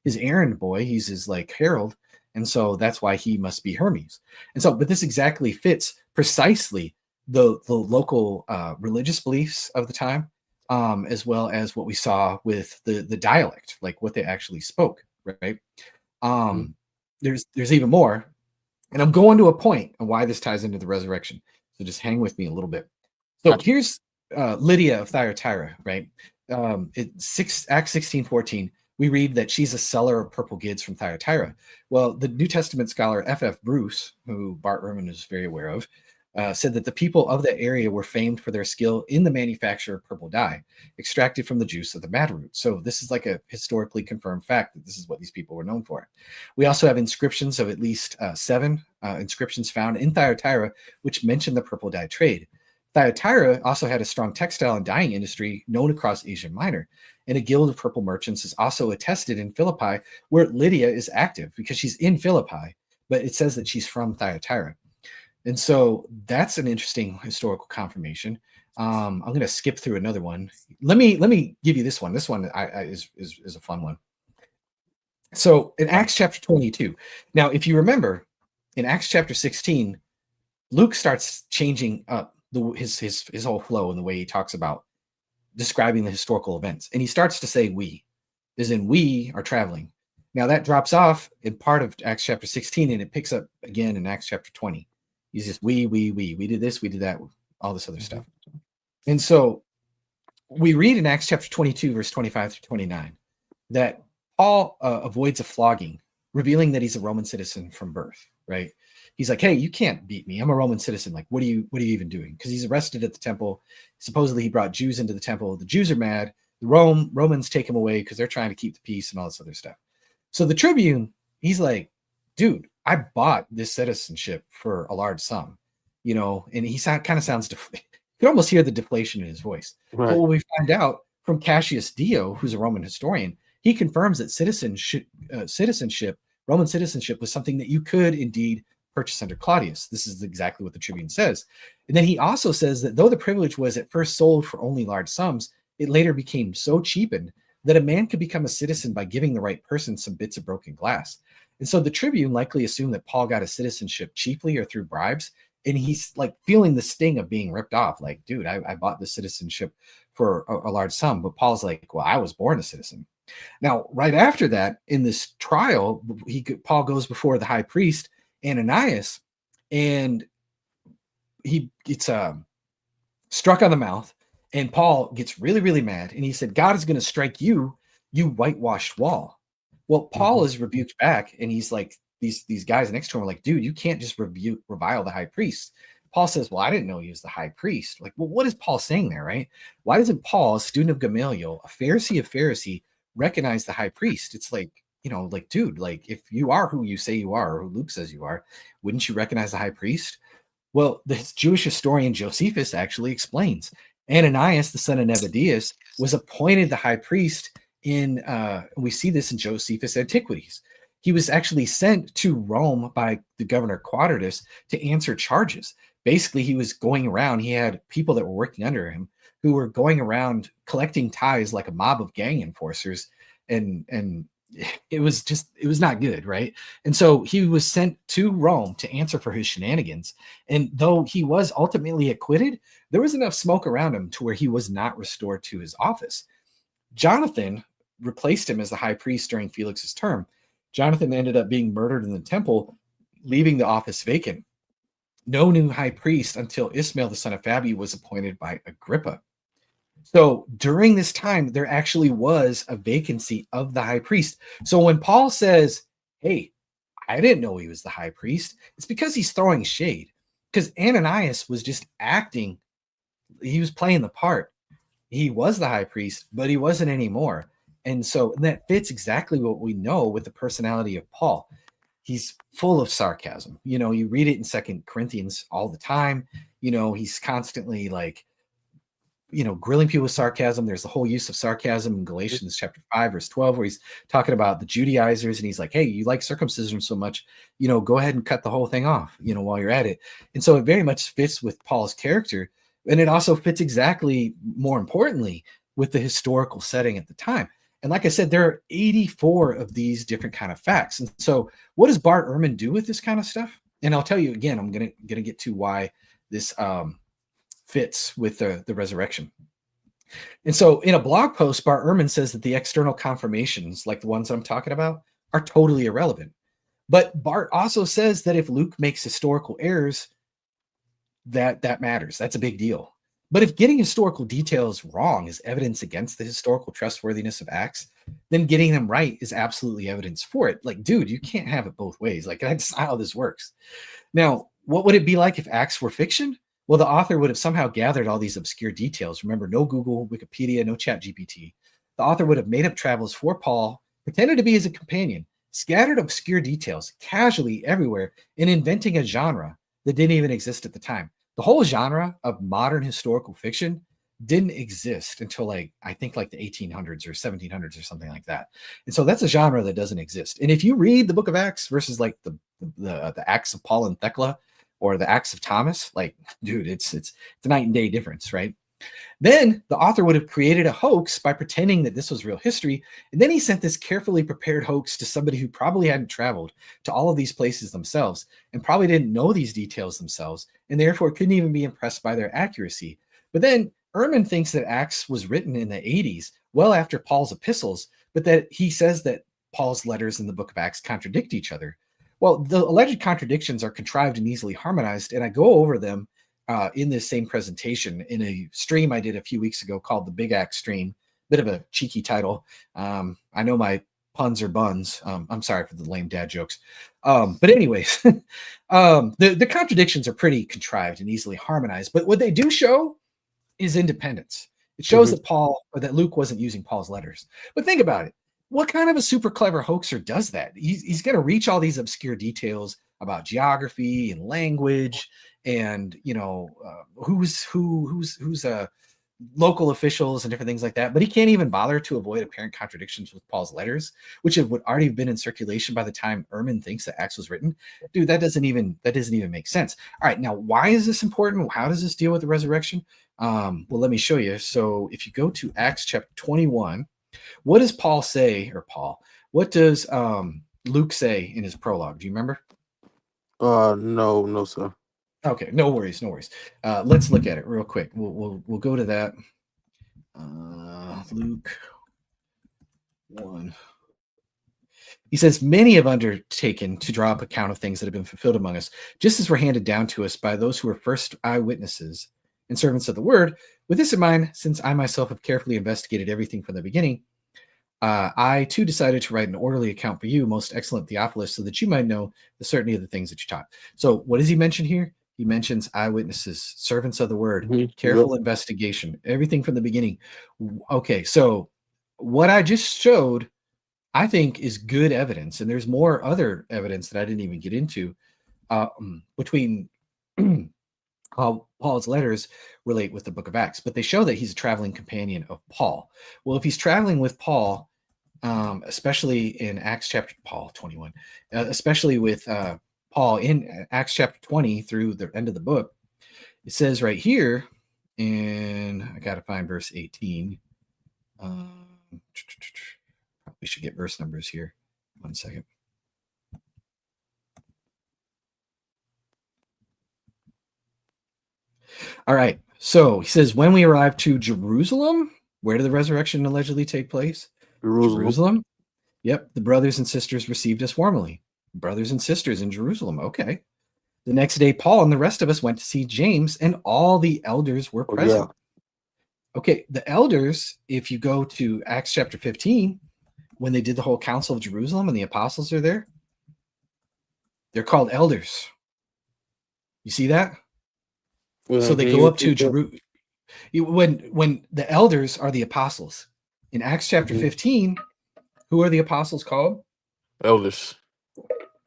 errand boy. He's his like herald. And so that's why he must be Hermes. And so, but this exactly fits precisely the local religious beliefs of the time, as well as what we saw with the dialect, like what they actually spoke, right? There's even more. And I'm going to a point on why this ties into the resurrection. So just hang with me a little bit. So Gotcha. Here's Lydia of Thyatira, right? Acts 16:14, we read that she's a seller of purple goods from Thyatira. Well, the New Testament scholar F.F. Bruce, who Bart Ehrman is very aware of, said that the people of that area were famed for their skill in the manufacture of purple dye, extracted from the juice of the madroot. So this is like a historically confirmed fact that this is what these people were known for. We also have inscriptions of at least 7 inscriptions found in Thyatira, which mention the purple dye trade. Thyatira also had a strong textile and dyeing industry known across Asia Minor, and a guild of purple merchants is also attested in Philippi, where Lydia is active because she's in Philippi, but it says that she's from Thyatira. And so that's an interesting historical confirmation. I'm going to skip through another one. Let me give you this one. This one is a fun one. So in Acts chapter 22, now if you remember, in Acts chapter 16, Luke starts changing up his whole flow and the way he talks about describing the historical events. And he starts to say we, as in we are traveling. Now that drops off in part of Acts chapter 16, and it picks up again in Acts chapter 20. He's just we did this, we did that, all this other stuff. And so we read in Acts chapter 22, verse 25 through 29, that Paul avoids a flogging, revealing that he's a Roman citizen from birth, right? He's like, hey, you can't beat me. I'm a Roman citizen. Like, what are you even doing? Because he's arrested at the temple. Supposedly he brought Jews into the temple. The Jews are mad. The Romans take him away because they're trying to keep the peace and all this other stuff. So the tribune, he's like, dude, I bought this citizenship for a large sum, you know, and he kind of sounds, you can almost hear the deflation in his voice. Right. But what we find out from Cassius Dio, who's a Roman historian, he confirms that Roman citizenship was something that you could indeed purchase under Claudius. This is exactly what the tribune says. And then he also says that though the privilege was at first sold for only large sums, it later became so cheapened that a man could become a citizen by giving the right person some bits of broken glass. And so the tribune likely assumed that Paul got a citizenship cheaply or through bribes. And he's like feeling the sting of being ripped off. Like, dude, I bought this citizenship for a large sum. But Paul's like, well, I was born a citizen. Now, right after that, in this trial, Paul goes before the high priest, Ananias, and he gets struck on the mouth. And Paul gets really, really mad. And he said, God is going to strike you, you whitewashed wall. Well, Paul is rebuked back, and he's like, these guys next to him are like, dude, you can't just revile the high priest. Paul says, well, I didn't know he was the high priest. Like, well, what is Paul saying there, right? Why doesn't Paul, a student of Gamaliel, a Pharisee of Pharisee, recognize the high priest? It's like, like, dude, like, if you are who you say you are, or who Luke says you are, wouldn't you recognize the high priest? Well, the Jewish historian Josephus actually explains Ananias, the son of Nebuchadnezzar, was appointed the high priest in, we see this in Josephus' Antiquities. He was actually sent to Rome by the governor Quadratus to answer charges. Basically, he was going around, he had people that were working under him who were going around collecting tithes like a mob of gang enforcers, and it was not good, right? And so he was sent to Rome to answer for his shenanigans. And though he was ultimately acquitted, there was enough smoke around him to where he was not restored to his office. Jonathan replaced him as the high priest during Felix's term. Jonathan ended up being murdered in the temple, leaving the office vacant. No new high priest until Ismail, the son of Fabi, was appointed by Agrippa. So during this time, there actually was a vacancy of the high priest. So when Paul says, hey, I didn't know he was the high priest, it's because he's throwing shade. Because Ananias was just acting, he was playing the part. He was the high priest, but he wasn't anymore. And so that fits exactly what we know with the personality of Paul. He's full of sarcasm. You read it in 2 Corinthians all the time. He's constantly like, grilling people with sarcasm. There's the whole use of sarcasm in Galatians chapter 5, verse 12, where he's talking about the Judaizers. And he's like, hey, you like circumcision so much, go ahead and cut the whole thing off, while you're at it. And so it very much fits with Paul's character. And it also fits exactly, more importantly, with the historical setting at the time. And like I said, there are 84 of these different kind of facts. And so what does Bart Ehrman do with this kind of stuff? And I'll tell you again, I'm going to get to why this fits with the resurrection. And so in a blog post, Bart Ehrman says that the external confirmations, like the ones I'm talking about, are totally irrelevant. But Bart also says that if Luke makes historical errors, that matters. That's a big deal. But if getting historical details wrong is evidence against the historical trustworthiness of Acts, then getting them right is absolutely evidence for it. Like, dude, you can't have it both ways. Like, that's not how this works. Now, what would it be like if Acts were fiction? Well, the author would have somehow gathered all these obscure details. Remember, no Google, Wikipedia, no ChatGPT. The author would have made up travels for Paul, pretended to be his companion, scattered obscure details casually everywhere, and inventing a genre that didn't even exist at the time. The whole genre of modern historical fiction didn't exist until I think the 1800s or 1700s or something like that. And so that's a genre that doesn't exist. And if you read the book of Acts versus like the Acts of Paul and Thecla or the Acts of Thomas, like, dude, it's a night and day difference, right? Then the author would have created a hoax by pretending that this was real history. And then he sent this carefully prepared hoax to somebody who probably hadn't traveled to all of these places themselves and probably didn't know these details themselves, and therefore couldn't even be impressed by their accuracy. But then Ehrman thinks that Acts was written in the 80s, well after Paul's epistles, but that he says that Paul's letters in the book of Acts contradict each other. Well, the alleged contradictions are contrived and easily harmonized, and I go over them in this same presentation in a stream I did a few weeks ago called the Big Act Stream. Bit of a cheeky title. I know my puns are buns. I'm sorry for the lame dad jokes. But anyways, the contradictions are pretty contrived and easily harmonized. But what they do show is independence. It shows that Luke wasn't using Paul's letters. But think about it. What kind of a super clever hoaxer does that? He's going to reach all these obscure details about geography and language and who's local officials and different things like that, but he can't even bother to avoid apparent contradictions with Paul's letters, which would already have been in circulation by the time Ehrman thinks that Acts was written. Dude, that doesn't even make sense. All right, now why is this important? How does this deal with the resurrection? Well, let me show you. So if you go to Acts chapter 21, what does Paul say, or what does Luke say in his prologue? Do you remember? No, sir. Okay, no worries. Let's look at it real quick. We'll go to that. Luke 1. He says, many have undertaken to draw up account of things that have been fulfilled among us, just as were handed down to us by those who were first eyewitnesses and servants of the word. With this in mind, since I myself have carefully investigated everything from the beginning, I too decided to write an orderly account for you, most excellent Theophilus, so that you might know the certainty of the things that you taught. So what does he mention here? He mentions eyewitnesses, servants of the word, careful investigation, everything from the beginning. Okay, so what I just showed, I think, is good evidence, and there's more other evidence that I didn't even get into between how Paul's letters relate with the book of Acts, but they show that he's a traveling companion of Paul. Well, if he's traveling with Paul, especially in Acts chapter 21, especially with Paul in Acts chapter 20 through the end of the book, it says right here, and I got to find verse 18. Probably should get verse numbers here. 1 second. All right. So he says, when we arrived to Jerusalem, where did the resurrection allegedly take place? Jerusalem. Yep. The brothers and sisters received us warmly. Brothers and sisters in Jerusalem. Okay. The next day, Paul and the rest of us went to see James, and all the elders were present. Okay. The elders, if you go to Acts chapter 15, when they did the whole Council of Jerusalem and the apostles are there, they're called elders. You see that? So they go up to Jerusalem. When the elders are the apostles. In Acts chapter 15, who are the apostles called? Elders.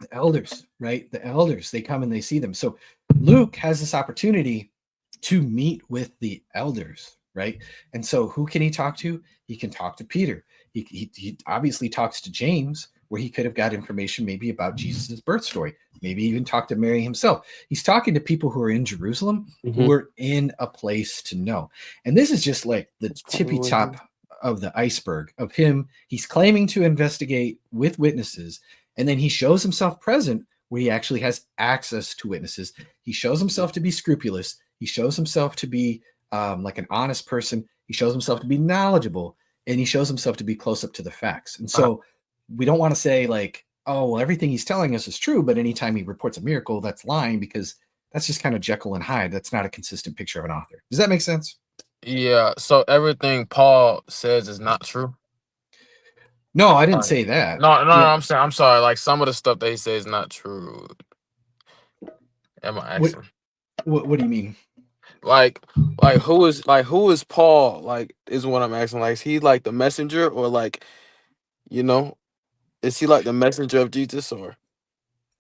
The elders, right? The elders, they come and they see them. So Luke has this opportunity to meet with the elders, right? And so who can he talk to? He can talk to Peter. He obviously talks to James, where he could have got information maybe about Jesus' birth story, maybe even talk to Mary himself. He's talking to people who are in Jerusalem, who are in a place to know. And this is just like the tippy top of the iceberg of him. He's claiming to investigate with witnesses, and then he shows himself present where he actually has access to witnesses. He shows himself to be scrupulous. He shows himself to be like an honest person. He shows himself to be knowledgeable, and he shows himself to be close up to the facts. And so we don't want to say like, oh, well, everything he's telling us is true, but anytime he reports a miracle, that's lying, because that's just kind of Jekyll and Hyde. That's not a consistent picture of an author. Does that make sense? Yeah. So everything Paul says is not true. No, I didn't say that. No, I'm saying, I'm sorry. Like some of the stuff that he says is not true. Am I asking? What do you mean? Like who is Paul? Like is what I'm asking. Like is he like the messenger, or like, is he like the messenger of Jesus, or?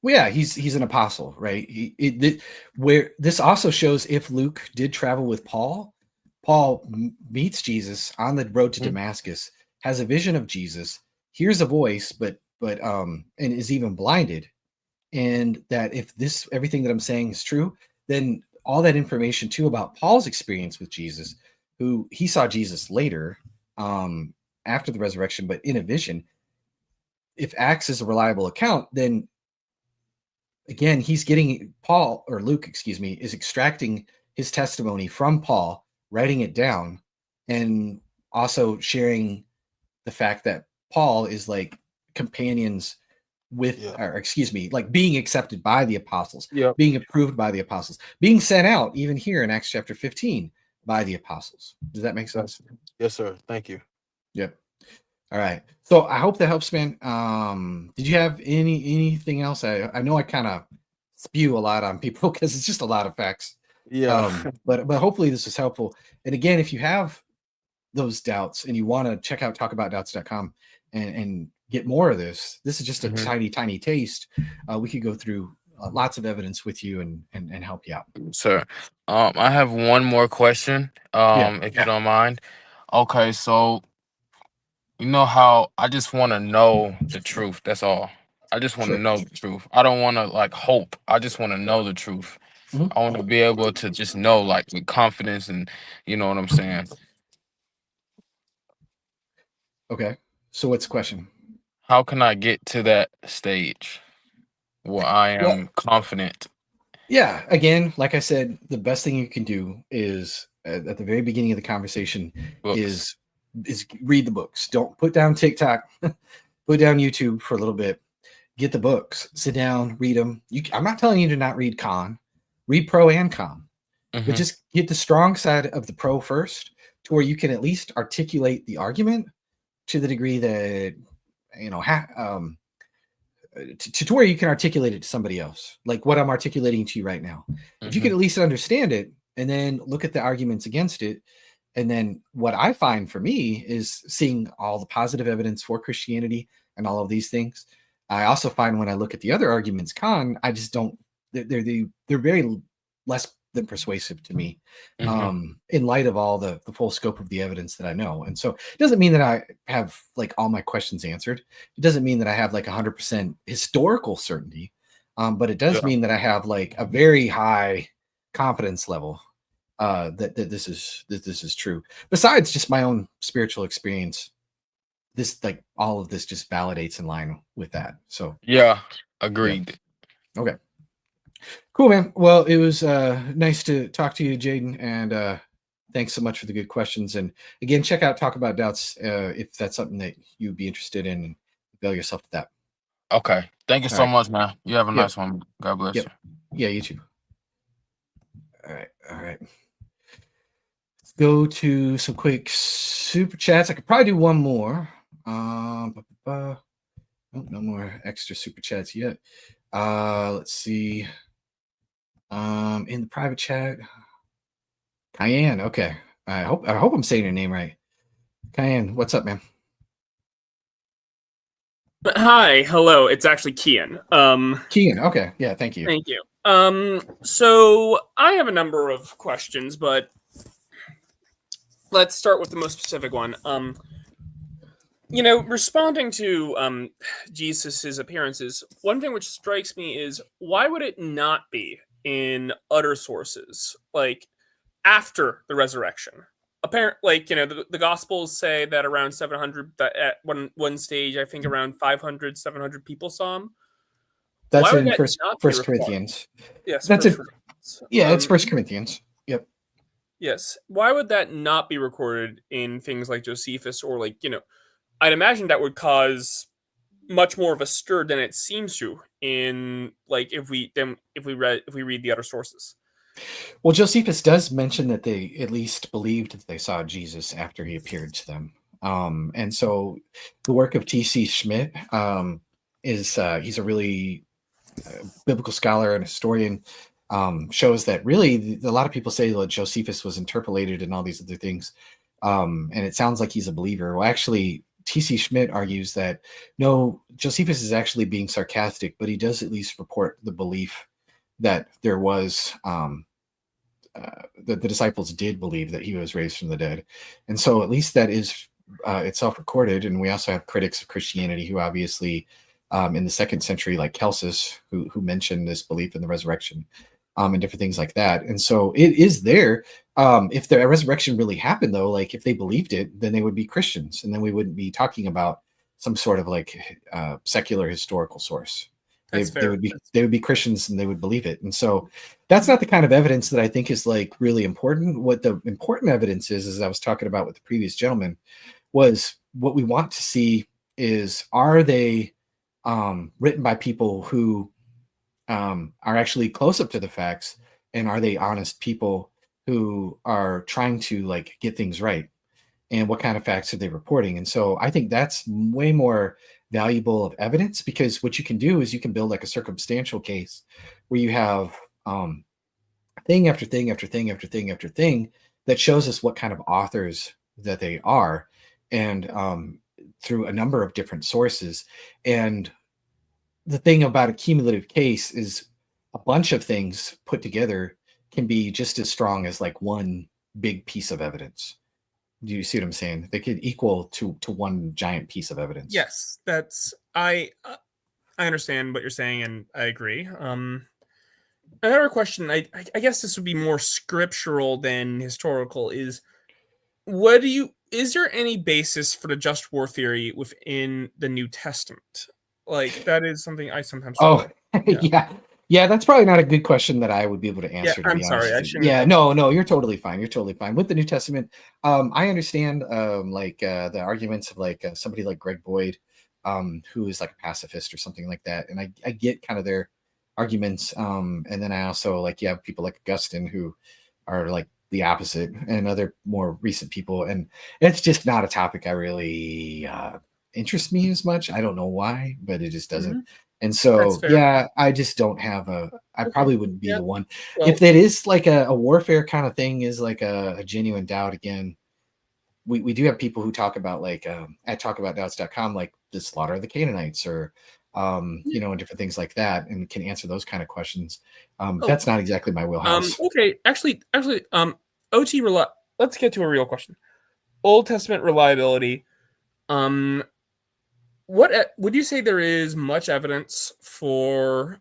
Well, yeah, he's an apostle, right? Where this also shows if Luke did travel with Paul, Paul meets Jesus on the road to Damascus, has a vision of Jesus, hears a voice, but and is even blinded. And that if everything that I'm saying is true, then all that information too about Paul's experience with Jesus, who he saw Jesus later, after the resurrection, but in a vision. If Acts is a reliable account, then again, he's getting Luke, is extracting his testimony from Paul, writing it down, and also sharing the fact that Paul is like companions with, like being accepted by the apostles, being approved by the apostles, being sent out, even here in Acts chapter 15, by the apostles. Does that make sense? Yes, sir. Thank you. Yep. All right. So I hope that helps, man. Did you have anything else? I know I kind of spew a lot on people because it's just a lot of facts. Yeah. But hopefully this was helpful. And again, if you have those doubts and you want to check out talkaboutdoubts.com and get more of this is just a tiny taste. We could go through lots of evidence with you and help you out. Sir, I have one more question, if you don't mind. Okay, so you know how I just want to know the truth. That's all. I just want to know the truth. I don't want to like hope. I just want to know the truth. I want to be able to just know like with confidence, and you know what I'm saying? Okay. So what's the question? How can I get to that stage where I am confident? Yeah. Again, like I said, the best thing you can do is at the very beginning of the conversation is read the books. Don't put down TikTok, put down YouTube for a little bit. Get the books, sit down, read them. I'm not telling you to not read con, read pro and con, but just get the strong side of the pro first, to where you can at least articulate the argument to the degree that to where you can articulate it to somebody else, like what I'm articulating to you right now. If you can at least understand it and then look at the arguments against it, and then what I find for me is seeing all the positive evidence for Christianity and all of these things. I also find when I look at the other arguments I just don't. They're very less than persuasive to me, in light of all the full scope of the evidence that I know. And so it doesn't mean that I have like all my questions answered. It doesn't mean that I have like 100% historical certainty, but it does mean that I have like a very high confidence level that this is true. Besides just my own spiritual experience, this like all of this just validates in line with that. So yeah, agreed. Yeah. Okay. Cool, man. Well, it was nice to talk to you, Jaden, and thanks so much for the good questions. And again, check out Talk About Doubts if that's something that you'd be interested in, and avail yourself to that. Okay. Thank you so much, man. You have a nice one. God bless you. Yeah, you too. All right. Let's go to some quick super chats. I could probably do one more. No more extra super chats yet. Let's see. In the private chat, Cayenne. Okay, I hope I'm saying your name right. Cayenne, what's up, man? Hi, hello. It's actually Kian. Kian. Okay, yeah, thank you. Thank you. So I have a number of questions, but let's start with the most specific one. Responding to Jesus's appearances, one thing which strikes me is why would it not be in other sources, like after the resurrection? Apparently, the Gospels say that around 700, that at one stage, I think around 500, 700 people saw him. That's in First Corinthians. Yes, that's it. Yeah, it's First Corinthians. Yep. Yes. Why would that not be recorded in things like Josephus or I'd imagine that would cause much more of a stir than it seems to in if we read the other sources. Well, Josephus does mention that they at least believed that they saw Jesus after he appeared to them. And so the work of T.C. Schmidt is he's a really biblical scholar and historian, shows that really a lot of people say that Josephus was interpolated and all these other things. And it sounds like he's a believer. Well, actually, T.C. Schmidt argues that no, Josephus is actually being sarcastic, but he does at least report the belief that there was that the disciples did believe that he was raised from the dead. And so at least that is itself recorded. And we also have critics of Christianity who obviously in the 2nd century, like Celsus, who mentioned this belief in the resurrection and different things like that. And so it is there. If the resurrection really happened, though, like if they believed it, then they would be Christians, and then we wouldn't be talking about some sort of secular historical source. They would be Christians, and they would believe it. And so that's not the kind of evidence that I think is really important. What the important evidence is, as I was talking about with the previous gentleman, was what we want to see is, are they written by people who are actually close up to the facts, and are they honest people who are trying to get things right, and what kind of facts are they reporting? And so I think that's way more valuable of evidence, because what you can do is you can build a circumstantial case where you have thing after thing after thing after thing after thing that shows us what kind of authors that they are, and through a number of different sources. And the thing about a cumulative case is a bunch of things put together can be just as strong as one big piece of evidence. Do you see what I'm saying? They could equal to one giant piece of evidence. Yes, I understand what you're saying, and I agree. Another question, I guess this would be more scriptural than historical, is is there any basis for the just war theory within the New Testament? That is something I sometimes. Yeah, that's probably not a good question that I would be able to answer. Yeah, I'm sorry. I shouldn't. Yeah, no, you're totally fine. You're totally fine with the New Testament. I understand the arguments of somebody like Greg Boyd, who is a pacifist or something like that, and I get kind of their arguments. And then I also you have people like Augustine who are the opposite, and other more recent people, and it's just not a topic I really interests me as much. I don't know why, but it just doesn't. And That's so, fair. yeah, I just don't have I Okay. probably wouldn't be Yeah. the one. Well, If that is like a warfare kind of thing, is like a genuine doubt again. We do have people who talk about like at talkaboutdoubts.com, like the slaughter of the Canaanites, or you know, and different things like that, and can answer those kind of questions. Oh. That's not exactly my wheelhouse. Okay. Actually, OT let's get to a real question. Old Testament reliability. What would you say there is much evidence for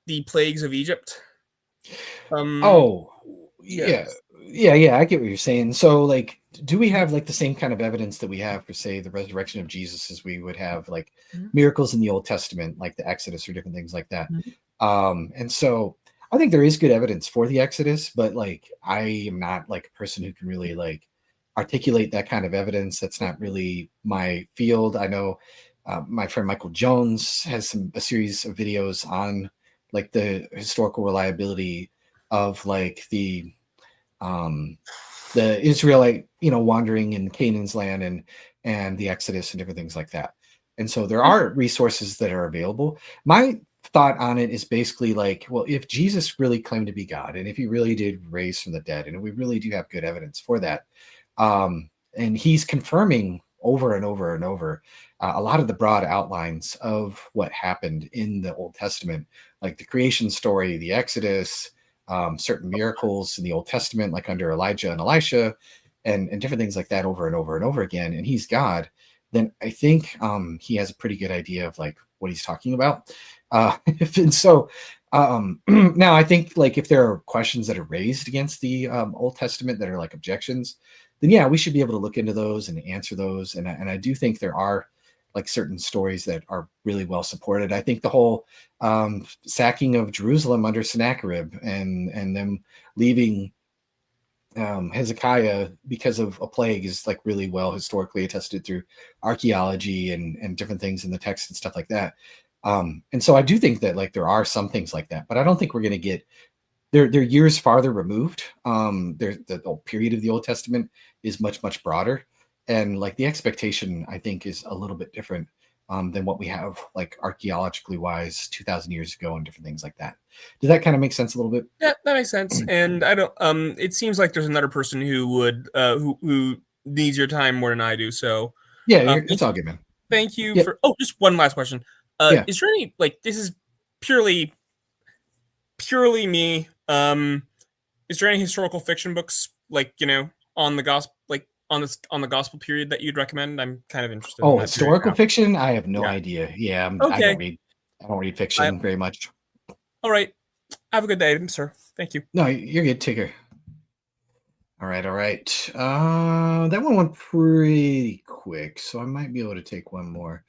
the plagues of Egypt? Oh, yeah. yeah, I get what you're saying. So, like, do we have like the same kind of evidence that we have for, say, the resurrection of Jesus as we would have like miracles in the Old Testament, like the Exodus or different things like that? And so I think there is good evidence for the Exodus, but like I am not like a person who can really like articulate that kind of evidence. That's not really my field. I know my friend Michael Jones has a series of videos on like the historical reliability of like the Israelite, you know, wandering in Canaan's land and the Exodus and different things like that. And so there are resources that are available. My thought on it is basically like, well, if Jesus really claimed to be God, and if he really did raise from the dead, and we really do have good evidence for that, and he's confirming over and over and over a lot of the broad outlines of what happened in the Old Testament, like the creation story, the Exodus, certain miracles in the Old Testament, like under Elijah and Elisha, and different things like that over and over and over again, and he's God, then I think he has a pretty good idea of like what he's talking about. And so now I think like if there are questions that are raised against the Old Testament that are like objections, then yeah, we should be able to look into those and answer those. And I do think there are like certain stories that are really well supported. I think the whole sacking of Jerusalem under Sennacherib and them leaving Hezekiah because of a plague is like really well historically attested through archaeology and different things in the text and stuff like that. And so I do think that like there are some things like that, but I don't think we're going to get they're years farther removed. The period of the Old Testament is much broader, and like the expectation I think is a little bit different than what we have like archaeologically wise 2,000 years ago and different things like that. Does that kind of make sense a little bit? Yeah, that makes sense. And I don't. It seems like there's another person who would who needs your time more than I do. So Yeah, it's all good, man. thank you Yeah. for. Oh, just one last question. Yeah. Is there any like this is purely me? Is there any historical fiction books like on the gospel on the gospel period that you'd recommend? I'm kind of interested. Oh, in that historical period now. fiction? I have no Yeah. idea. Yeah, Okay. I don't read fiction very much. All right. Have a good day, sir. Thank you. No, you're good. Take care. All right. That one went pretty quick, so I might be able to take one more.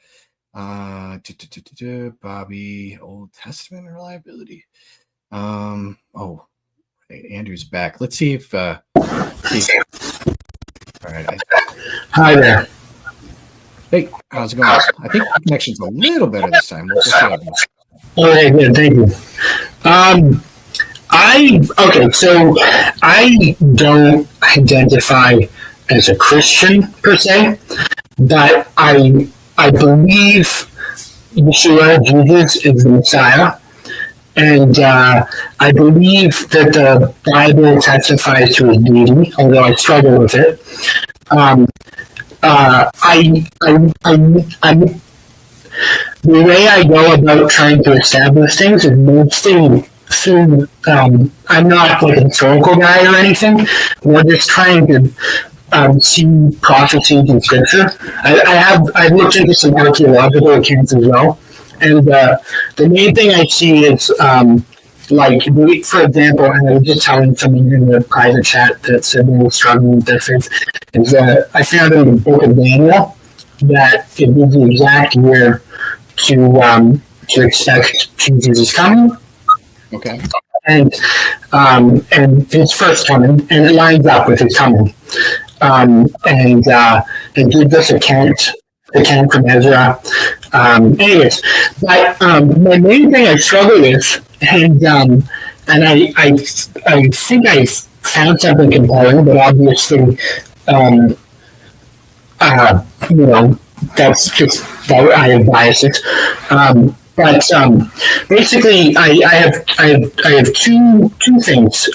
Bobby, Old Testament reliability. Oh, Andrew's back. Let's see if. All right. Hi there. Hey, how's it going? I think the connection's a little better this time. We'll see how it goes. Okay, good. Thank you. So I don't identify as a Christian per se, but I believe Yeshua, Jesus, is the Messiah, and I believe that the Bible testifies to his deity, although I struggle with it. The way I go about trying to establish things is mostly through, I'm not like a historical guy or anything. We're just trying to see prophecies in scripture. I've looked into some archaeological accounts as well. And the main thing I see is, for example, and I was just telling someone in the private chat that said they were struggling with their faith, is I found in the book of Daniel that it was the exact year to expect Jesus' coming. Okay. And his first coming, and it lines up with his coming. It gives us account from Ezra. Anyways, but my main thing I struggle with, and and I think I found something compelling, but obviously, um, you know, that's just that I have biases. But basically, I have two things.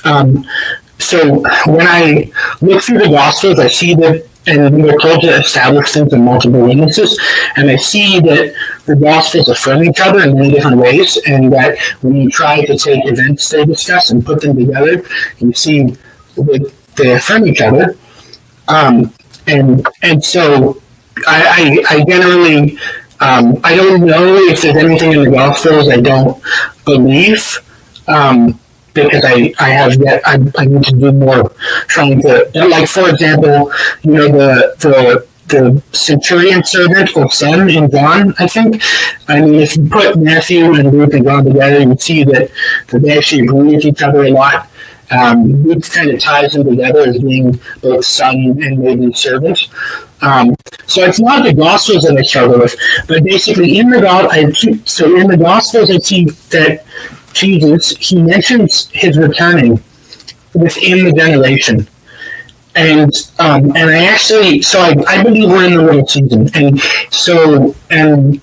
So when I look through the Gospels, I see that, and we're told to establish things in multiple witnesses, and I see that the Gospels affirm each other in many different ways, and that when you try to take events they discuss and put them together, you see that they affirm each other. Um, and so I generally I don't know if there's anything in the Gospels I don't believe. Because I have yet I need to do more trying to, like, for example, you know, the centurion servant or son in John, I think. I mean, if you put Matthew and Luke and John together, you see that they actually agree with each other a lot. Luke kind of ties them together as being both son and maybe servant. So it's not the Gospels that I struggle with, but basically in the Gospels I see that Jesus, he mentions his returning within the generation. And I actually, so I believe we're in the right season. And so, and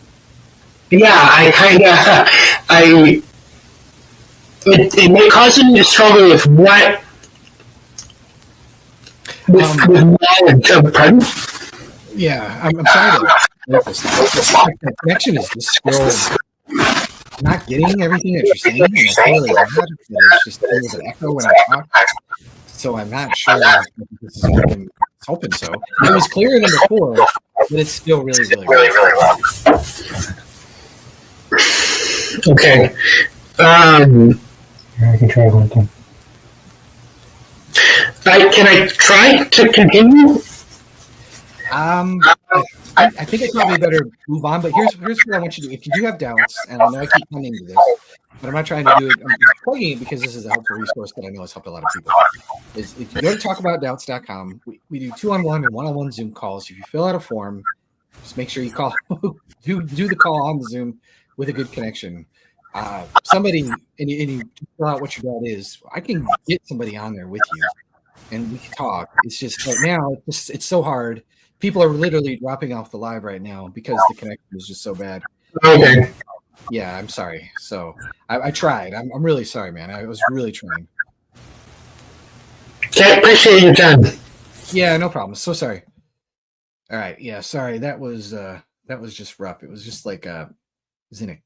yeah, I kind of, it may cause me to struggle with what, with knowledge of, pardon? Yeah, I'm sorry to make this. The connection is just still not getting everything that you're saying. And I feel like it's just feels an echo when I talk. So I'm not sure if this is working. It's hoping so. It was clearer than before, but it's still really loud. Okay. I can try one thing. Can I try to continue? I think I probably better move on, but here's what I want you to do. If you do have doubts, and I know I keep coming to this, but I'm not trying to do it. I'm plugging it because this is a helpful resource that I know has helped a lot of people. Is if you go to talkaboutdoubts.com, we do 2-on-1 and 1-on-1 Zoom calls. If you fill out a form, just make sure you call do the call on the Zoom with a good connection. Somebody and you fill out what your doubt is. I can get somebody on there with you, and we can talk. It's just right now, it's so hard. People are literally dropping off the live right now because the connection is just so bad. Okay. Yeah, I'm sorry. So I tried. I'm really sorry, man. I was really trying. I appreciate your time. Yeah, no problem. So sorry. All right. Yeah, sorry. That was just rough. It was just like Zinnick.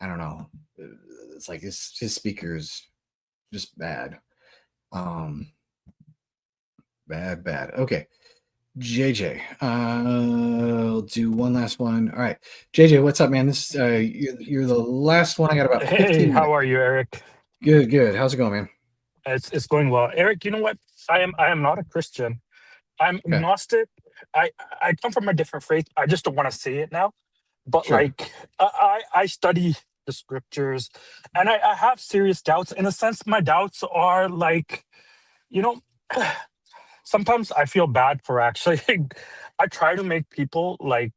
I don't know. It's like his speaker is just bad. Bad. Okay. JJ, I'll do one last one. All right, JJ, what's up, man? This you're the last one. I got about 15 minutes. How are you, Eric? Good. How's it going, man? It's going well, Eric. You know what? I am not a Christian. I'm agnostic. I come from a different faith. I just don't want to say it now. But Sure. like I study the scriptures, and I have serious doubts. In a sense, my doubts are like, you know. Sometimes I feel bad for actually. I try to make people like,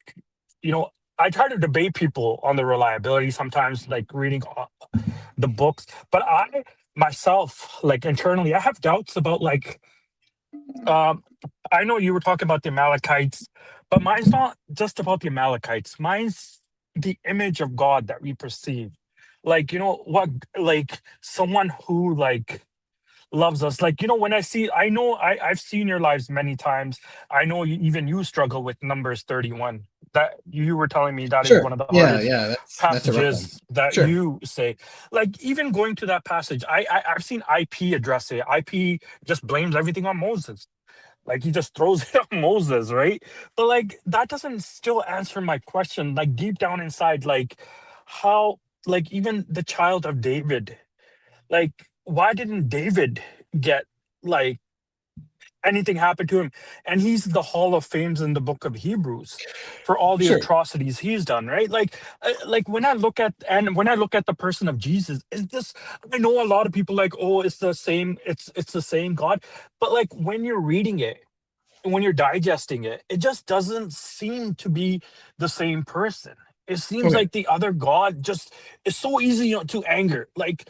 I try to debate people on the reliability sometimes, like reading the books. But I myself, like internally, I have doubts about like, I know you were talking about the Amalekites, but mine's not just about the Amalekites. Mine's the image of God that we perceive. Like, like someone who like loves us. Like, when I know I've seen your lives many times. I know even you struggle with Numbers 31. That you were telling me that is one of the hardest passages that you say. Like, even going to that passage, I've seen IP address it. IP just blames everything on Moses. Like, he just throws it on Moses, right? But like, that doesn't still answer my question. Like, deep down inside, like how, like, even the child of David, like, why didn't David get like anything happen to him? And he's the Hall of Fames in the book of Hebrews for all the atrocities he's done, right? Like when I look at the person of Jesus, is this, I know a lot of people like, oh, it's the same God. But like when you're reading it, when you're digesting it, it just doesn't seem to be the same person. It seems like the other God just is so easy to anger. Like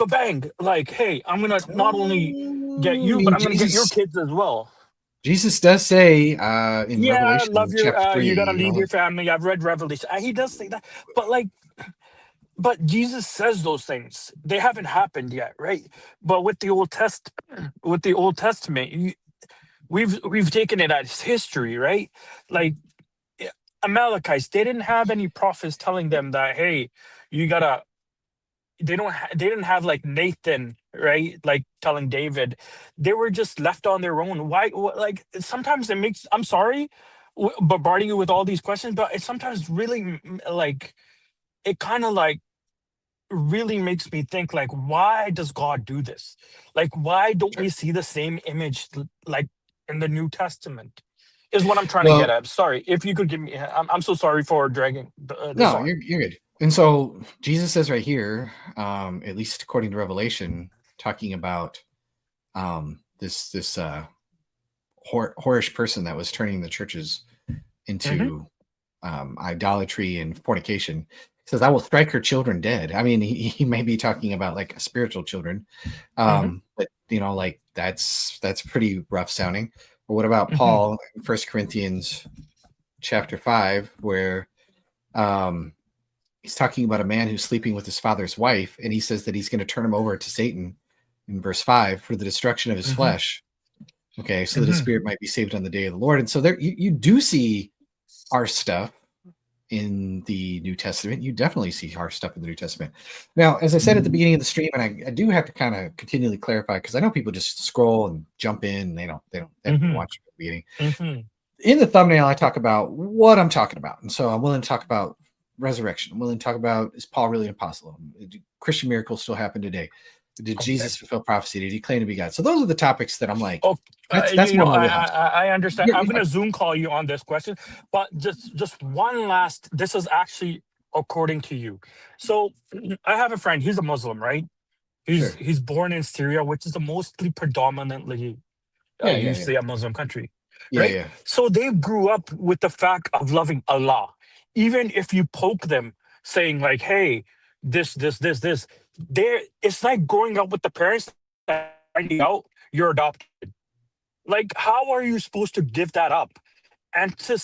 bang, like, hey, I'm gonna not only get I you, but mean, I'm gonna get your Jesus kids as well. Jesus does say in Yeah, love Revelation your chapter 3, you gotta you leave know, your family. I've read Revelation. He does say that, but like, but Jesus says those things. They haven't happened yet, right? But with the Old Testament, we've taken it as history, right? Like, Amalekites, they didn't have any prophets telling them that, hey, you gotta. They didn't have like Nathan, right? Like telling David, they were just left on their own. Why? Like sometimes it makes. I'm sorry, bombarding you with all these questions, but it sometimes really like it kind of like really makes me think like, why does God do this? Like, why don't we see the same image like in the New Testament? Is what I'm trying to get well, at. Sorry, if you could give me. I'm so sorry for dragging this no, on. you're good. And so Jesus says right here, at least according to Revelation, talking about this whorish person that was turning the churches Hmm. into idolatry and fornication. He says, "I will strike her children dead." I mean, he may be talking about like spiritual children, Hmm. but you know, like that's pretty rough sounding. Or what about Hmm. Paul in 1 Corinthians chapter 5, where um, he's talking about a man who's sleeping with his father's wife, and he says that he's going to turn him over to Satan in verse 5 for the destruction of his Hmm. flesh. Okay, so that his Hmm. spirit might be saved on the day of the Lord. And so there, you do see our stuff in the New Testament. You definitely see our stuff in the New Testament. Now, as I said at the beginning of the stream, and I do have to kind of continually clarify because I know people just scroll and jump in. And they haven't Hmm. watched the beginning. Hmm. In the thumbnail, I talk about what I'm talking about, and so I'm willing to talk about resurrection. I'm willing to talk about, is Paul really an apostle? Do Christian miracles still happen today? Did Okay. Jesus fulfill prophecy? Did he claim to be God? So those are the topics that I'm like, Oh, that's more my wheelhouse. I understand. I'm You're gonna fine. Zoom call you on this question, but just one last. This is actually according to you. So I have a friend. He's a Muslim, right? Sure. He's born in Syria, which is a mostly predominantly Yeah, yeah, yeah, usually a Muslim country, yeah, right? yeah. So they grew up with the fact of loving Allah. Even if you poke them, saying like, "Hey, this," there, it's like growing up with the parents that finding out you're adopted. Like, how are you supposed to give that up and to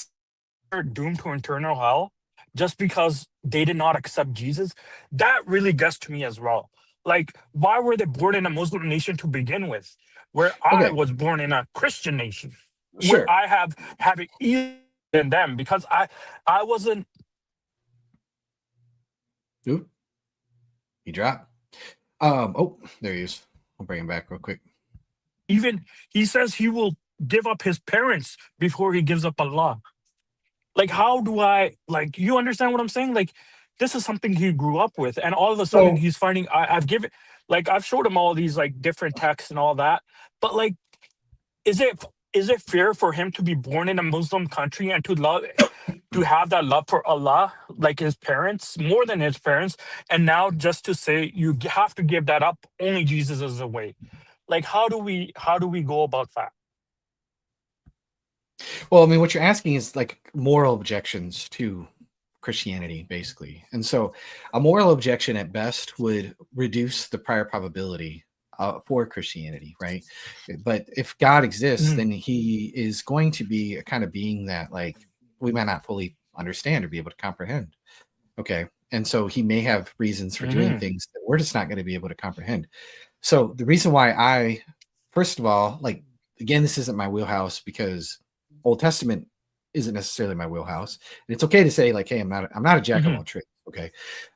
are doomed to eternal hell just because they did not accept Jesus? That really gets to me as well. Like, why were they born in a Muslim nation to begin with, where I Okay, was born in a Christian nation, where sure. I have it easier than them because I wasn't Oop, he dropped. Oh, there he is. I'll bring him back real quick. even. He says he will give up his parents before he gives up Allah. Like, how do I, like, you understand what I'm saying? Like, this is something he grew up with, and all of a sudden So, he's finding I've given, like, I've showed him all these like different texts and all that, but like, is it fair for him to be born in a Muslim country and to have that love for Allah like his parents, more than his parents, and now just to say have to give that up, only Jesus is the way? Like, how do we go about that? well, I mean, what you're asking is like moral objections to Christianity, basically. And so a moral objection at best would reduce the prior probability for Christianity, right? But if God exists, Mhm. then he is going to be a kind of being that like we might not fully understand or be able to comprehend. Okay. And so he may have reasons for doing Mhm. things that we're just not going to be able to comprehend. So the reason why first of all, like, again, this isn't my wheelhouse because Old Testament isn't necessarily my wheelhouse. And it's okay to say like, hey, I'm not a jack of all Mhm. trades. Okay.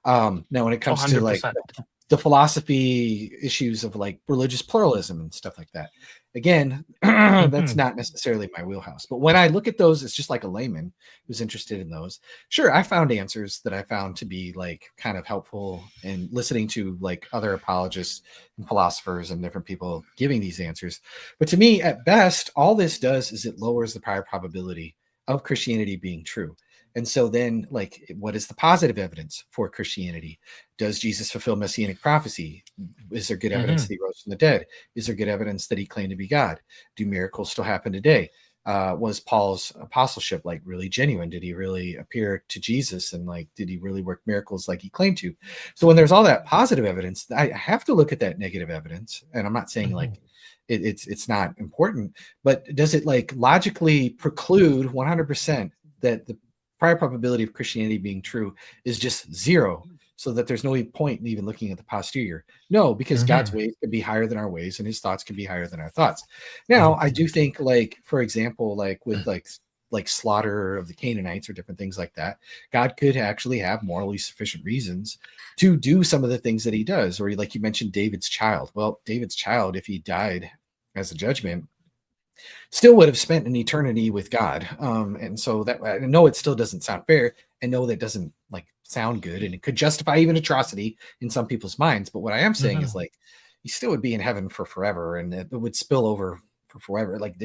Now when it comes to like 100%. the philosophy issues of like religious pluralism and stuff like that. Again, that's Mhm. not necessarily my wheelhouse. But when I look at those, it's just like a layman who's interested in those. Sure, I found answers that I found to be like kind of helpful in listening to like other apologists and philosophers and different people giving these answers. But to me, at best, all this does is it lowers the prior probability of Christianity being true. And so then, like, what is the positive evidence for Christianity? Does Jesus fulfill messianic prophecy? Is there good evidence Mhm. that he rose from the dead? Is there good evidence that he claimed to be God? Do miracles still happen today? was Paul's apostleship like really genuine? Did he really appear to Jesus, and like did he really work miracles like he claimed to? So when there's all that positive evidence, I have to look at that negative evidence. And I'm not saying like it's not important, but does it like logically preclude 100% that the prior probability of Christianity being true is just zero, so that there's no point in even looking at the posterior? No, because God's ways could be higher than our ways, and his thoughts can be higher than our thoughts. Now, I do think, like, for example, like with like slaughter of the Canaanites or different things like that, God could actually have morally sufficient reasons to do some of the things that he does. Or like you mentioned, David's child. Well, David's child, if he died as a judgment, still would have spent an eternity with God. And so that, I know it still doesn't sound fair, and no, that doesn't like sound good, and it could justify even atrocity in some people's minds. But what I am saying is like, he still would be in heaven for forever, and it would spill over for forever. Like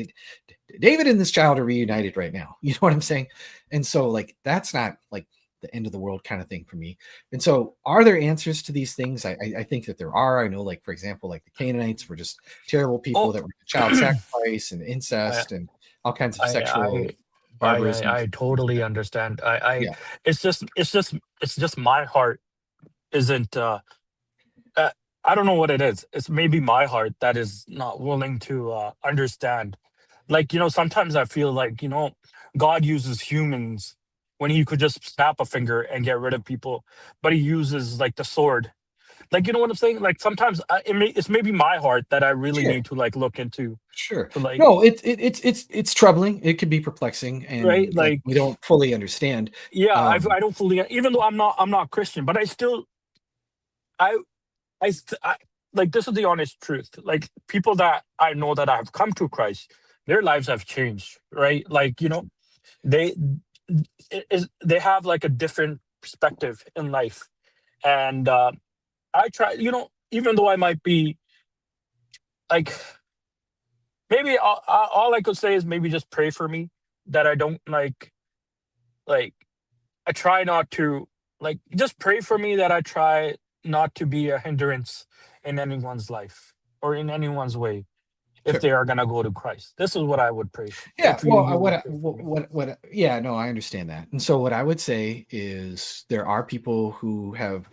David and this child are reunited right now. You know what I'm saying? And so like, that's not like the end of the world kind of thing for me. And so are there answers to these things? I think that there are. I know, like, for example, like the Canaanites were just terrible people that were child sacrifice and incest and all kinds of sexual barbarism. I totally understand. It's just my heart isn't I don't know what it is. It's maybe my heart that is not willing to understand. Like, sometimes I feel like, God uses humans when he could just snap a finger and get rid of people, but he uses like the sword. Like, you know what I'm saying? Like sometimes it's maybe my heart that I really need to like look into. Sure. To, like, no, it's troubling. It can be perplexing, and right? Like we don't fully understand. Yeah, I don't fully, even though I'm not Christian, but I still, I like, this is the honest truth. Like, people that I know that have come to Christ, their lives have changed, right? Like, they have like a different perspective in life, and I try, even though I might be like, maybe all I could say is maybe just pray for me that I don't like I try not to, like, just pray for me that I try not to be a hindrance in anyone's life or in anyone's way if they are going to go to Christ. This is what I would pray. Yeah. Well, yeah, no, I understand that. And so what I would say is there are people who have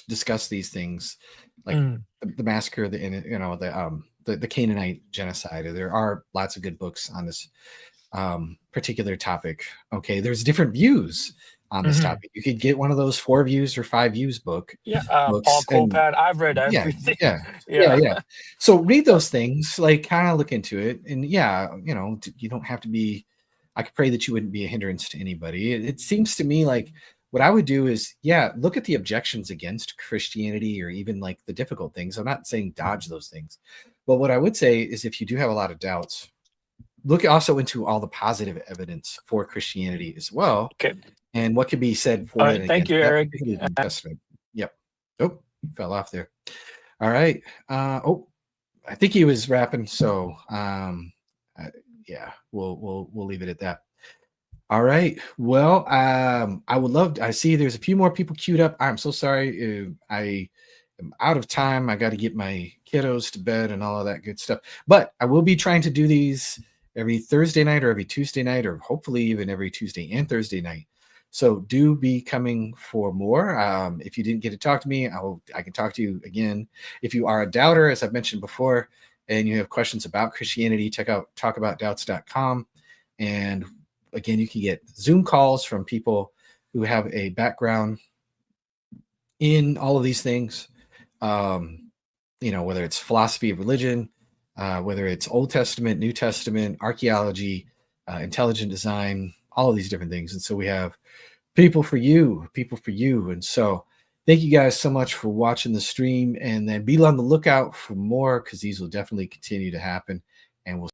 discussed these things, like the massacre, the Canaanite genocide. There are lots of good books on this particular topic. Okay. There's different views on this topic. You could get one of those 4 views or 5 views books. Paul Copan. I've read everything. Yeah. So read those things, like kind of look into it. And you don't have to be, I could pray that you wouldn't be a hindrance to anybody. It seems to me like what I would do is, look at the objections against Christianity, or even like the difficult things. I'm not saying dodge those things, but what I would say is, if you do have a lot of doubts, look also into all the positive evidence for Christianity as well. Okay. And what could be said for it. Thank you, Eric. Yep. Oh, he fell off there. All right. I think he was wrapping. So, we'll leave it at that. All right. Well, I would love to, I see there's a few more people queued up. I'm so sorry. I am out of time. I got to get my kiddos to bed and all of that good stuff. But I will be trying to do these every Thursday night or every Tuesday night, or hopefully even every Tuesday and Thursday night. So do be coming for more. If you didn't get to talk to me, I can talk to you again. If you are a doubter, as I've mentioned before, and you have questions about Christianity, check out talkaboutdoubts.com. And again, you can get Zoom calls from people who have a background in all of these things. Whether it's philosophy of religion, whether it's Old Testament, New Testament, archaeology, intelligent design, all of these different things. And so we have people for you. And so thank you guys so much for watching the stream, and then be on the lookout for more, because these will definitely continue to happen, and we'll